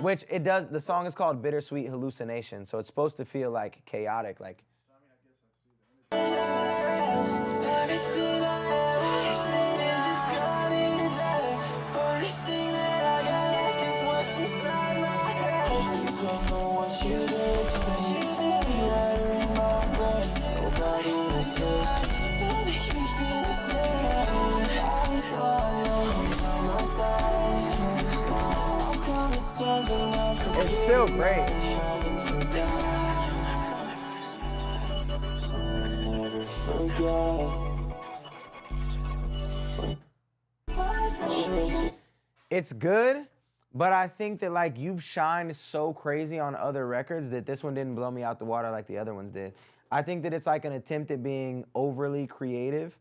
Which it does, the song is called Bittersweet Hallucination, so it's supposed to feel like chaotic, like. It's still great. It's good, but I think that like you've shined so crazy on other records that this one didn't blow me out the water like the other ones did. I think that it's like an attempt at being overly creative.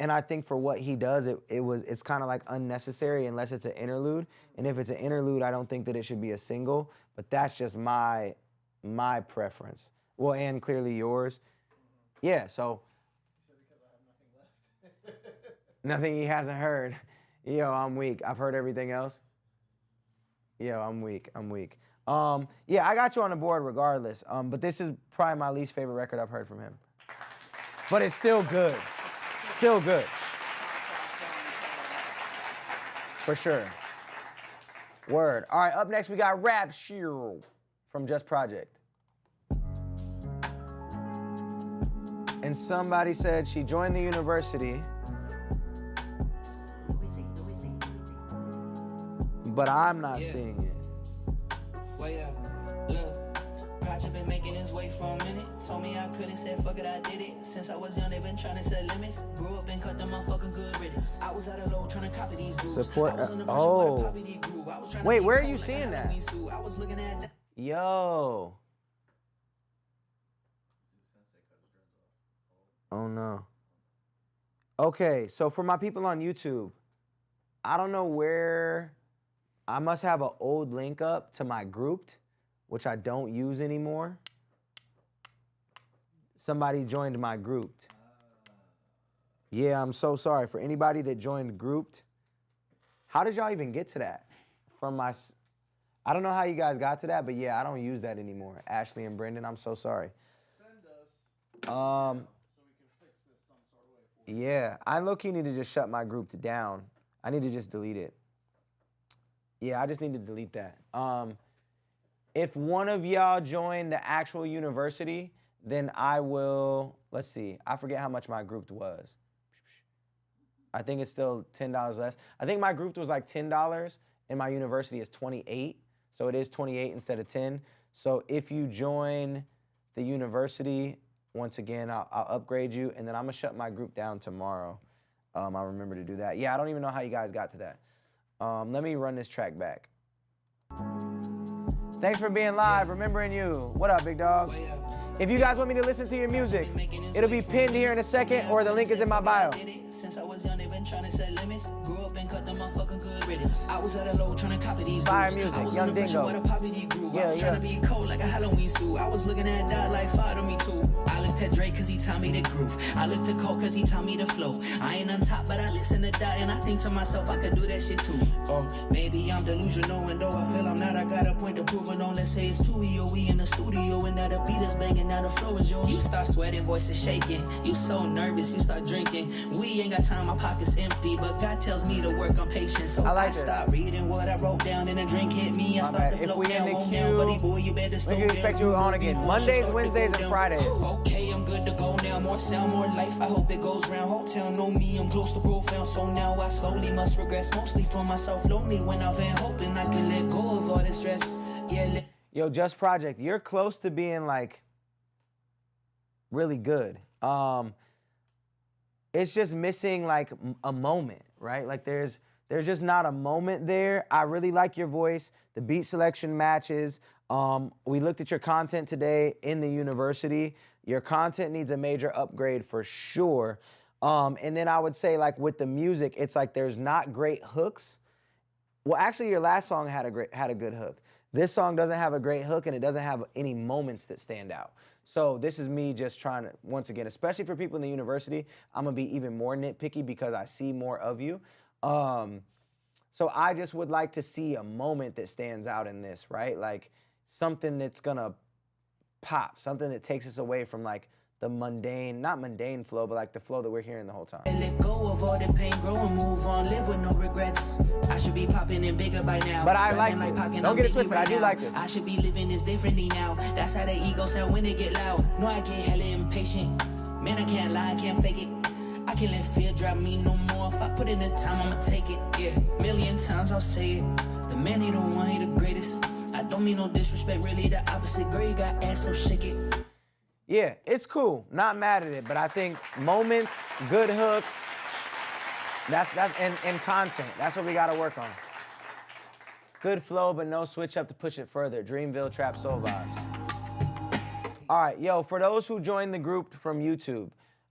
And I think for what he does, it's kind of like unnecessary unless it's an interlude. And if it's an interlude, I don't think that it should be a single. But that's just my preference. Well, and clearly yours. Yeah. So. Nothing he hasn't heard. Yo, I'm weak. I've heard everything else. Yo, I'm weak. Yeah, I got you on the board regardless. But this is probably my least favorite record I've heard from him. But it's still good. Still good. For sure. Word. All right, up next we got Rap Shiro from Just Project. And somebody said she joined the university. But I'm not seeing it. Well, yeah, look, Project been making his way for a minute. Told me I couldn't, said fuck it, I did it. Since I was young, they been trying to set limits. Grew up and cut them motherfucking good riddance. I was at a low trying to copy these dudes. Support. Oh. Wait, where are you seeing that? I was looking at that. Yo. Oh no. Okay, so for my people on YouTube, I don't know where. I must have an old link up to my grouped, which I don't use anymore. Somebody joined my grouped. Yeah, I'm so sorry. For anybody that joined grouped, how did y'all even get to that? From my, I don't know how you guys got to that, but yeah, I don't use that anymore. Ashley and Brendan, I'm so sorry. Send us. So we can fix this some sort of way for you. Yeah, I low-key need to just shut my grouped down. I need to just delete it. Yeah, I just need to delete that. If one of y'all join the actual university, then I will, let's see, I forget how much my grouped was. I think it's still $10 less. I think my grouped was like $10 and my university is 28. So it is 28 instead of 10. So if you join the university, once again, I'll upgrade you and then I'm gonna shut my group down tomorrow. I'll remember to do that. Yeah, I don't even know how you guys got to that. Let me run this track back. Thanks for being live. Remembering you. What up, big dog? If you guys want me to listen to your music, it'll be pinned here in a second, or the link is in my bio. Since I was young, they been trying to set limits. Grew up and cut the motherfucking good riddance. I was at a low trying to copy these Fire dudes. music, I was Young under pressure Dingo. where the poverty grew. Yeah, I was trying to be cold like a Halloween suit. I was looking at God like Father me too. I looked at Drake cause he taught me the groove. I looked at Cole cause he taught me the flow. I ain't on top, but I listen to that and I think to myself I could do that shit too. Or maybe I'm delusional and though I feel I'm not, I got a point to prove it on. Let's say it's 2 we in the studio and now the beat is banging, now the flow is yours. You start sweating, voices shaking. You so nervous, you start drinking. We ain't got time, my pockets empty, but God tells me to work on patience. So I start reading what I wrote down and a drink hit me. I start to flow down, won't down, buddy boy, you better slow down. Expect you on again Mondays, Wednesdays, and Fridays. Okay, I'm good to go now. More sound, more life. I hope it goes round. Hotel know me, I'm close to profound. So now I slowly must regress, mostly for myself. Lonely when I've been hoping I can let go of all this stress. Yeah. Yo, Just Project, you're close to being like really good. It's just missing like a moment, right? Like there's just not a moment there. I really like your voice. The beat selection matches. We looked at your content today in the university. Your content needs a major upgrade for sure. And then I would say like with the music, it's like there's not great hooks. Well, actually your last song had a good hook. This song doesn't have a great hook and it doesn't have any moments that stand out. So this is me just trying to, once again, especially for people in the university, I'm gonna be even more nitpicky because I see more of you. So I just would like to see a moment that stands out in this, right? Like something that's gonna pop, something that takes us away from like the mundane, not mundane flow, but like the flow that we're hearing the whole time. Let go of all the pain, grow and move on, live with no regrets. I should be popping and bigger by now. But I like this. Don't get it twisted, I do like this. I should be living this differently now. That's how the ego sound when it get loud. No, I get hella impatient. Man, I can't lie, I can't fake it. I can't let fear drive me no more. If I put in the time, I'ma take it. Yeah, million times I'll say it. The man ain't the one, he the greatest. I don't mean no disrespect, really the opposite. Girl, you got ass, so shake it. Yeah, it's cool. Not mad at it, but I think moments, good hooks, and content. That's what we gotta work on. Good flow, but no switch up to push it further. Dreamville Trap Soul vibes. All right, yo, for those who joined the group from YouTube,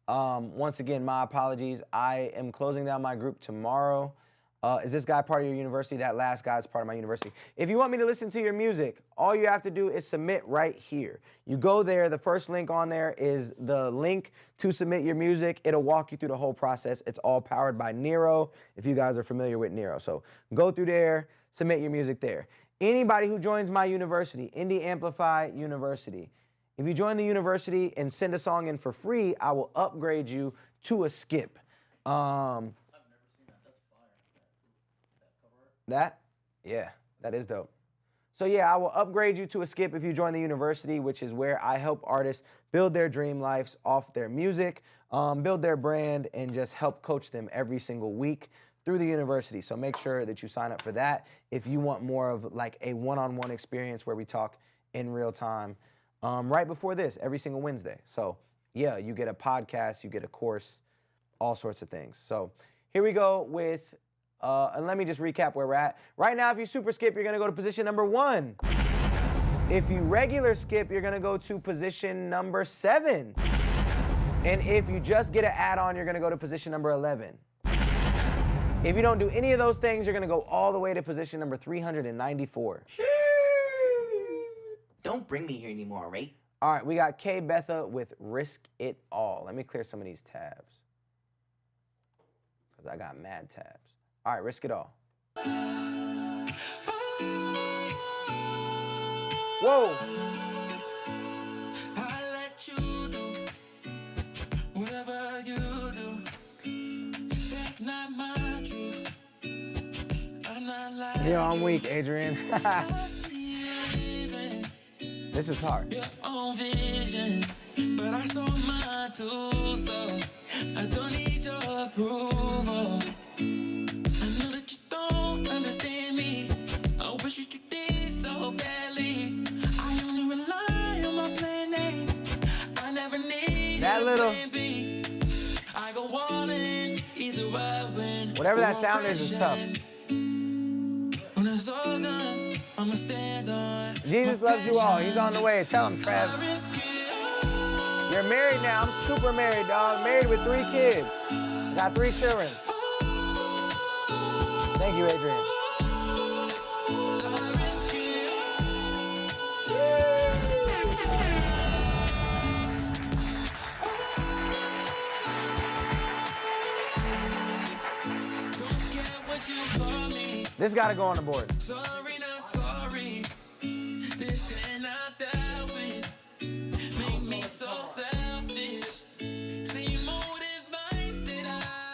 once again, my apologies. I am closing down my group tomorrow. Is this guy part of your university? That last guy's part of my university. If you want me to listen to your music, all you have to do is submit right here. You go there, the first link on there is the link to submit your music. It'll walk you through the whole process. It's all powered by Nero, if you guys are familiar with Nero. So go through there, submit your music there. Anybody who joins my university, Indie Amplify University, if you join the university and send a song in for free, I will upgrade you to a skip. That? Yeah, that is dope. So yeah, I will upgrade you to a skip if you join the university, which is where I help artists build their dream lives off their music, build their brand, and just help coach them every single week through the university. So make sure that you sign up for that if you want more of like a one-on-one experience where we talk in real time right before this, every single Wednesday. So yeah, you get a podcast, you get a course, all sorts of things. So here we go with and let me just recap where we're at. Right now, if you super skip, you're gonna go to position number 1. If you regular skip, you're gonna go to position number 7. And if you just get an add-on, you're gonna go to position number 11. If you don't do any of those things, you're gonna go all the way to position number 394. Don't bring me here anymore, right? All right, we got K Betha with Risk It All. Let me clear some of these tabs, because I got mad tabs. All right, Risk It All. Whoa. I'll let you do whatever you do. If that's not my truth, I'm not lying. Yo, I'm weak, Adrian. This is hard. Your own vision, but I saw mine too, so I don't need your approval. Understand me. I wish you did so badly. I only rely on my plan A. I never need that little. I go all in, either I win. Whatever that sound is tough. When it's all done, I'ma stand on. Jesus loves you all. He's on the way. Tell him, Trav. You're married now. I'm super married, dog. Married with 3 kids. Got 3 children. Thank you, Adrian. This gotta go on the board. Sorry, not sorry. This ain't not that way. Make me so selfish. See more advice that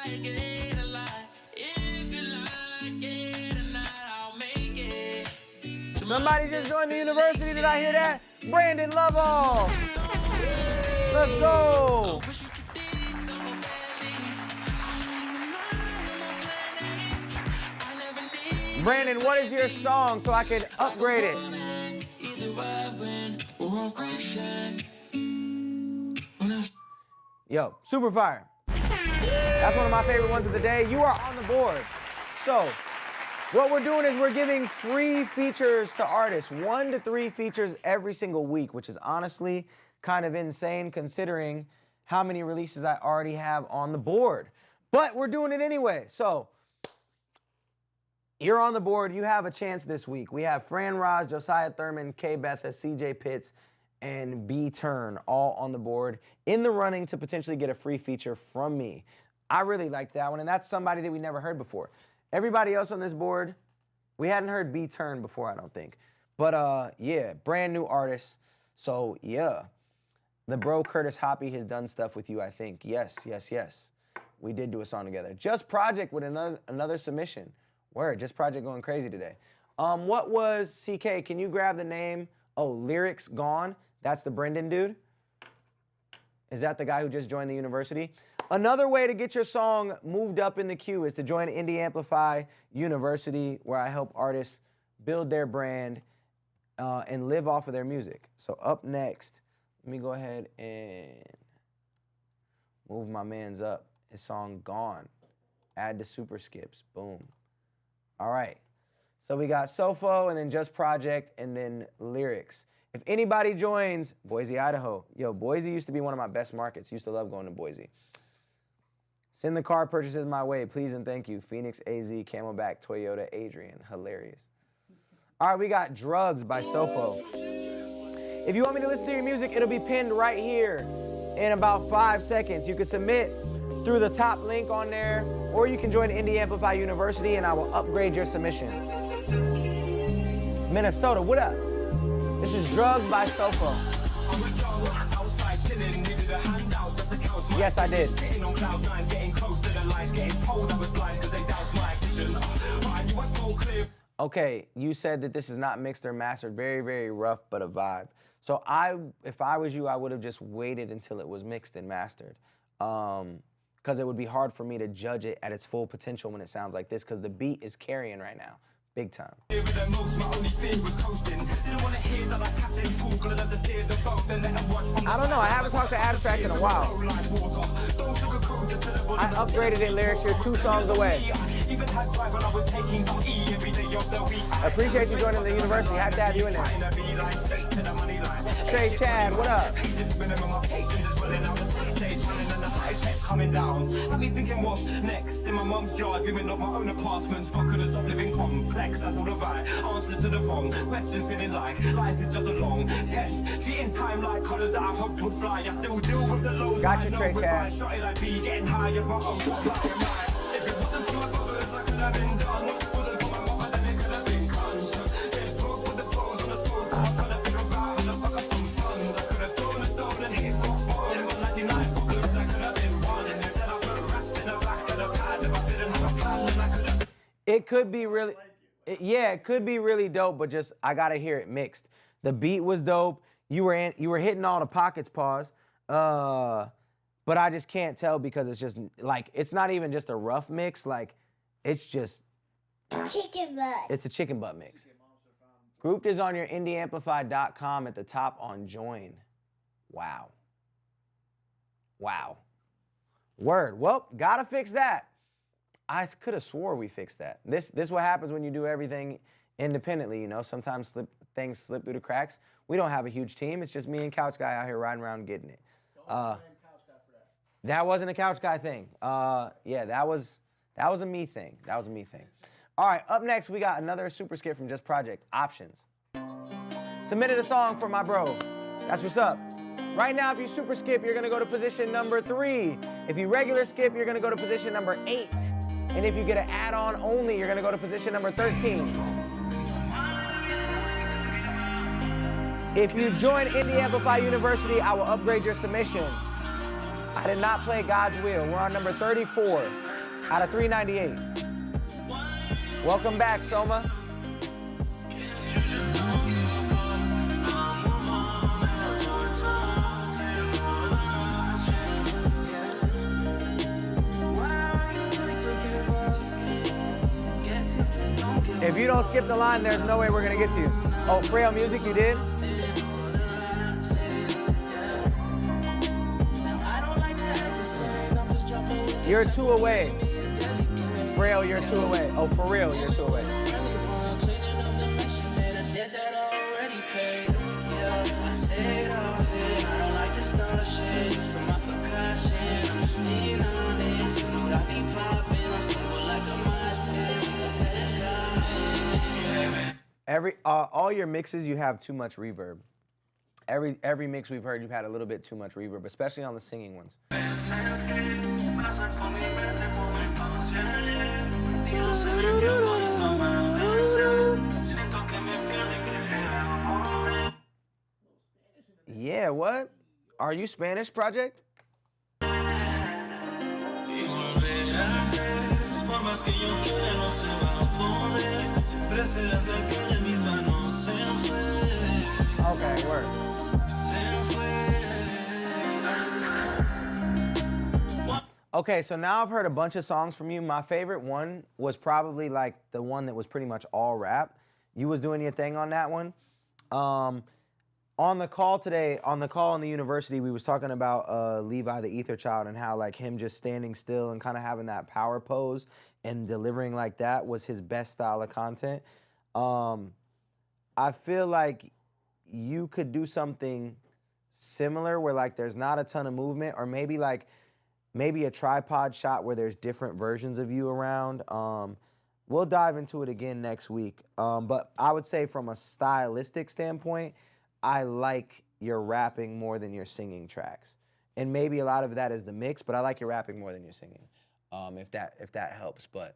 I get a lot. If you like it or not, I'll make it. Somebody just joined the university. Did I hear that? Brandon Lovell. Let's go. Brandon, what is your song so I can upgrade it? Yo, super fire. That's one of my favorite ones of the day. You are on the board. So, what we're doing is we're giving free features to artists, 1 to 3 features every single week, which is honestly kind of insane considering how many releases I already have on the board. But we're doing it anyway. So, you're on the board. You have a chance this week. We have Fran Roz, Josiah Thurman, K. Betha, CJ Pitts, and B. Turn all on the board in the running to potentially get a free feature from me. I really liked that one, and that's somebody that we never heard before. Everybody else on this board, we hadn't heard B. Turn before, I don't think. But yeah, brand new artist. So yeah, the bro Curtis Hoppy has done stuff with you, I think. Yes, yes, yes. We did do a song together. Just Project with another submission. Word, Just Project going crazy today. What was, CK, can you grab the name? Oh, Lyrics Gone. That's the Brendan dude. Is that the guy who just joined the university? Another way to get your song moved up in the queue is to join Indie Amplify University, where I help artists build their brand and live off of their music. So up next, let me go ahead and move my man's up. His song Gone. Add the super skips. Boom. All right. So we got Sofo and then Just Project and then Lyrics. If anybody joins Boise, Idaho, yo, Boise used to be one of my best markets. Used to love going to Boise. Send the car purchases my way, please and thank you. Phoenix, AZ, Camelback, Toyota, Adrian. Hilarious. All right, we got Drugs by Sofo. If you want me to listen to your music, it'll be pinned right here in about 5 seconds. You can submit through the top link on there, or you can join Indie Amplify University and I will upgrade your submission. Minnesota, what up? This is Drugs by Sofo. Yes, I did. Okay, you said that this is not mixed or mastered. Very, very rough, but a vibe. So if I was you, I would have just waited until it was mixed and mastered. Because it would be hard for me to judge it at its full potential when it sounds like this, because the beat is carrying right now. Big time. I don't know, I haven't talked to Abstract in a while. I upgraded it, Lyrics, you're 2 songs away. I appreciate you joining the university, have to have you in there. Trey Chad, what up? Coming down, had me thinking what's next. In my mum's yard, dreaming of my own apartments, but couldn't stop living complex. I know the right answers to the wrong questions, feeling like life is just a long test. Treating time like colors that I hoped would fly. I still deal with the lows. Got you, Trey Chad. Shot it, I'd be getting high as my own top line. If it wasn't for my brothers, I could have been done. Wasn't for my mother, then it could have been guns. There's broke with the bones on the soul. I was trying to figure out how the fuck I some funds. I could have thrown a stone and hit rock bottom. In my 99 problems, I could have been one. And instead I put rats in the back of the pad. If I didn't have a plan, then I could have. It could be really. Yeah, it could be really dope, but just I gotta hear it mixed. The beat was dope. You were hitting all the pockets, pause. But I just can't tell because it's just like it's not even just a rough mix. Like it's just chicken butt. It's a chicken butt mix. Grouped is on your indieamplify.com at the top on join. Wow. Wow. Word. Well, gotta fix that. I could have swore we fixed that. This is what happens when you do everything independently, you know. Sometimes things slip through the cracks. We don't have a huge team. It's just me and Couch Guy out here riding around getting it. That wasn't a couch guy thing. Yeah, that was a me thing. That was a me thing. All right, up next we got another super skip from Just Project, Options. Submitted a song for my bro. That's what's up. Right now, if you super skip, you're gonna go to position number 3. If you regular skip, you're gonna go to position number 8. And if you get an add-on only, you're gonna go to position number 13. If you join Indie Amplify University, I will upgrade your submission. I did not play God's Will. We're on number 34 out of 398. Welcome back, Soma. If you don't skip the line, there's no way we're gonna get to you. Oh, Frail Music, you did? You're 2 away. Frail, you're 2 away. Oh, for real, you're 2 away. All your mixes, you have too much reverb. Every mix we've heard, you've had a little bit too much reverb, especially on the singing ones. Yeah, what? Are you Spanish, Project? Okay, word. Okay, so now I've heard a bunch of songs from you. My favorite one was probably like the one that was pretty much all rap. You was doing your thing on that one. On the call today, on the call in the university, we was talking about Levi the Ether Child and how like him just standing still and kind of having that power pose and delivering like that was his best style of content. I feel like you could do something similar where like there's not a ton of movement, or maybe a tripod shot where there's different versions of you around. We'll dive into it again next week. But I would say from a stylistic standpoint, I like your rapping more than your singing tracks. And maybe a lot of that is the mix, but I like your rapping more than your singing, if that helps. But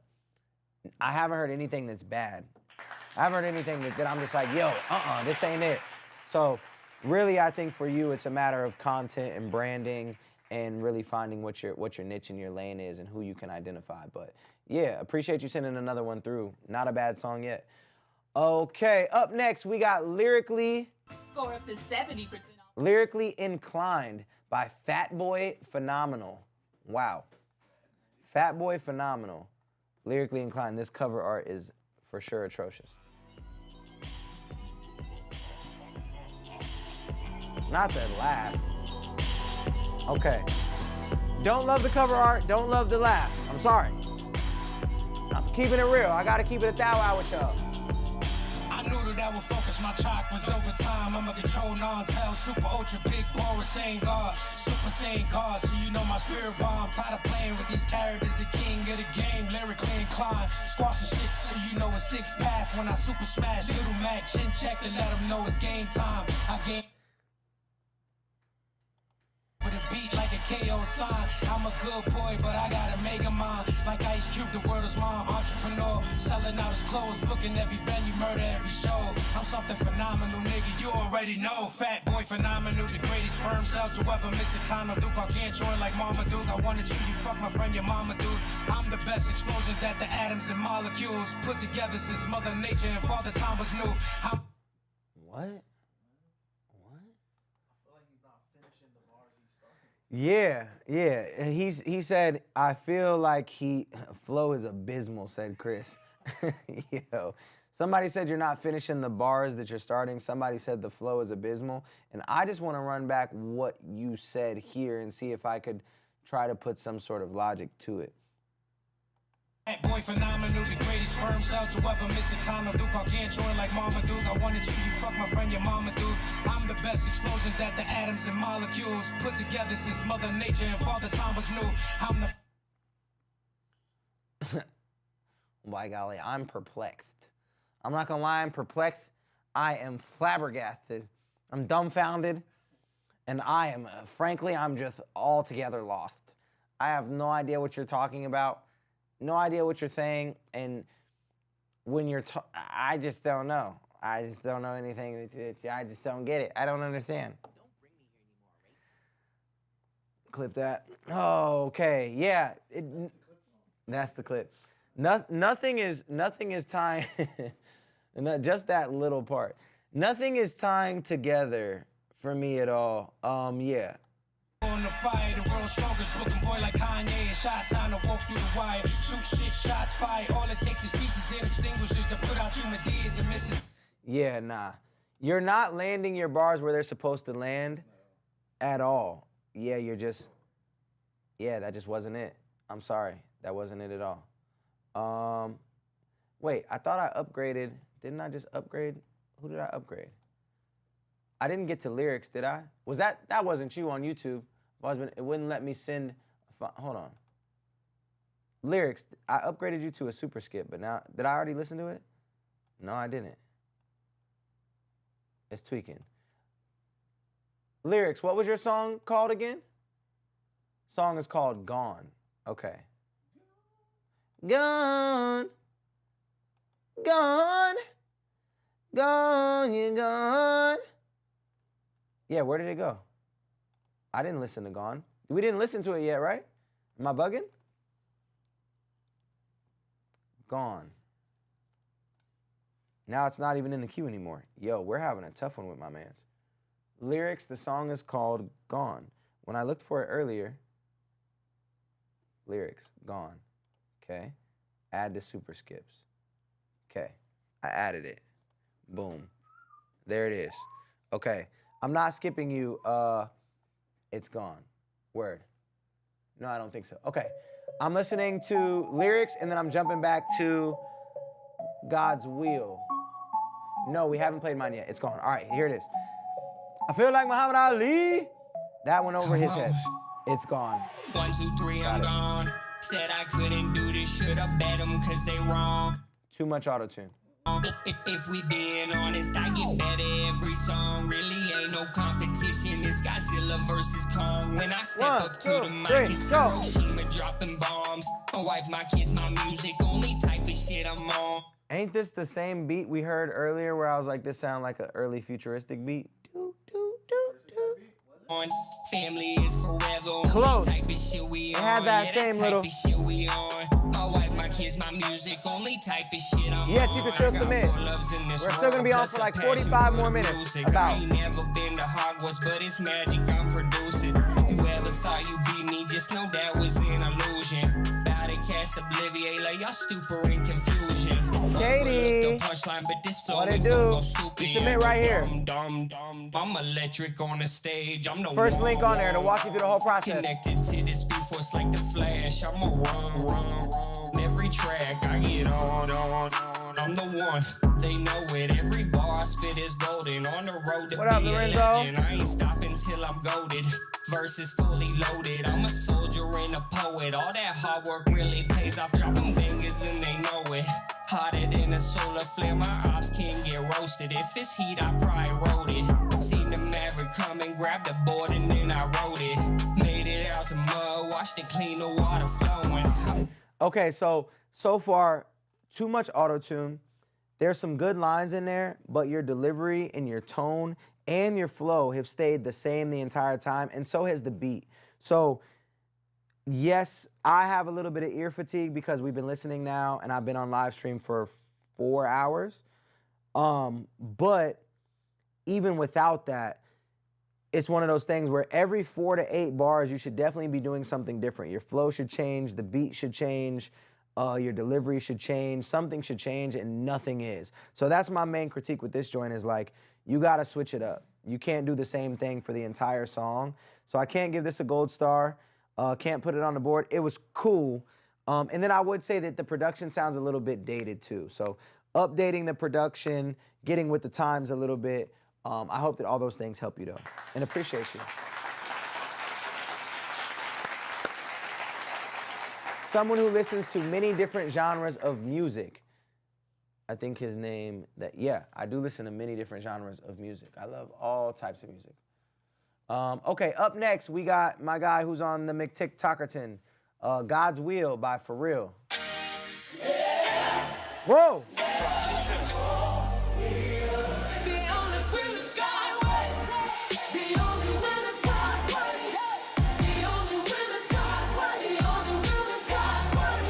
I haven't heard anything that's bad. I haven't heard anything that I'm just like, yo, this ain't it. So really, I think for you, it's a matter of content and branding and really finding what your niche and your lane is and who you can identify. But yeah, appreciate you sending another one through. Not a bad song yet. Okay, up next, we got Lyrically. Score up to 70%. Lyrically Inclined by Fatboy Phenomenal. Wow. Fatboy Phenomenal. Lyrically Inclined. This cover art is for sure atrocious. Not the laugh. Okay. Don't love the cover art, don't love the laugh. I'm sorry. I'm keeping it real. I gotta keep it a thou with y'all. I knew that I would focus my chakras over time. I'm a control non-tell, super ultra big ball with Saiyan God, super Saiyan God. So you know my spirit bomb. Tired of playing with these characters, the king of the game, lyrically inclined. Squashing shit, so you know it's six path when I super smash. Little Mac chin check to let them know it's game time. I game. With a beat like a KO sign. I'm a good boy, but I gotta make a mine. Like Ice Cube, the world is mine. Entrepreneur, selling out his clothes, booking every venue, murder every show. I'm something phenomenal, nigga, you already know. Fat boy phenomenal, the greatest sperm cells who ever miss a condom. Duke, I can't join like Mama Duke. I wanted you fuck my friend, your mama dude. I'm the best explosion that the atoms and molecules put together since Mother Nature and Father Time was new. What? Yeah. And he said, I feel like flow is abysmal, said Chris. Yo. Somebody said you're not finishing the bars that you're starting. Somebody said the flow is abysmal. And I just want to run back what you said here and see if I could try to put some sort of logic to it. That boy phenomenal, the greatest sperm cells who ever miss a condom. Duke gargantuan like Mama Duke. I wanted you, you fuck my friend, your mama dude. I'm the best explosion that the atoms and molecules put together since Mother Nature and Father Time was new. I'm the By golly, I'm perplexed. I'm not gonna lie, I'm perplexed. I am flabbergasted. I'm dumbfounded. And I am, frankly, I'm just altogether lost. I have no idea what you're talking about. No idea what you're saying, and when you're, I just don't know. I just don't know anything. I just don't get it. I don't understand. Clip that. Oh, okay. Yeah. That's the clip. Nothing is tying. Just that little part. Nothing is tying together for me at all. Yeah. on the fire, the world's strongest looking boy like Kanye. It's shot time to walk through the wire. Shoot shit, shots fired. All it takes is pieces and extinguishers to put out human deeds and misses. Yeah, nah. You're not landing your bars where they're supposed to land at all. Yeah, you're just, yeah, that just wasn't it. I'm sorry. That wasn't it at all. Wait, I thought I upgraded. Didn't I just upgrade? Who did I upgrade? I didn't get to lyrics, did I? Was that wasn't you on YouTube? It wouldn't let me send, hold on. Lyrics, I upgraded you to a super skip, but now, did I already listen to it? No, I didn't. It's tweaking. Lyrics, what was your song called again? Song is called Gone. Okay. Gone. Gone. Gone, you're gone. Yeah, where did it go? I didn't listen to Gone. We didn't listen to it yet, right? Am I bugging? Gone. Now it's not even in the queue anymore. Yo, we're having a tough one with my mans. Lyrics, the song is called Gone. When I looked for it earlier, lyrics, Gone. Okay. Add to super skips. Okay. I added it. Boom. There it is. Okay. I'm not skipping you. It's gone. Word. No, I don't think so. Okay. I'm listening to lyrics and then I'm jumping back to God's Wheel. No, we haven't played mine yet. It's gone. All right, here it is. I feel like Muhammad Ali. That went over his head. It's gone. 1, 2, 3, I'm gone. Said I couldn't do this, should've bet them cause they wrong. Too much auto-tune. If we being honest, I get better every song. Really ain't no competition. It's Godzilla versus Kong. When I step up to the mic, it's Hiroshima dropping bombs. I wipe my kids, my music, only type of shit I'm on. Ain't this the same beat we heard earlier where I was like, this sound like an early futuristic beat? On family is forever. Close. Type of shit we on. It had that same little. Shit we on. I wipe my kids, my music, only type of shit I'm yes, on. you can still submit. We're still gonna be on for like 45 more minutes. About. I ain't never been to Hogwarts, but it's magic I'm producing. Whoever thought you beat me, just know that was an illusion. Bow to cast obliviate, like y'all stupor in confusion. Katie, what it do? You submit right here. I'm electric on the stage. I'm the first link on there to walk you through the whole process. Connected to this beat force like the Flash. I'm a run. Every track I get on. I'm the one. They know it. Every bar I spit is golden. On the road to be a legend. I ain't stopping till I'm goaded. Verses fully loaded. I'm a soldier and a poet. All that hard work really pays off. Dropping bangers and they know it. Hotter than a solar flare. My ops can't get roasted. If it's heat, I probably wrote it. Seen the Maverick come and grab the board and then I wrote it. Made it out the mud. Watched it clean the water flowing. Okay, so far, too much auto-tune. There's some good lines in there, but your delivery and your tone and your flow have stayed the same the entire time, and so has the beat. So, yes, I have a little bit of ear fatigue because we've been listening now, and I've been on live stream for 4 hours. But even without that, it's one of those things where every 4 to 8 bars, you should definitely be doing something different. Your flow should change, the beat should change, your delivery should change, something should change, and nothing is. So that's my main critique with this joint is like, you gotta switch it up. You can't do the same thing for the entire song. So I can't give this a gold star, can't put it on the board. It was cool. And then I would say that the production sounds a little bit dated too. So updating the production, getting with the times a little bit. I hope that all those things help you though, and appreciate you. Someone who listens to many different genres of music. I think his name, yeah, I do listen to many different genres of music. I love all types of music. Okay, up next, we got my guy who's on the McTikTokerton, God's Wheel by For Real. Whoa!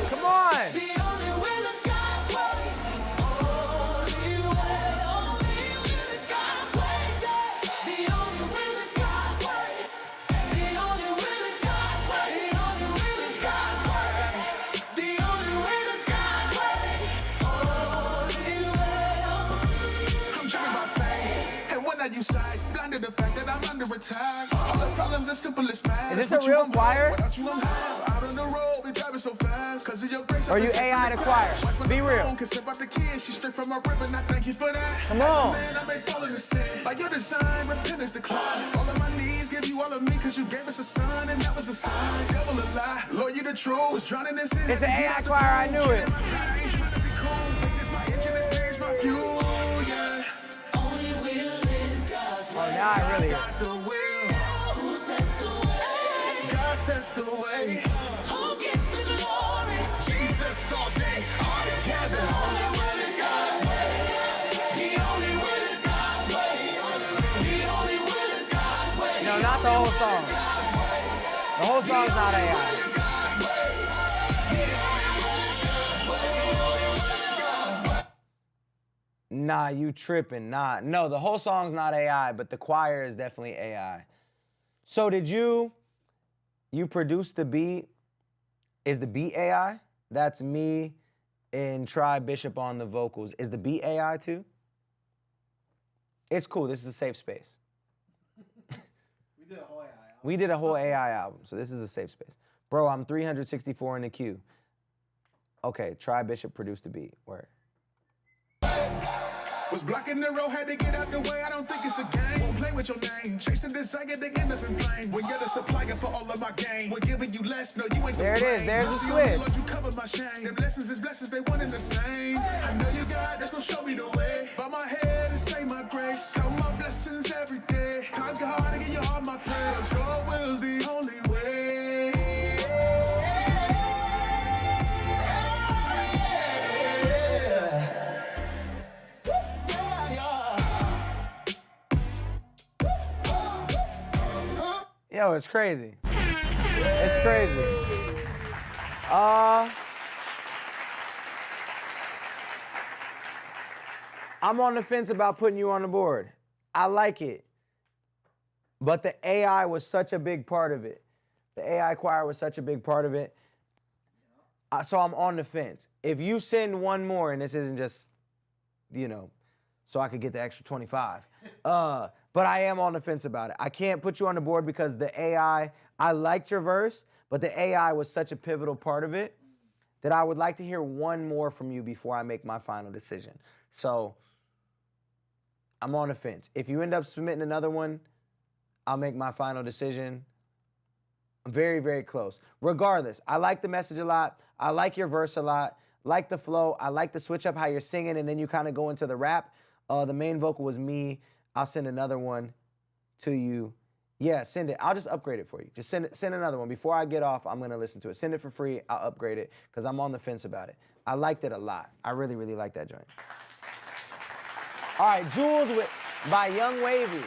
Come on! You side, blinded the fact that I'm under attack. All the problems as simple as math. Is this a real choir? Without you, I'm half out on the road, we driving so fast. Cause of your grace, or are you AI to choir? Be real. About the kids, she's straight from my ribbon. I thank you for that. Come on. As a man, I may fall into sin. By your design, repentance decline. Fall on my knees, give you all of me, cause you gave us a son, and that was a sign. Devil a lie, Lord, you the truth. Was drowning in sin. It's an AI choir, I knew it. I ain't trying to be cool. Make this my engine, this marriage my fuel. Yeah. Oh, now I really. God sets the way. Who gets the glory? Jesus all day, all together. The only will is God's way. The only will is God's way. The only will is God's way. No, not the whole song. The whole song's not AI. Nah, you tripping. Nah, no, the whole song's not AI, but the choir is definitely AI. So did you produce the beat? Is the beat AI? That's me and Tri Bishop on the vocals. Is the beat AI too? It's cool. This is a safe space. We did a whole AI album. We did a whole AI album, so this is a safe space. Bro, I'm 364 in the queue. Okay, Tri Bishop produced the beat. Word. Was blocking the road, had to get out the way. I don't think it's a game. Won't play with your name. Chasing desire, they end up in flames. When you're the supplier for all of my gain. When giving you less, no, you ain't there it is. There's the switch. Lord, you cover my shame. Them lessons is blessings, they one and the same. I know you God, that's gonna show me the way. Bow my head and say my grace. Count my blessings every day. Times get hard to get you all my praise. Your will's the only way. Yo, it's crazy. It's crazy. I'm on the fence about putting you on the board. I like it. But the AI was such a big part of it. The AI choir was such a big part of it. So I'm on the fence. If you send one more, and this isn't just, so I could get the extra 25. But I am on the fence about it. I can't put you on the board because the AI, I liked your verse, but the AI was such a pivotal part of it that I would like to hear one more from you before I make my final decision. So I'm on the fence. If you end up submitting another one, I'll make my final decision. I'm very, very close. Regardless, I like the message a lot. I like your verse a lot. Like the flow. I like the switch up how you're singing and then you kind of go into the rap. The main vocal was me. I'll send another one to you. Yeah, send it. I'll just upgrade it for you. Just send another one. Before I get off, I'm going to listen to it. Send it for free. I'll upgrade it because I'm on the fence about it. I liked it a lot. I really, really like that joint. All right, Jewels by Young Wavy.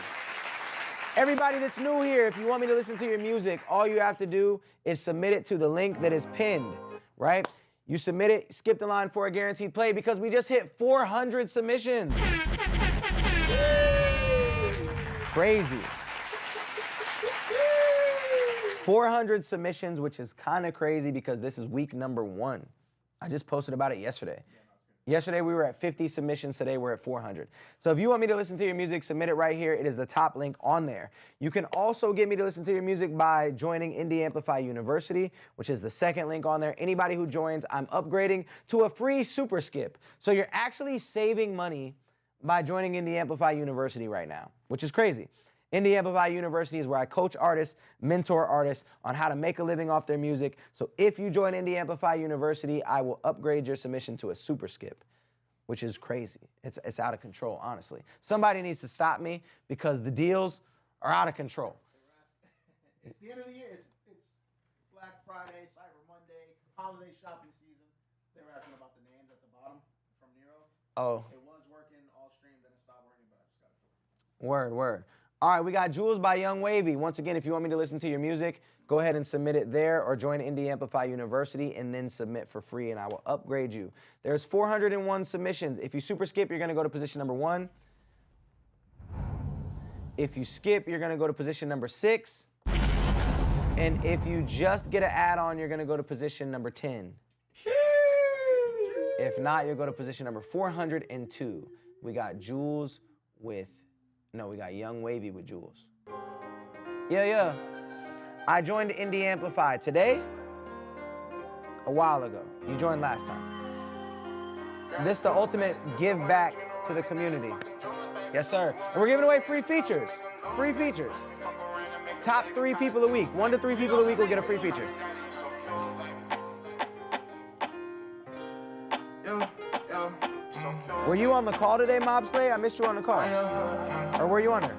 Everybody that's new here, if you want me to listen to your music, all you have to do is submit it to the link that is pinned, right? You submit it, skip the line for a guaranteed play because we just hit 400 submissions. Crazy. 400 submissions, which is kind of crazy because this is week number 1. I just posted about it yesterday. Yesterday we were at 50 submissions. Today we're at 400. So if you want me to listen to your music, submit it right here. It is the top link on there. You can also get me to listen to your music by joining Indie Amplify University, which is the second link on there. Anybody who joins, I'm upgrading to a free super skip. So you're actually saving money by joining Indie Amplify University right now, which is crazy. Indie Amplify University is where I coach artists, mentor artists on how to make a living off their music. So if you join Indie Amplify University, I will upgrade your submission to a super skip, which is crazy. It's out of control, honestly. Somebody needs to stop me because the deals are out of control. It's the end of the year. It's Black Friday, Cyber Monday, holiday shopping season. They were asking about the names at the bottom from Nero. Oh. It was working all stream, then it stopped working, but I just got it. Word. All right, we got Jules by Young Wavy. Once again, if you want me to listen to your music, go ahead and submit it there or join Indie Amplify University and then submit for free and I will upgrade you. There's 401 submissions. If you super skip, you're gonna go to position number 1. If you skip, you're gonna go to position number 6. And if you just get an add-on, you're gonna go to position number 10. If not, you'll go to position number 402. We got Jules with... No, we got Young Wavy with Jules. Yeah. I joined Indie Amplify today, a while ago. You joined last time. This is the ultimate give back to the community. Yes, sir. And we're giving away free features. Free features. Top 3 people a week. 1 to 3 people a week will get a free feature. Were you on the call today, Mob Slay? I missed you on the call. Or were you on there?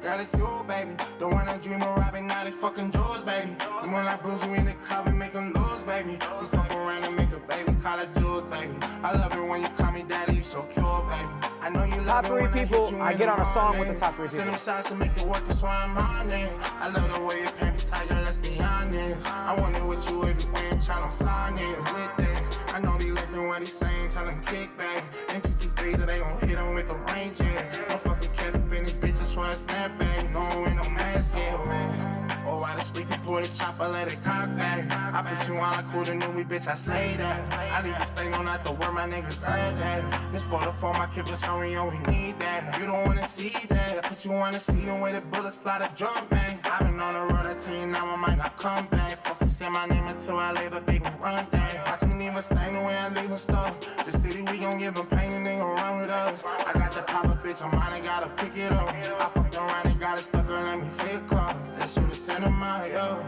Girl, it's you, baby. The one I dream of robbing, now they fucking Jules, baby. And when I bruise you in the car, we make them lose, baby. We fuck around and make a baby, call it Jules, baby. I love it when you call me daddy, you so cute, baby. I know you top love 3 it when people, I hit you I in get the on a song with morning. the top 3 Send people. them shots to make it work, that's why I'm on it. I love the way you paint me tight, girl, let's be honest. I want it with you everywhere, tryna fly on it with that. I know these legends what he's saying, tell them kick back. And 2, 2, 3, so they gon' hit him with the range, yeah. No fucking catch up in this bitch, that's why I snap back. No with no mask, yeah. Oh, I just sleep and pull the chopper, let it cock back. I put you on like cool, the new me, bitch, I slay that. I leave a stain on out the word, my niggas grab that. This for the form, my kid was hungry, oh, we need that. You don't wanna see that, but you wanna see the way the bullets fly the jump, man. I've been on the road, I tell you now, I might not come back. Fucking say my name until I labor, big and run that. Watch me leave a stain the way I leave a stuff. The city, we gon' give them pain and they gon' run with us. I got the pop-up, bitch, I'm mine, I gotta pick it up. I fucked around and got it stuck, girl, let me flick up. That shit is send them out, yo.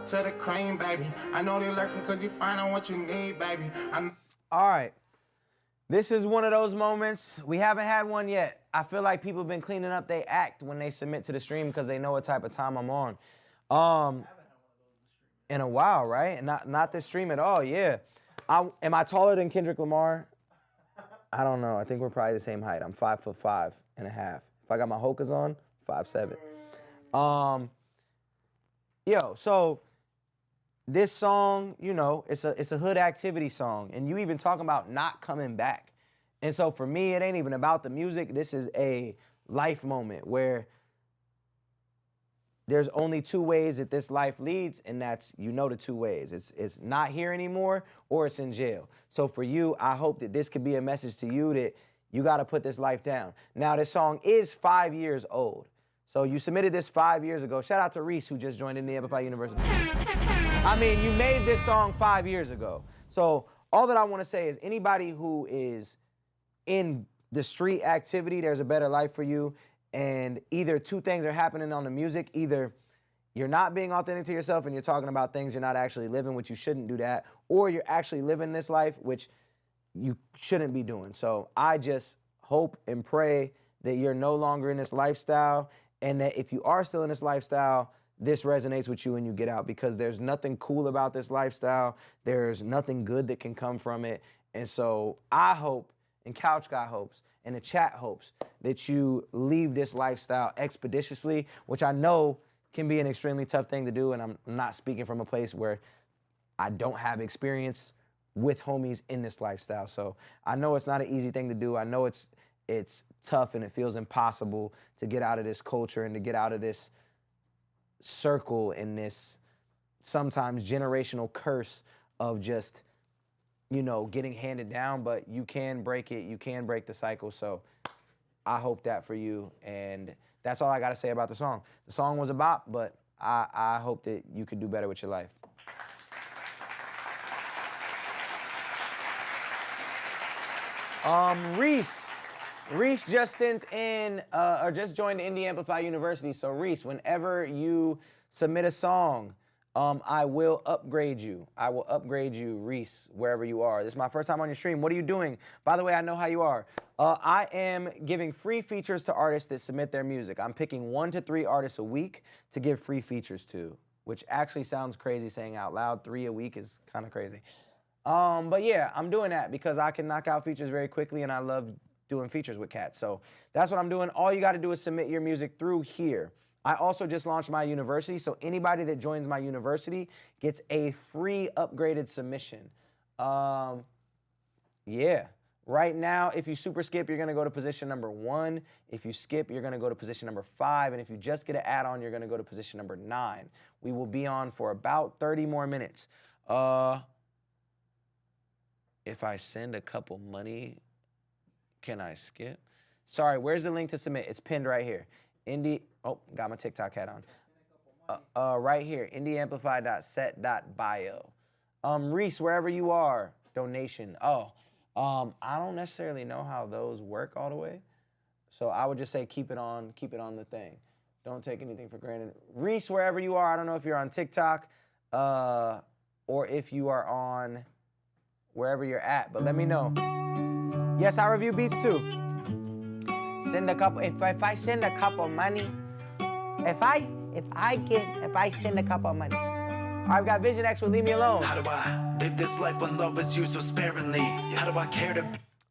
To the cream, baby. I know they lurking cause you find out what you need, baby. All right. This is one of those moments. We haven't had one yet. I feel like people have been cleaning up their act when they submit to the stream because they know what type of time I'm on. In a while, right? Not this stream at all, yeah. Am I taller than Kendrick Lamar? I don't know. I think we're probably the same height. I'm 5'5.5". If I got my Hokas on, 5'7". So this song, you know, it's a hood activity song, and you even talking about not coming back. And so for me, it ain't even about the music. This is a life moment where there's only 2 ways that this life leads, and that's, you know, the 2 ways. It's not here anymore or it's in jail. So for you, I hope that this could be a message to you that you got to put this life down. Now, this song is 5 years old. So you submitted this 5 years ago. Shout out to Reese, who just joined Indie Amplify University. I mean, you made this song 5 years ago. So all that I want to say is anybody who is in the street activity, there's a better life for you. And either 2 things are happening on the music. Either you're not being authentic to yourself and you're talking about things you're not actually living, which you shouldn't do that. Or you're actually living this life, which you shouldn't be doing. So I just hope and pray that you're no longer in this lifestyle, and that if you are still in this lifestyle, this resonates with you and you get out, because there's nothing cool about this lifestyle. There's nothing good that can come from it. And so I hope, and Couch Guy hopes, and the chat hopes that you leave this lifestyle expeditiously, which I know can be an extremely tough thing to do. And I'm not speaking from a place where I don't have experience with homies in this lifestyle. So I know it's not an easy thing to do. I know it's tough and it feels impossible to get out of this culture and to get out of this circle and this sometimes generational curse of just you know, getting handed down, but you can break it. You can break the cycle. So I hope that for you. And that's all I got to say about the song. The song was a bop, but I hope that you could do better with your life. Reese just sent in, or just joined Indie Amplify University. So Reese, whenever you submit a song, I will upgrade you. I will upgrade you, Reese, wherever you are. This is my first time on your stream. What are you doing? By the way, I know how you are. I am giving free features to artists that submit their music. I'm picking 1 to 3 artists a week to give free features to, which actually sounds crazy saying out loud. 3 a week is kind of crazy. But yeah, I'm doing that because I can knock out features very quickly, and I love doing features with cats. So that's what I'm doing. All you got to do is submit your music through here. I also just launched my university, so anybody that joins my university gets a free upgraded submission. Yeah. Right now, if you super skip, you're going to go to position number 1. If you skip, you're going to go to position number 5. And if you just get an add-on, you're going to go to position number 9. We will be on for about 30 more minutes. If I send a couple money, can I skip? Sorry, where's the link to submit? It's pinned right here. Oh, got my TikTok hat on. Right here, indieamplify.set.bio. Reese, wherever you are, donation. I don't necessarily know how those work all the way. So I would just say keep it on the thing. Don't take anything for granted. Reese, wherever you are, I don't know if you're on TikTok or if you are on wherever you're at, but let me know. Yes, I review beats too. Send a couple, if I send a couple money, if I send a couple money. I've got Vision X with Leave Me Alone. How do I live this life when love is used so sparingly? How do I care to...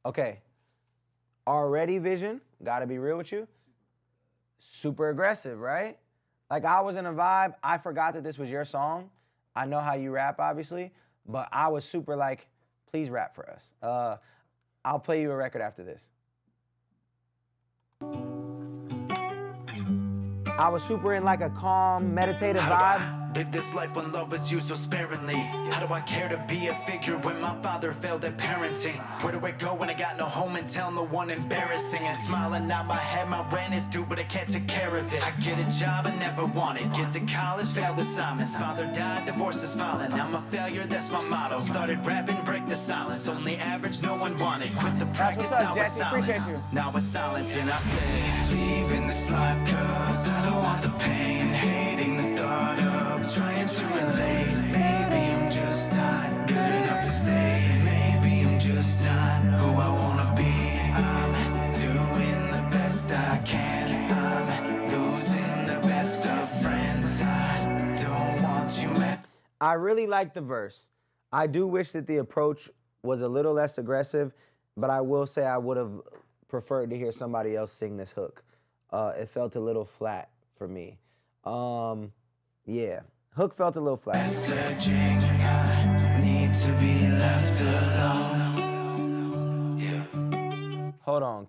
Okay. Already, Vision, gotta be real with you. Super aggressive, right? Like, I was in a vibe. I forgot that this was your song. I know how you rap, obviously, but I was super like, please rap for us. I'll play you a record after this. I was super in like a calm, meditative vibe. Live this life when love is used so sparingly. How do I care to be a figure when my father failed at parenting? Where do I go when I got no home and tell no one embarrassing? And smiling out my head, my rent is due, but I can't take care of it. I get a job I never wanted, get to college, failed assignments. Father died, divorce is filing. I'm a failure, that's my motto. Started rapping, break the silence. Only average, no one wanted. Quit the practice, now it's silence. Now it's silence, and I say, leaving this life cause I don't want the pain. Hating the thought of trying to relate. Maybe I'm just not good enough to stay. Maybe I'm just not who I wanna be. I'm doing the best I can. I'm losing the best of friends. I don't want you mad. I really like the verse. I do wish that the approach was a little less aggressive, but I will say I would have preferred to hear somebody else sing this hook. It felt a little flat for me. Yeah. Hook felt a little flat. Messaging, I need to be left alone. Yeah. Hold on,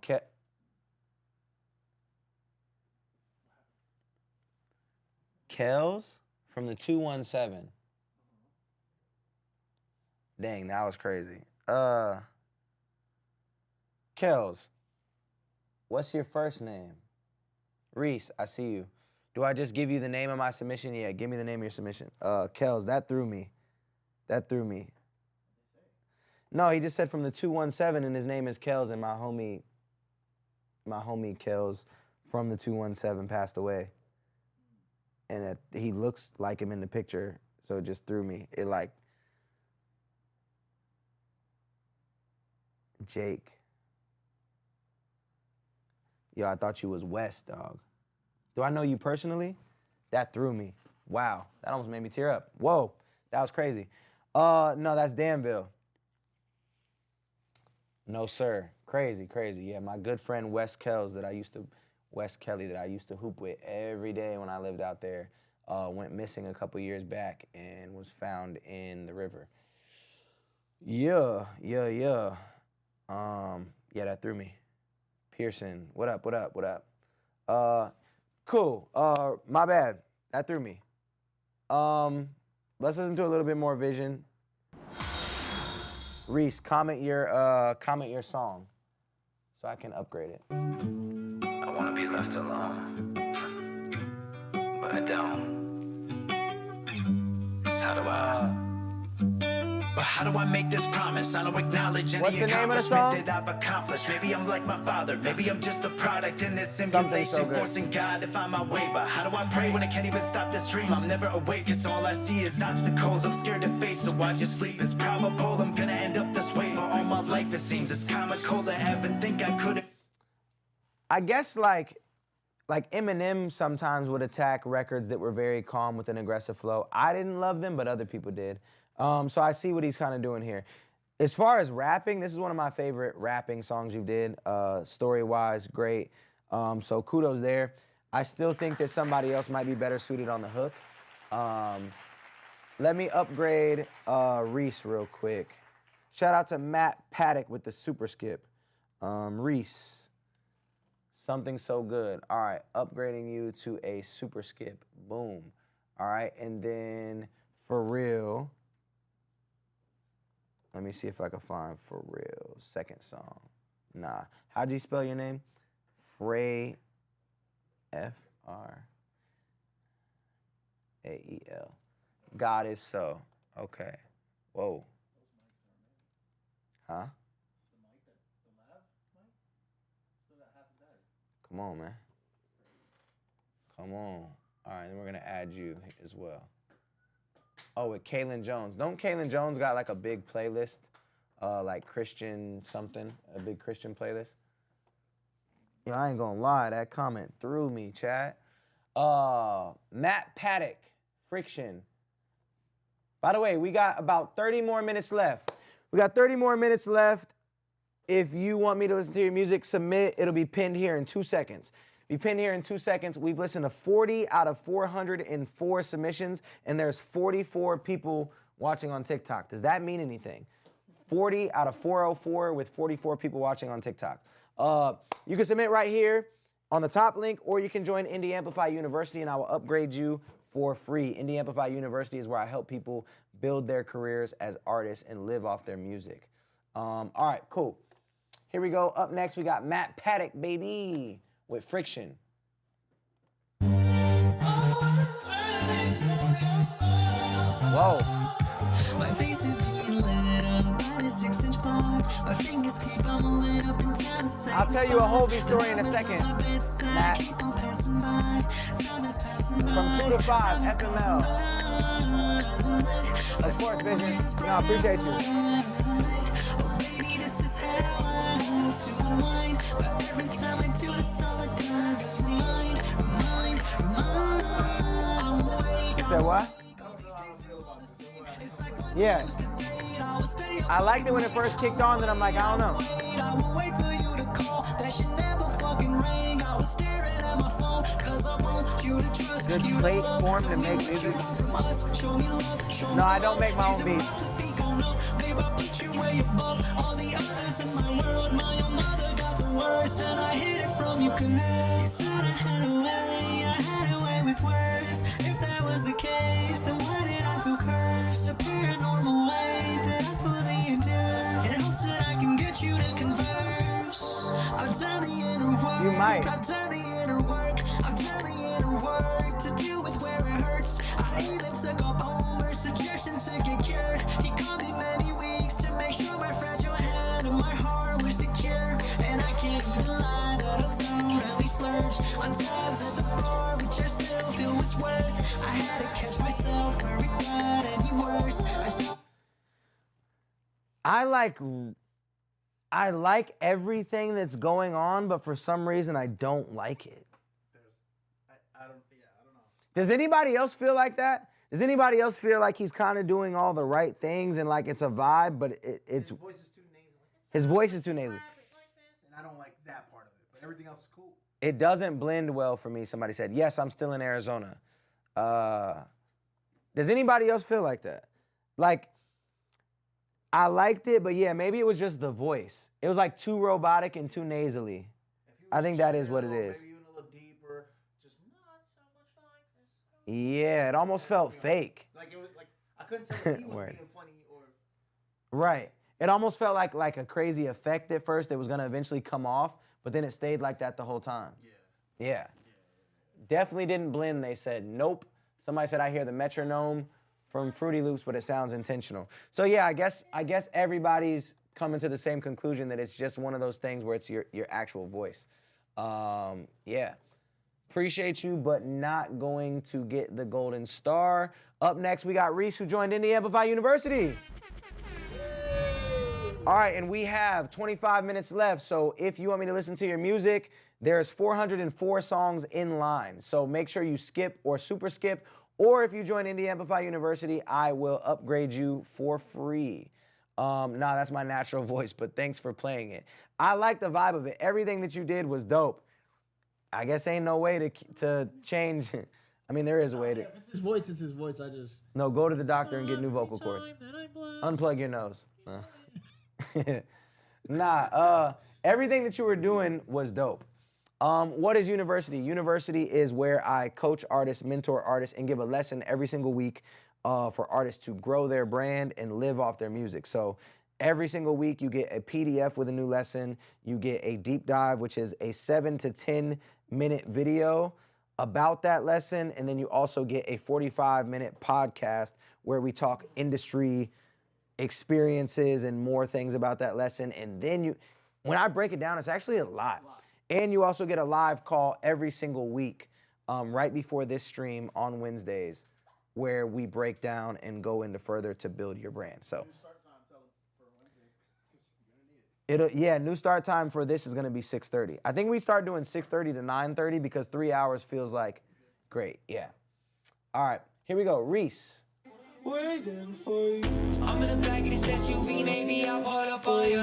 Kells from the 217. Dang, that was crazy. Kells, what's your first name? Reese, I see you. Do I just give you the name of my submission? Yeah, give me the name of your submission. Kells, that threw me. That threw me. No, he just said from the 217, and his name is Kells, and my homie Kells from the 217 passed away. And he looks like him in the picture, so it just threw me. It like, Jake. Yo, I thought you was West, dog. Do I know you personally? That threw me. Wow, that almost made me tear up. Whoa, that was crazy. No, that's Danville. No, sir. Crazy, crazy. Yeah, my good friend Wes Kelly that I used to hoop with every day when I lived out there, went missing a couple years back and was found in the river. Yeah. Yeah, that threw me. Pearson, what up? Cool. My bad. That threw me. Let's listen to a little bit more Vision. Reese, comment your song so I can upgrade it. I wanna be left alone, but I don't. So how do I? But how do I make this promise? I don't acknowledge any What's the name of the accomplishment song? that I've accomplished. Maybe I'm like my father. Maybe I'm just a product in this Something simulation, so good. forcing God to find my way. But how do I pray when I can't even stop this dream? I'm never awake, cause all I see is obstacles I'm scared to face, so I just sleep. It's probable I'm gonna end up this way for all my life. It seems it's comical to ever think I could. I guess like Eminem sometimes would attack records that were very calm with an aggressive flow. I didn't love them, but other people did. So I see what he's kind of doing here. As far as rapping, this is one of my favorite rapping songs you did. Story-wise, great. So kudos there. I still think that somebody else might be better suited on the hook. Let me upgrade Reese real quick. Shout out to Matt Paddock with the super skip. Reese, something so good. All right, upgrading you to a super skip. Boom. All right, and then for real, let me see if I can find for real. Second song. Nah. How'd you spell your name? Frey, F-R-A-E-L. God is so. Okay. Whoa. Huh? Come on, man. Come on. All right, then we're gonna add you as well. Oh, with Kaylin Jones. Don't Kaylin Jones got like a big playlist? Like Christian something, a big Christian playlist? Yeah, I ain't gonna lie, that comment threw me, chat. Matt Paddock, Friction. By the way, we got about 30 more minutes left. We got 30 more minutes left. If you want me to listen to your music, submit. It'll be pinned here in 2 seconds. Be pinned here in 2 seconds. We've listened to 40 out of 404 submissions, and there's 44 people watching on TikTok. Does that mean anything? 40 out of 404 with 44 people watching on TikTok. You can submit right here on the top link, or you can join Indie Amplify University, and I will upgrade you for free. Indie Amplify University is where I help people build their careers as artists and live off their music. All right, cool. Here we go. Up next, we got Matt Paddock, baby, with Friction. Whoa. My face is being lit up by the 6-inch block. My fingers keep on moving up and down the same. I'll tell you a whole story in a second, Matt. From 2 to 5, FML. Of course, Vision. No, I appreciate you. You said what? Yeah. I liked it when it first kicked on, then I'm like, I don't know. Good platform to make music. No, I don't make my own beats. And I hid it from you, girl. You said I had a way with words. If that was the case, then why did I feel cursed? A paranormal way that I fully endure. In hopes that I can get you to converse. I've done the inner work. You might. I've done the inner work. I've done the inner work to deal with where it hurts. I even took up Homer's suggestion to get cured. He called me many weeks to make sure my fragile head and my heart were secure. And I can't even lie that I totally splurge on tabs at the bar, which I still feel was worth. I had to catch myself where it got any worse. I like everything that's going on, but for some reason I don't like it. I don't know. Does anybody else feel like that? Does anybody else feel like he's kind of doing all the right things and like it's a vibe, but it's His voice is too nasal. his voice is too nasal. And I don't like that part of it, but everything else is cool. It doesn't blend well for me. Somebody said, yes, I'm still in Arizona. Does anybody else feel like that? Like, I liked it, but yeah, maybe it was just the voice. It was like too robotic and too nasally. I think that is what it is. Maybe even a little deeper, just not so much like this. Yeah, it almost felt fake. Like it was like I couldn't tell if he was Word. being funny or Right. It almost felt like a crazy effect at first that was gonna eventually come off, but then it stayed like that the whole time. Yeah. Definitely didn't blend. They said nope. Somebody said I hear the metronome from Fruity Loops, but it sounds intentional. So yeah, I guess everybody's coming to the same conclusion that it's just one of those things where it's your actual voice. Yeah. Appreciate you, but not going to get the golden star. Up next, we got Reese, who joined Indie Amplify University. All right, and we have 25 minutes left, so if you want me to listen to your music, there's 404 songs in line. So make sure you skip or super skip, or if you join Indie Amplify University, I will upgrade you for free. Nah, that's my natural voice, but thanks for playing it. I like the vibe of it. Everything that you did was dope. I guess ain't no way to change. I mean, there is a way to. If it's his voice, it's his voice. I just. No, go to the doctor and get new vocal cords. Unplug your nose. Nah, everything that you were doing was dope. What is University? University is where I coach artists, mentor artists, and give a lesson every single week for artists to grow their brand and live off their music. So every single week you get a PDF with a new lesson. You get a deep dive, which is a 7 to 10 minute video about that lesson. And then you also get a 45-minute podcast where we talk industry experiences and more things about that lesson. And then when I break it down, it's actually a lot. And you also get a live call every single week right before this stream on Wednesdays where we break down and go into further to build your brand. So new start time for this is gonna be 6:30. I think we start doing 6:30 to 9:30 because 3 hours feels like great, yeah. All right, here we go, Reese. Waiting for you. I'm in the back of this SUV, maybe I'll pull up on you.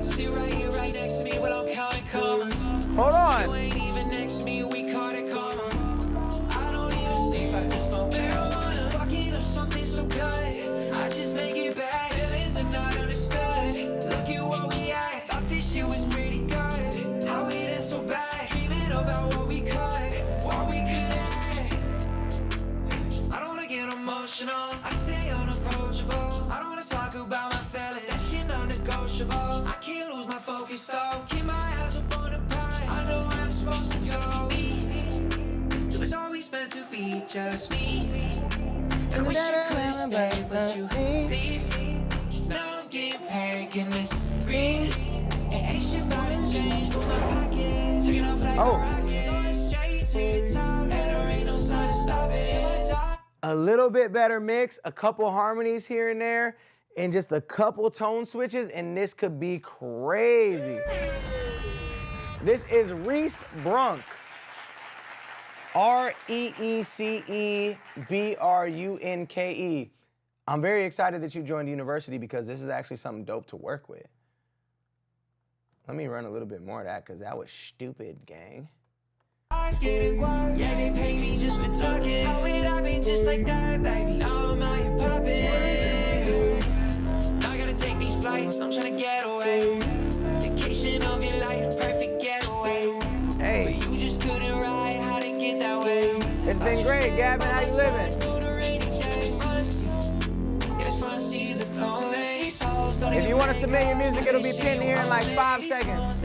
Sit right here, right next to me while I'm counting commas. Hold on. You ain't even next to me, we caught it comma. I don't even sleep, I just smoke marijuana. Fucking up something so good, I just make it bad. Feelings are not understood. Look at what we at, thought this shit was pretty good. How it is so bad, dreaming about what we could have. I don't wanna get emotional, I stay unapproachable. I don't wanna talk about my feelings, that shit non-negotiable. I can't lose my focus though, keep my eyes up on the prize. I know where I'm supposed to go. It was always meant to be just me. And I wish you could stay, but you leave. Now I'm getting paid in this green. It ain't shit about to change for my pockets. Taking off like a rocket, going straight to the top. And there ain't no sign to stop it. A little bit better mix, a couple harmonies here and there, and just a couple tone switches, and this could be crazy. This is Reese Brunk. REECEBRUNKE. I'm very excited that you joined University because this is actually something dope to work with. Let me run a little bit more of that because that was stupid, gang. Yeah, they pay me just for talking. How it happen just like that, baby? Now I'm out here popping. Now I gotta take these flights, I'm trying to get away. Vacation of your life, perfect getaway. Hey. But you just couldn't ride, how to get that way. It's been great, Gavin. How you living? If you want to submit your music, it'll be pinned here in like 5 seconds.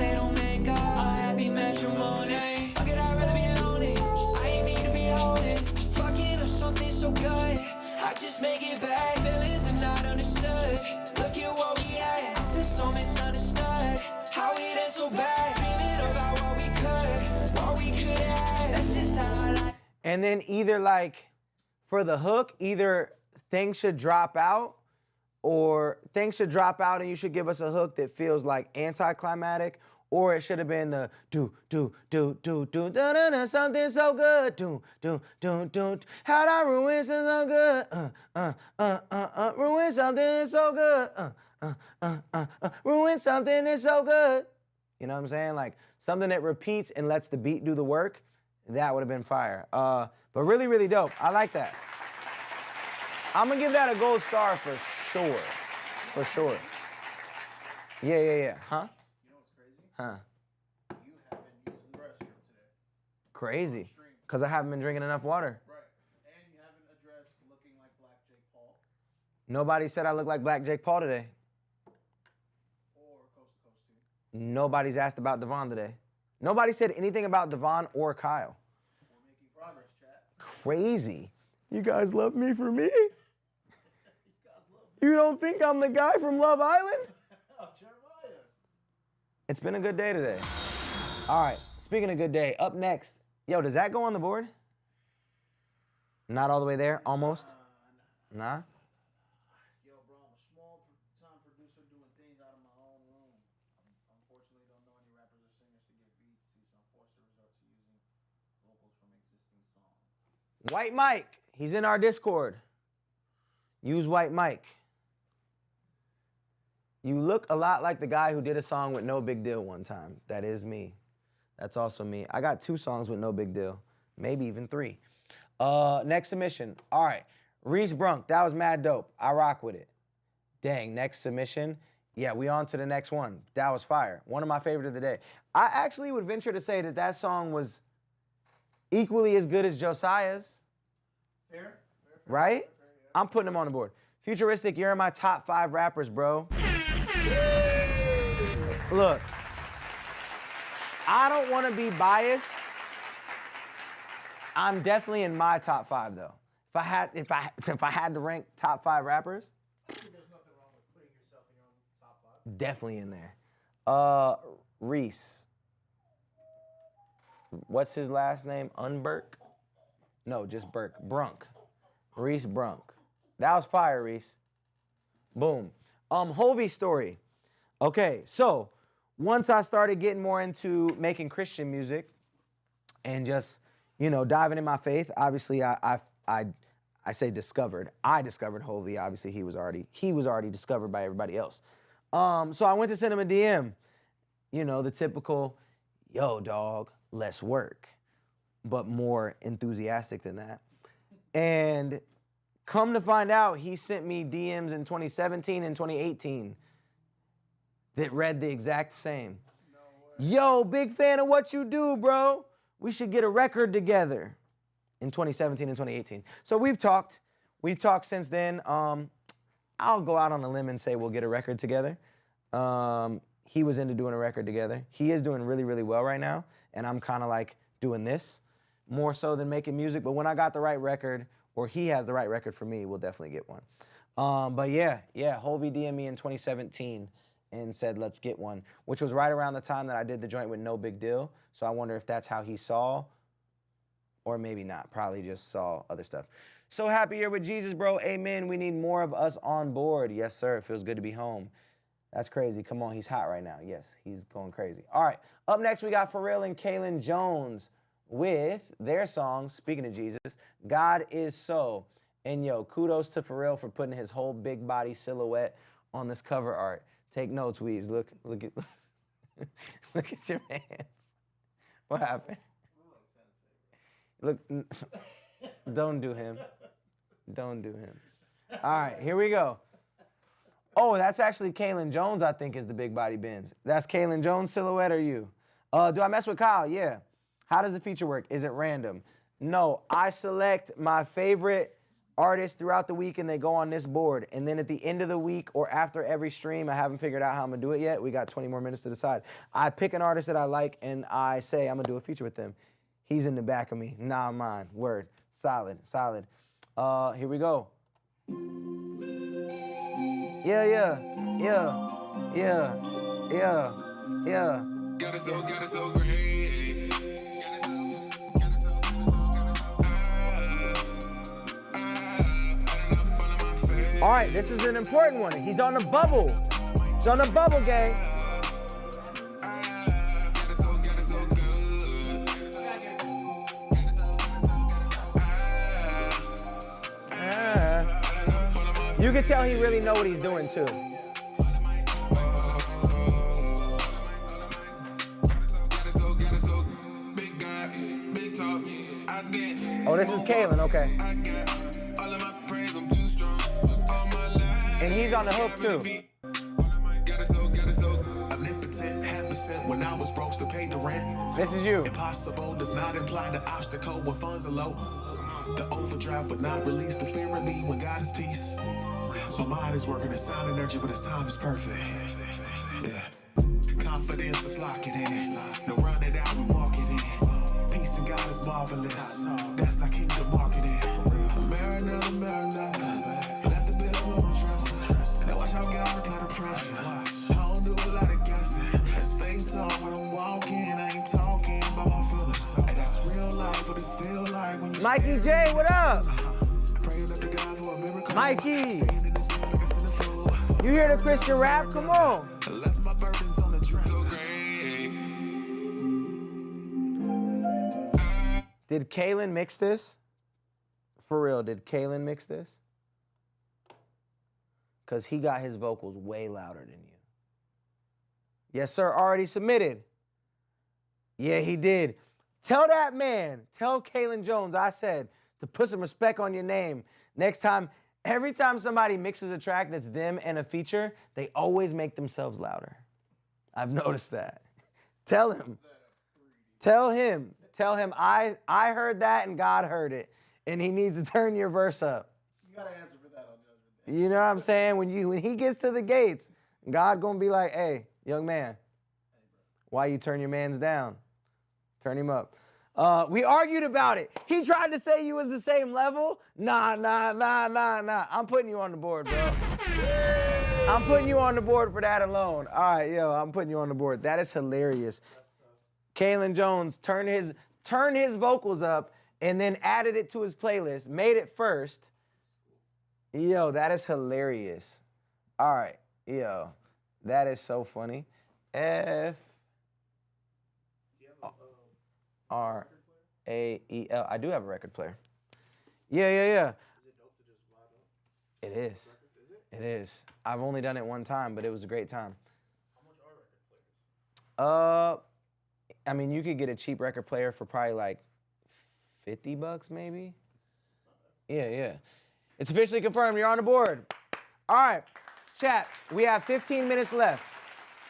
So good, I just make it bad. Feelings are not understood. Look at what we at. I feel so misunderstood. How it is so bad. Dreaming about what we could have. That's just how I like. And then either like for the hook, either things should drop out and you should give us a hook that feels like anticlimactic, or it should have been the do something so good, do how'd I ruin something so good, ruin something so good, ruin something that's so good. You know what I'm saying? Like something that repeats and lets the beat do the work. That would have been fire. But really, really dope. I like that. I'm gonna give that a gold star for sure. For sure. Yeah. Huh? Huh. You haven't used the restroom today. Crazy. Because I haven't been drinking enough water. Right. And you haven't addressed looking like Black Jake Paul. Nobody said I look like Black Jake Paul today. Nobody's asked about Devon today. Nobody said anything about Devon or Kyle. We're making progress, chat. Crazy. You guys love me for me? You don't think I'm the guy from Love Island? Jeremiah. It's been a good day today. All right, speaking of good day, up next. Yo, does that go on the board? Not all the way there, almost? Nah? Yo, bro, I'm a small-time producer doing things out of my own room. Unfortunately, don't know any rappers or singers to get beats to, so I'm forced to resort to using vocals from existing songs. White Mike, he's in our Discord. Use White Mike. You look a lot like the guy who did a song with No Big Deal one time. That is me. That's also me. I got 2 songs with No Big Deal, maybe even 3. Next submission. All right, Reese Brunk, that was mad dope. I rock with it. Dang, next submission. Yeah, we on to the next one. That was fire. One of my favorite of the day. I actually would venture to say that that song was equally as good as Josiah's. Fair? Right? I'm putting him on the board. Futuristic, you're in my top 5 rappers, bro. Look, I don't want to be biased. I'm definitely in my top 5 though. If I had to rank top 5 rappers, I think there's nothing wrong with putting yourself in your own top 5. definitely in there. Reese. What's his last name? Unburk? No, just Burke. Brunk. Reese Brunk. That was fire, Reese. Boom. Hovey story. Okay, so once I started getting more into making Christian music and just, you know, diving in my faith, obviously I say discovered. I discovered Hovey. Obviously he was already discovered by everybody else. So I went to send him a DM. You know, the typical, yo, dog, let's work, but more enthusiastic than that. And come to find out, he sent me DMs in 2017 and 2018 that read the exact same. Yo, big fan of what you do, bro. We should get a record together in 2017 and 2018. So we've talked since then. I'll go out on a limb and say we'll get a record together. He was into doing a record together. He is doing really, really well right now. And I'm kind of like doing this more so than making music. But when I got the right record, or he has the right record for me, we'll definitely get one. But yeah, Hovey DM'd me in 2017 and said, let's get one, which was right around the time that I did the joint with No Big Deal. So I wonder if that's how he saw, or maybe not, probably just saw other stuff. So happy you're with Jesus, bro. Amen. We need more of us on board. Yes, sir. It feels good to be home. That's crazy. Come on, he's hot right now. Yes, he's going crazy. All right, up next we got Pharrell and Kaylin Jones with their song, speaking of Jesus, God Is So. And yo, kudos to Pharrell for putting his whole big body silhouette on this cover art. Take notes, Weez. Look at look at your hands. What happened? Look, don't do him. Don't do him. All right, here we go. Oh, that's actually Kaylin Jones, I think, is the big body Benz. That's Kaylin Jones' silhouette or you? Do I mess with Kyle? Yeah. How does the feature work? Is it random? No, I select my favorite artists throughout the week and they go on this board. And then at the end of the week or after every stream, I haven't figured out how I'm gonna do it yet. We got 20 more minutes to decide. I pick an artist that I like and I say I'm gonna do a feature with them. He's in the back of me. Nah, mine. Word. Solid, solid. Here we go. Yeah. Got it so great. All right, this is an important one. He's on the bubble. He's on the bubble, gang. You can tell he really know what he's doing too. Oh, this is Kaylin, okay. And he's on the hook too. When I was broke, still paid the rent. This is you. Impossible does not imply the obstacle when funds are low. The overdraft would not release the fear in me when God is peace. My mind is working, the sound energy, but his time is perfect. Yeah. Confident is, just lock it in. No run it out and walk it in. Peace and God is marvelous. That's not kingdom marketing. Marinella. Left the bit of one trust. Now watch how God apply the pressure. I don't do a lot of guessing. It's faith talk when I'm walking. I ain't talking about my feelings. Hey, that's real life, what it feel like when you Mikey J, what up? Mikey. You hear the Christian rap? Come on. Did Kalen mix this? For real, did Kalen mix this? Because he got his vocals way louder than you. Yes, sir, already submitted. Yeah, he did. Tell that man, tell Kalen Jones I said to put some respect on your name. Next time, every time somebody mixes a track that's them and a feature, they always make themselves louder. I've noticed that. Tell him. Tell him I heard that and God heard it. And he needs to turn your verse up. You gotta answer for that on Judgment Day. You know what I'm saying? When he gets to the gates, God gonna be like, hey, young man, why you turn your mans down? Turn him up. We argued about it. He tried to say you was the same level. Nah. I'm putting you on the board, bro. I'm putting you on the board for that alone. All right, yo, I'm putting you on the board. That is hilarious. Kalen Jones turned his vocals up and then added it to his playlist, made it first. Yo, that is hilarious. All right, yo, that is so funny. F-R-A-E-L. I do have a record player. Yeah. It is. It is. I've only done it one time, but it was a great time. How much are record players? I mean, you could get a cheap record player for probably like $50 maybe. Yeah. It's officially confirmed. You're on the board. All right, chat. We have 15 minutes left.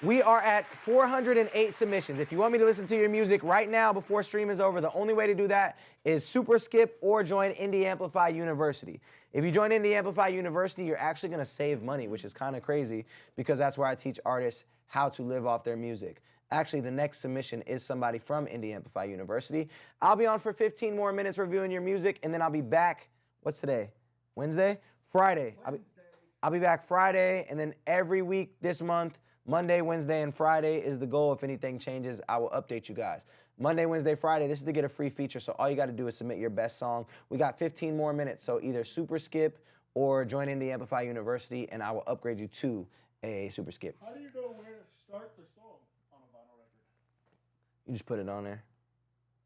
We are at 408 submissions. If you want me to listen to your music right now before stream is over, the only way to do that is super skip or join Indie Amplify University. If you join Indie Amplify University, you're actually gonna save money, which is kind of crazy because that's where I teach artists how to live off their music. Actually, the next submission is somebody from Indie Amplify University. I'll be on for 15 more minutes reviewing your music, and then I'll be back, what's today? Wednesday? Friday. I'll be back Friday, and then every week this month, Monday, Wednesday, and Friday is the goal. If anything changes, I will update you guys. Monday, Wednesday, Friday, this is to get a free feature, so all you gotta do is submit your best song. We got 15 more minutes, so either super skip or join Indie Amplify University, and I will upgrade you to a super skip. How do you know where to start the song on a vinyl record? You just put it on there,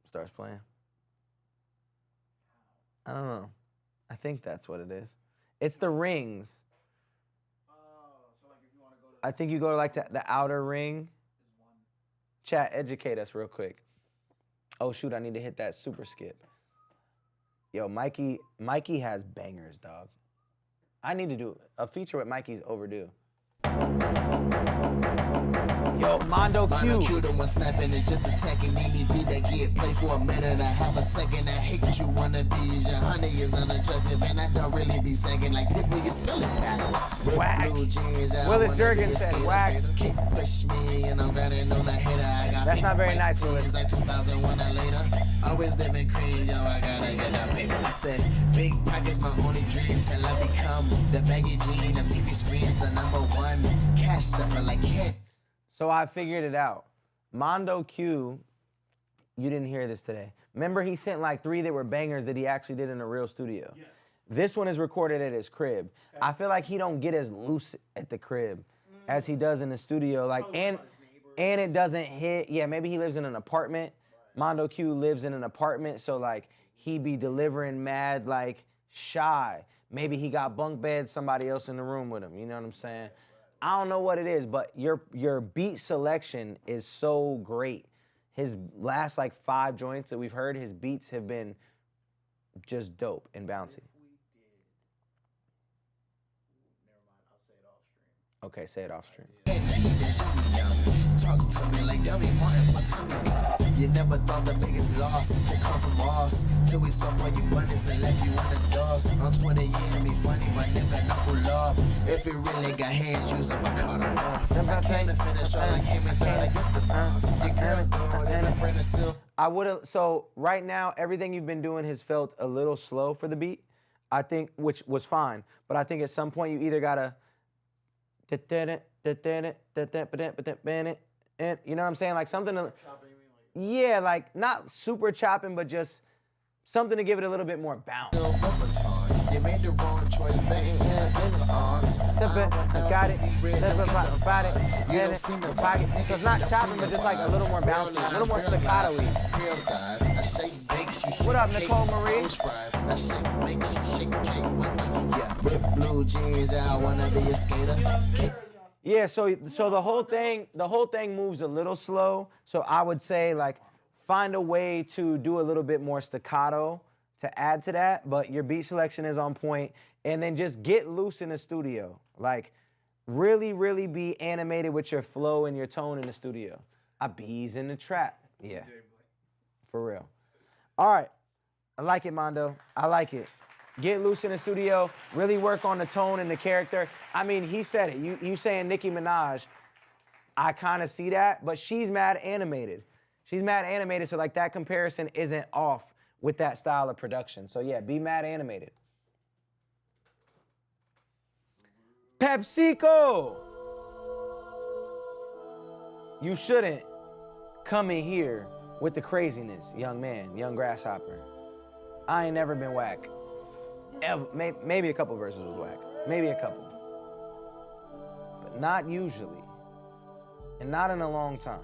starts playing. I don't know. I think that's what it is. It's the rings. So like if you want to go to... I think you go to like the outer ring. Chat, educate us real quick. Oh shoot, I need to hit that super skip. Yo, Mikey has bangers, dog. I need to do a feature with Mikey's overdue. Yo, Mondo Q. Mondo Q, the one snapping and just attacking any beat that get play for a minute and a half a second. I hate what you wanna be. Your honey is unattractive and I don't really be singing like people you spell it backwards. Whack. Blue jeans, Willis Jurgen said whack. Keep push me and I'm running on the hater. I got that's not very nice, Willis. like 2001 or later. Always living clean, yo, I gotta get that paper. I said, big pockets my only dream till I become the baggy jean of TV screens, the #1 cash stuffer like hit. So I figured it out. Mondo Q, you didn't hear this today. Remember he sent like 3 that were bangers that he actually did in a real studio? Yes. This one is recorded at his crib. Okay. I feel like he don't get as loose at the crib as he does in the studio. Like, and it doesn't hit. Yeah, maybe he lives in an apartment. Right. Mondo Q lives in an apartment, so like he be delivering mad like shy. Maybe he got bunk bed, somebody else in the room with him. You know what I'm saying? I don't know what it is, but your beat selection is so great. His last like 5 joints that we've heard, his beats have been just dope and bouncy. Okay, say it off stream. Talk to me like dummy Martin, what time you got? You never thought the biggest loss could come from us. Till we swept all you bunnies and left you in the dust. On Twitter, yeah, me funny, my nigga, knuckle up. If it really got hands, use them, I cut them off. I came to finish all I came in third to get the boss. Your girl good and a friend of silk. I would have, so right now, everything you've been doing has felt a little slow for the beat, I think, which was fine. But I think at some point you either gotta, you know what I'm saying? Like something to, yeah, like not super chopping, but just something to give it a little bit more bounce. You made the wrong choice, betting against the odds. Got it. You don't see no pocket. So it's not chopping, but just like a little more bouncy, a little more staccato-y. What up, Nicole Marie? Blue jeans, I wanna be a skater. Yeah, so the whole thing moves a little slow. So I would say like find a way to do a little bit more staccato to add to that, but your beat selection is on point, and then just get loose in the studio. Like really, really be animated with your flow and your tone in the studio. I bees in the trap. Yeah, for real. All right, I like it, Mondo. I like it. Get loose in the studio, really work on the tone and the character. I mean, he said it. You saying Nicki Minaj, I kind of see that, but she's mad animated. She's mad animated, so like that comparison isn't off with that style of production. So yeah, be mad animated. PepsiCo! You shouldn't come in here with the craziness, young man, young grasshopper. I ain't never been whack. Ever, maybe a couple verses was whack. Maybe a couple. But not usually. And not in a long time.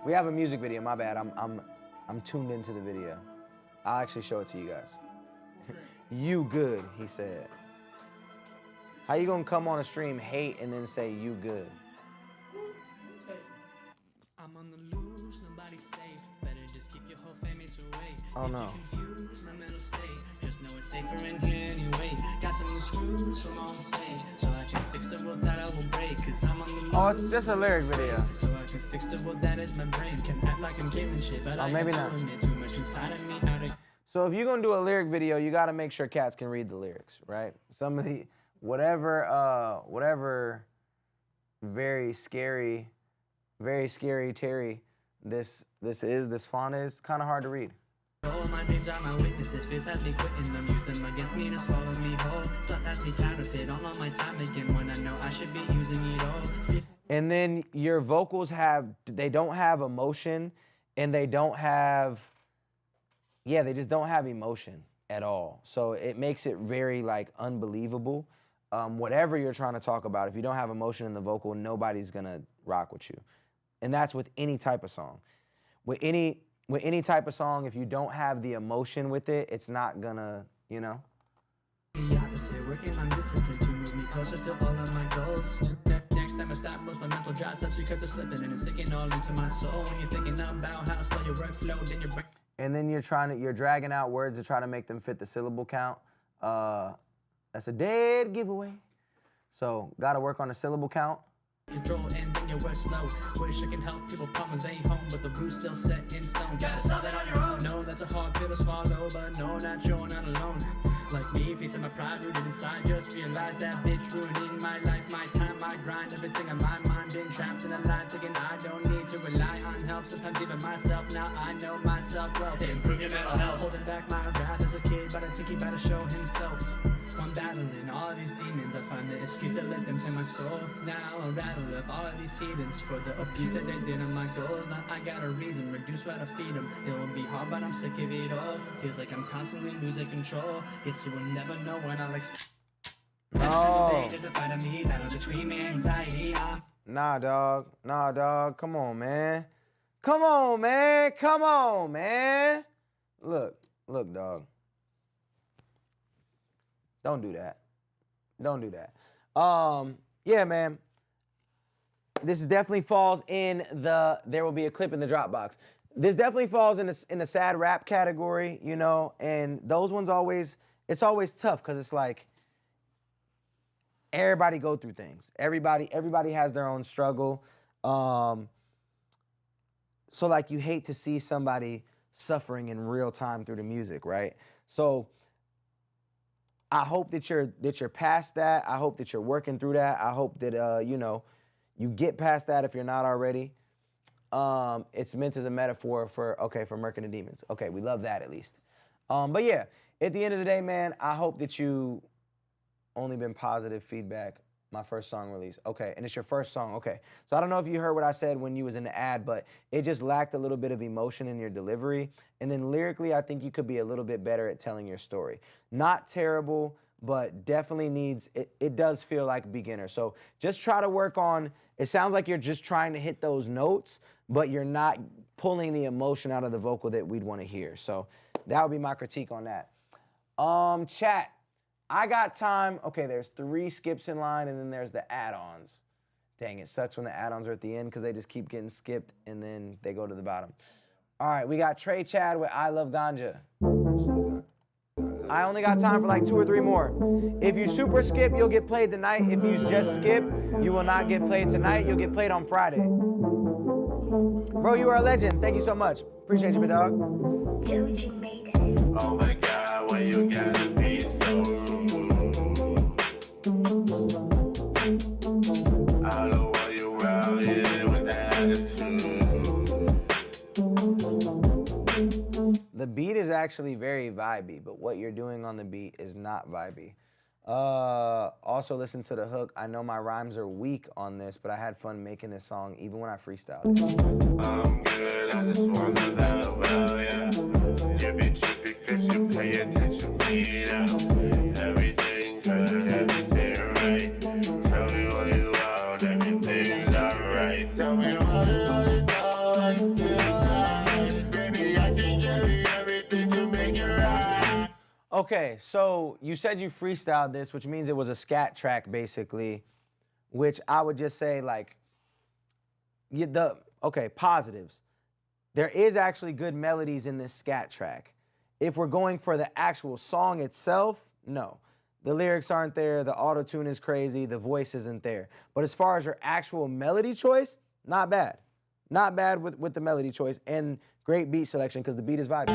We have a music video, my bad. I'm tuned into the video. I'll actually show it to you guys. You good, he said. How you gonna come on a stream, hate, and then say you good? I'm on the loose, nobody's safe. Better just keep your whole family away. Oh no. Confused, my mental state. Just know it's safer in here anyway. Got some new screws from on stage, so I can fix the world that I will break. Cause I'm on the loose. Oh, it's just a lyric video. So I can fix the world that is my brain. Can act like I'm giving shit, but maybe not. Too much inside of me. So if you're gonna do a lyric video, you gotta make sure cats can read the lyrics, right? Some of the whatever very scary Terry this font is kind of hard to read. All my dreams are my witnesses. Fears had me quitting them. Use them against me to swallow me whole. Stuff that's me counterfeit. All of my time again when I know I should be using it all. And then your vocals they don't have emotion, and they don't have, they just don't have emotion at all. So it makes it very like unbelievable. Whatever you're trying to talk about, if you don't have emotion in the vocal, nobody's gonna rock with you. And that's with any type of song. With any type of song, if you don't have the emotion with it, it's not gonna, you know? The opposite, working on discipline to move me closer to all of my goals. Next time I stop, most my mental drops, that's because it's slipping and it's sinking all into my soul. When you're thinking about how slow your workflow, then your brain. And then you're dragging out words to try to make them fit the syllable count. That's a dead giveaway. So gotta work on the syllable count. Control and then you work slow. Wish I could help people problems ain't home, but the root's still set in stone. Gotta solve it on your own. No, that's a hard pill to swallow, but no, that you're not alone. Like me, facing my pride rooted inside. Just realize that bitch ruining my life, my time, my grind, everything on my mind. Been trapped in a lie, thinking I don't need to rely on help. Sometimes even myself, now I know myself well. Improve your mental health. Holding back my wrath as a kid, but I think he better show himself. One battling all these demons, I find the excuse to let them take my soul. Now I'll rattle up all of these heathens for the abuse that they did on my goals. Now I got a reason, reduce what I feed them. It will be hard, but I'm sick of it all. Feels like I'm constantly losing control. Guess you will never know when I like. No. There's a fight of me, battle between me and anxiety. Nah, dog. Nah, dog. Come on, man. Come on, man. Come on, man. Look, dog. Don't do that. Don't do that. Yeah, man. This definitely falls in the there will be a clip in the Dropbox. This definitely falls in the sad rap category, you know, and those ones it's always tough because it's like everybody go through things. Everybody has their own struggle. So like you hate to see somebody suffering in real time through the music, right? So I hope that you're past that. I hope that you're working through that. I hope that you know, you get past that if you're not already. It's meant as a metaphor for murking the demons. Okay, we love that at least. But yeah, at the end of the day, man, I hope that you only been positive feedback. My first song release. Okay, and it's your first song. Okay, so I don't know if you heard what I said when you was in the ad, but it just lacked a little bit of emotion in your delivery. And then lyrically, I think you could be a little bit better at telling your story. Not terrible, but definitely needs, it does feel like beginner. So just try to work on, it sounds like you're just trying to hit those notes, but you're not pulling the emotion out of the vocal that we'd want to hear. So that would be my critique on that. Chat. I got time. Okay, there's 3 skips in line, and then there's the add-ons. Dang, it sucks when the add-ons are at the end because they just keep getting skipped, and then they go to the bottom. All right, we got Trey Chad with I Love Ganja. I only got time for like 2 or 3 more. If you super skip, you'll get played tonight. If you just skip, you will not get played tonight. You'll get played on Friday. Bro, you are a legend. Thank you so much. Appreciate you, big dog. Oh my God, why you gotta be so rude? I don't want you out here with that attitude. The beat is actually very vibey, but what you're doing on the beat is not vibey. Also listen to the hook. I know my rhymes are weak on this, but I had fun making this song even when I freestyled it. I'm good, I just wanna that about ya. You be cheap because you pay attention, beat out. Everything good, everything right. Tell me what you want, everything's alright. Tell me what you feel like. Baby, I can carry everything to make it right. Okay, so you said you freestyled this, which means it was a scat track basically, which I would just say like, positives. There is actually good melodies in this scat track. If we're going for the actual song itself, no. The lyrics aren't there, the auto-tune is crazy, the voice isn't there. But as far as your actual melody choice, not bad. Not bad with the melody choice, and great beat selection because the beat is vibing.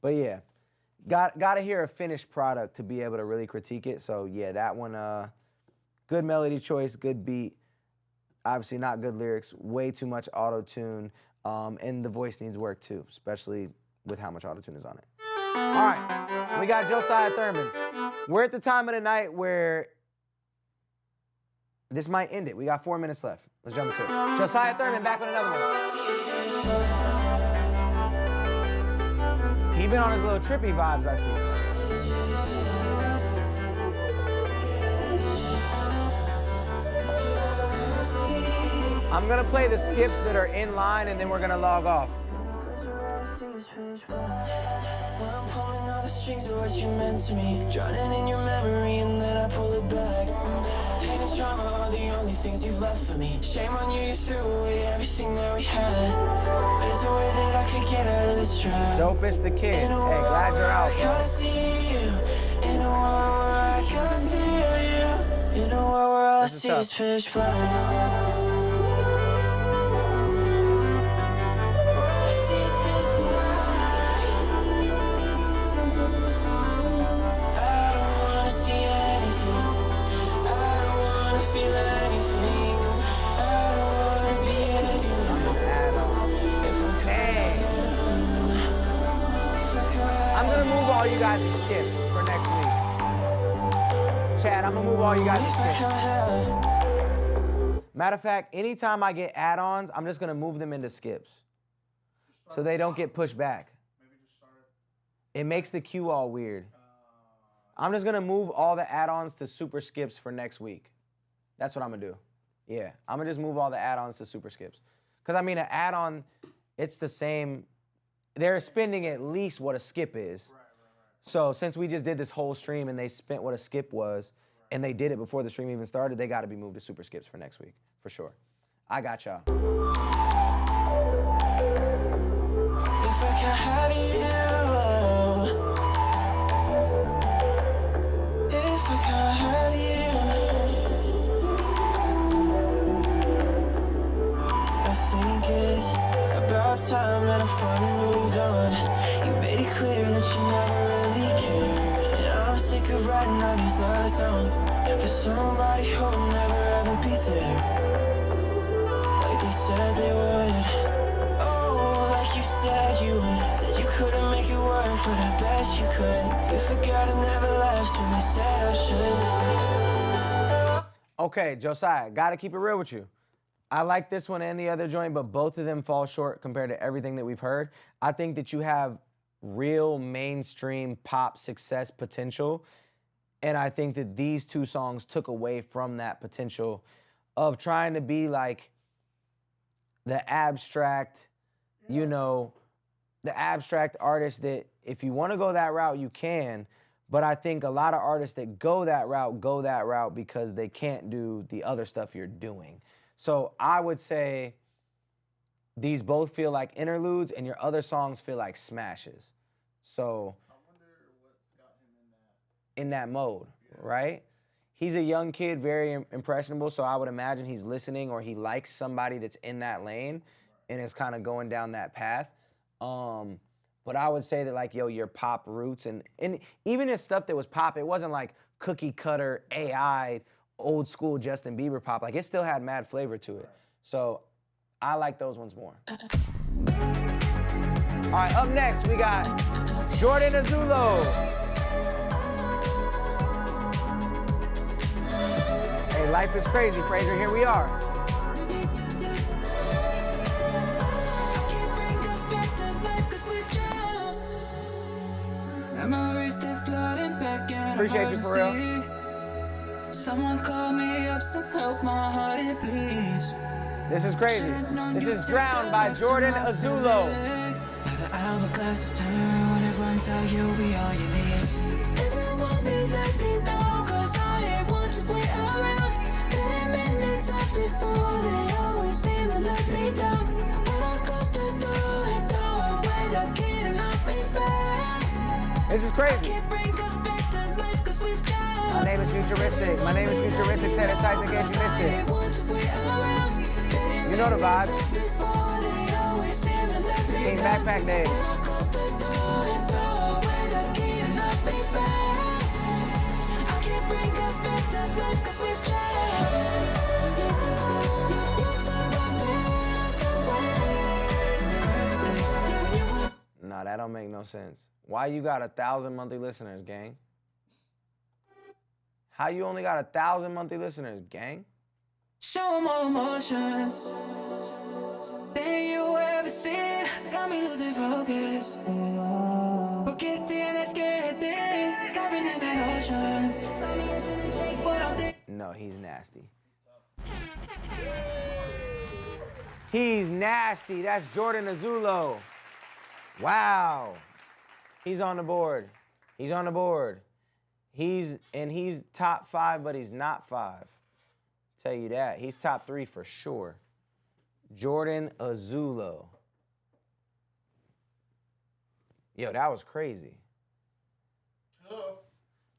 But yeah, gotta hear a finished product to be able to really critique it. So yeah, that one, good melody choice, good beat. Obviously not good lyrics, way too much auto-tune, and the voice needs work too, especially with how much auto-tune is on it. All right, we got Josiah Thurman. We're at the time of the night where this might end it. We got 4 minutes left. Let's jump into it. Josiah Thurman back with another one. He been on his little trippy vibes, I see. I'm gonna play the skips that are in line and then we're gonna log off. When I'm pulling all the strings of what you meant to me, drowning in your memory and then I pull it back. Pain and trauma are the only things you've left for me. Shame on you, you threw away everything that we had. There's a way that I could get out of this trap. Dopest the kid. Hey, glad you're out, bro. I can see you in a world where I can feel you. In a world where all I see is pitch black. All you guys to skips for next week. Chad, I'm gonna move all you guys to skips. Matter of fact, anytime I get add-ons, I'm just gonna move them into skips. So they don't get pushed back. It makes the queue all weird. I'm just gonna move all the add-ons to super skips for next week. That's what I'm gonna do. Yeah, I'm gonna just move all the add-ons to super skips. Cause I mean, an add-on, it's the same. They're spending at least what a skip is. So since we just did this whole stream and they spent what a skip was, and they did it before the stream even started, they got to be moved to super skips for next week, for sure. I got y'all. If I can't have you, if I can't have you, I think it's about time that I finally moved on. You made it clear that you never really cared, and I'm sick of writing all these love songs for somebody who will never ever be there, like they said they would. Oh, like you said you would. Said you couldn't make it work, but I bet you could. You forgot I never left when they said I should. Okay, Josiah, gotta keep it real with you. I like this one and the other joint, but both of them fall short compared to everything that we've heard. I think that you have real mainstream pop success potential, and I think that these two songs took away from that potential of trying to be like the abstract, you know, the abstract artist that if you want to go that route, you can. But I think a lot of artists that go that route because they can't do the other stuff you're doing. So I would say these both feel like interludes and your other songs feel like smashes. So I wonder what's got him in that mode, right? He's a young kid, very impressionable, so I would imagine he's listening or he likes somebody that's in that lane and is kind of going down that path. But I would say that, like, yo, your pop roots and even his stuff that was pop, it wasn't like cookie cutter AI, old school Justin Bieber pop. Like, it still had mad flavor to it. So I like those ones more. All right, up next, we got Jordan Azulo. Hey, life is crazy, Fraser. Here we are. Appreciate you, for real. Someone call me up, some help, my heart it bleeds. This is crazy. This is Drowned by Jordan Azulo. Now the hourglass is turned, when it runs out, you'll be all you need. If you want me, let me know, cause I ain't one to wait around. Been a million times before, they always seem to let me down. When I close the door and throw away the key and I'll be found. This is crazy. I can't bring us back to life cause we've drowned. My name is Futuristic. My name is Futuristic. Set it tight in case you missed it. You know the vibe. Team Backpack Day. Nah, that don't make no sense. Why you got 1,000 monthly listeners, gang? How you only got 1,000 monthly listeners, gang? Show more emotions than you ever seen. Got me losing focus. Porque tienes que ir, diving in that ocean. What I'm thinking. No, he's nasty. He's nasty. That's Jordan Azulo. Wow. He's on the board. He's on the board. He's top 5, but he's not 5. Tell you that. He's top 3 for sure. Jordan Azulo. Yo, that was crazy. Tough.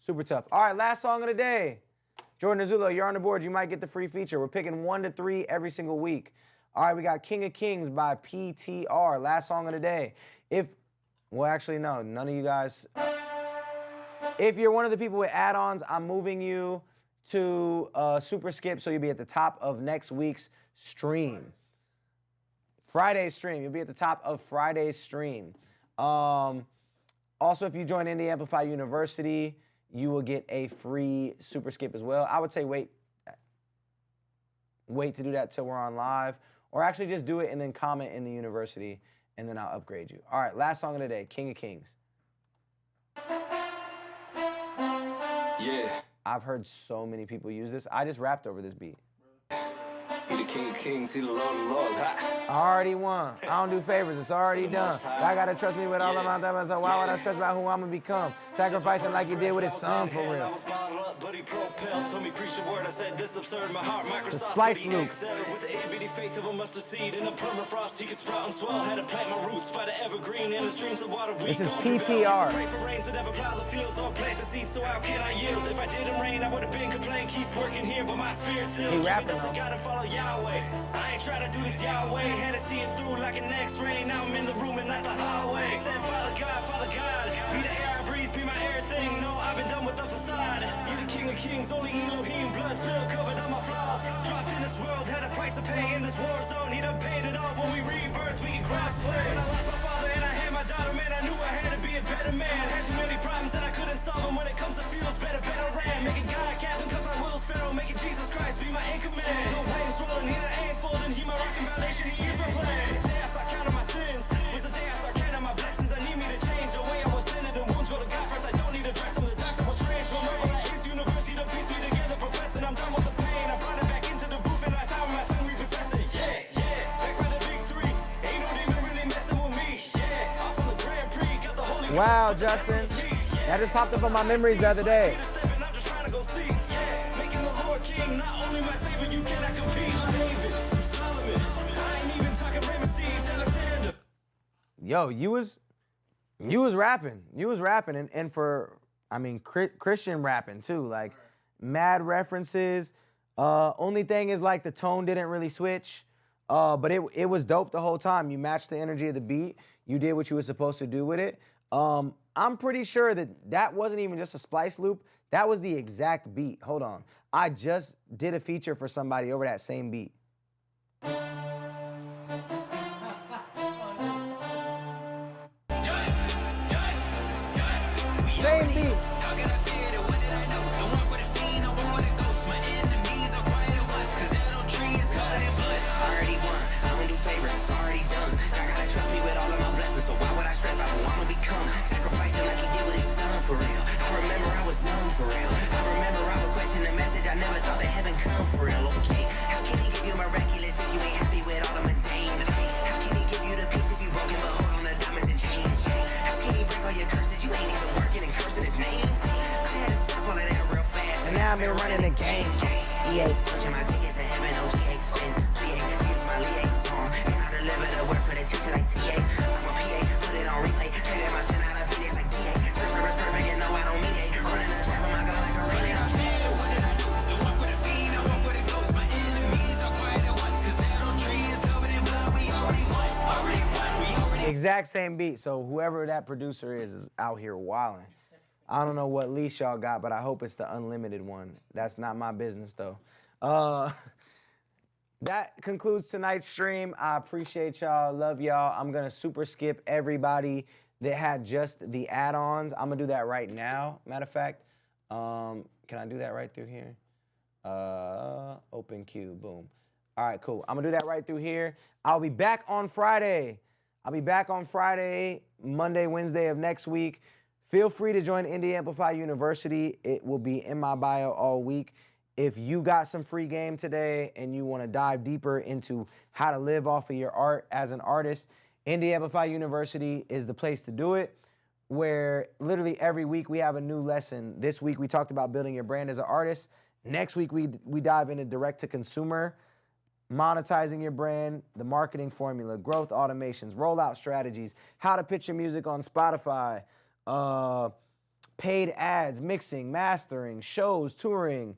Super tough. All right, last song of the day. Jordan Azulo, you're on the board. You might get the free feature. We're picking 1 to 3 every single week. All right, we got King of Kings by PTR. Last song of the day. Well, actually, no. None of you guys. If you're one of the people with add-ons, I'm moving you to Super Skip, so you'll be at the top of next week's stream. Friday's stream. You'll be at the top of Friday's stream. Also, if you join Indie Amplify University, you will get a free Super Skip as well. I would say wait to do that till we're on live, or actually just do it and then comment in the university, and then I'll upgrade you. All right, last song of the day, King of Kings. Yeah. I've heard so many people use this. I just rapped over this beat. He the King of Kings, he the Lord of Lords. I already won. I don't do favors. It's already done. God gotta trust me with all of my time. So why would I stress about who I'm gonna become? Sacrificing like he did with his son for real. The splice loop. With the itty-bitty faith of a mustard seed in a permafrost, he could sprout and swell. Had to plant my roots by the evergreen and the streams of water. This is PTR. Pray for rains that never plow the fields or plant the seeds. So how can I yield? If I didn't rain, I would have been complaining. Keep working here, but my spirit's still. He rapping, Give it up to God and follow Yahweh. I ain't trying to do this Yahweh. Had to see it through like an X-ray. Now I'm in the room and not the hallway. Said Father God, be the air I breathe, be my everything. No, I've been done with the facade. You the King of Kings, only Elohim. Blood spill covered on my flaws. Dropped in this world, had a price to pay in this war zone. He done paid it all. When we rebirth, we can cross-play. When I lost my father and I had my daughter, man, I knew I had to be a better man. Had too many problems that I couldn't solve them. When it comes to fuels, better ran. Making God captain, cause my will's pharaoh. Making Jesus Christ be my anchor man. The waves rolling, he the ain't folding. He my rocking foundation, he is my plan. The day I start counting my sins was the day I start counting my blessings. I need me to change the way I was living. The wounds go to God first. I don't need to dress him. The doctor was strange. Remember that his university to piece me together, professing. I'm done with the pain. I brought it back into the booth and I time my tongue repossess it. Yeah. Back by the big three. Ain't no demon really messing with me. Yeah. Off on the Grand Prix. Got the Holy Wow, Justin. That just popped up on my memories the other day. Making the Lord King, not only my savior, you cannot compete. David, Solomon, I ain't even talking Ramesses, Alexander. Yo, you was rapping. You was rapping, and for, I mean, Christian rapping too. Like, mad references. Only thing is, like, the tone didn't really switch. But it was dope the whole time. You matched the energy of the beat. You did what you were supposed to do with it. I'm pretty sure that wasn't even just a splice loop. That was the exact beat. Hold on. I just did a feature for somebody over that same beat. Same beat. So why would I stress about who I'ma become? Sacrificing like he did with his son for real. I remember I was numb for real. I remember I would question the message. I never thought that heaven come for real. Okay, how can he give you miraculous if you ain't happy with all the mundane? How can he give you the peace if you broken but hold on to diamonds and chains? How can he break all your curses? You ain't even working and cursing his name. I had to stop all of that real fast. And now I've been running the game. EA, punching my tickets to heaven. OGA, spin. PA, Jesus my liaison. And I deliver the word for the teacher like TA. I'm a PA, put it on replay. Traded my sin out of Phoenix like DA. Church service perfect and no, I don't mediate. Running the track for my God like a relay. I'm feeling what did I do? The walk with a fiend, I walk with a ghost. My enemies are quiet at once. Cause that old tree is covered in blood. We already won. Exact same beat. So whoever that producer is out here wilding. I don't know what leash y'all got, but I hope it's the unlimited one. That's not my business, though. That concludes tonight's stream. I appreciate y'all. Love y'all. I'm going to super skip everybody that had just the add-ons. I'm going to do that right now, matter of fact. Can I do that right through here? Open queue. Boom. All right, cool. I'm going to do that right through here. I'll be back on Friday. Monday, Wednesday of next week. Feel free to join Indie Amplify University. It will be in my bio all week. If you got some free game today and you want to dive deeper into how to live off of your art as an artist, Indie Amplify University is the place to do it, where literally every week we have a new lesson. This week we talked about building your brand as an artist. Next week we dive into direct-to-consumer, monetizing your brand, the marketing formula, growth automations, rollout strategies, how to pitch your music on Spotify, paid ads, mixing, mastering, shows, touring,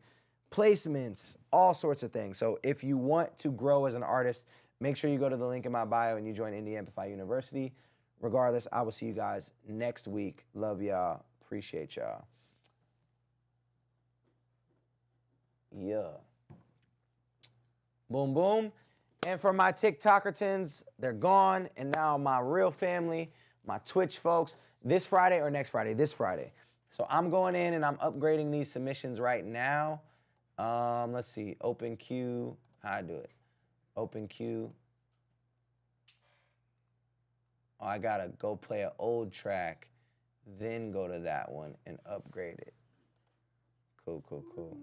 placements, all sorts of things. So if you want to grow as an artist, make sure you go to the link in my bio and you join Indie Amplify University. Regardless, I will see you guys next week. Love y'all. Appreciate y'all. Yeah. Boom, boom. And for my TikTokertons, they're gone. And now my real family, my Twitch folks, this Friday or next Friday? This Friday. So I'm going in and I'm upgrading these submissions right now. Let's see. Open queue. How I do it? Open queue. Oh, I gotta go play an old track, then go to that one and upgrade it. Cool, cool, cool.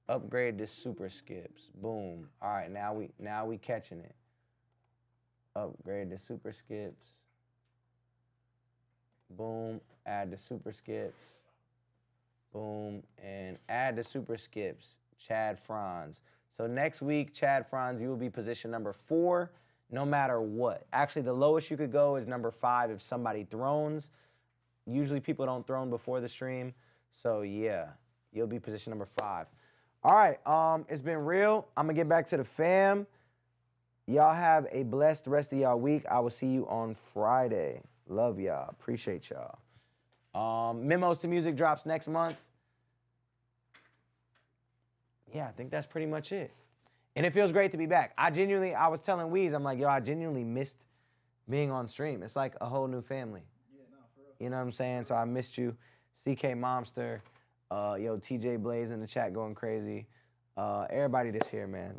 Upgrade to super skips. Boom. All right, now we catching it. Upgrade to super skips. Boom. Add the super skips. Boom. And add the super skips. Chad Franz. So next week, Chad Franz, you will be position number 4, no matter what. Actually, the lowest you could go is number 5 if somebody thrones. Usually people don't throne before the stream. So yeah, you'll be position number 5. All right, it's been real. I'm gonna get back to the fam. Y'all have a blessed rest of y'all week. I will see you on Friday. Love y'all. Appreciate y'all. Memos to Music drops next month. Yeah, I think that's pretty much it. And it feels great to be back. I was telling Weez, I'm like, yo, I genuinely missed being on stream. It's like a whole new family. Yeah, no, for real. You know what I'm saying? So I missed you. CK Momster, yo, TJ Blaze in the chat going crazy. Everybody that's here, man.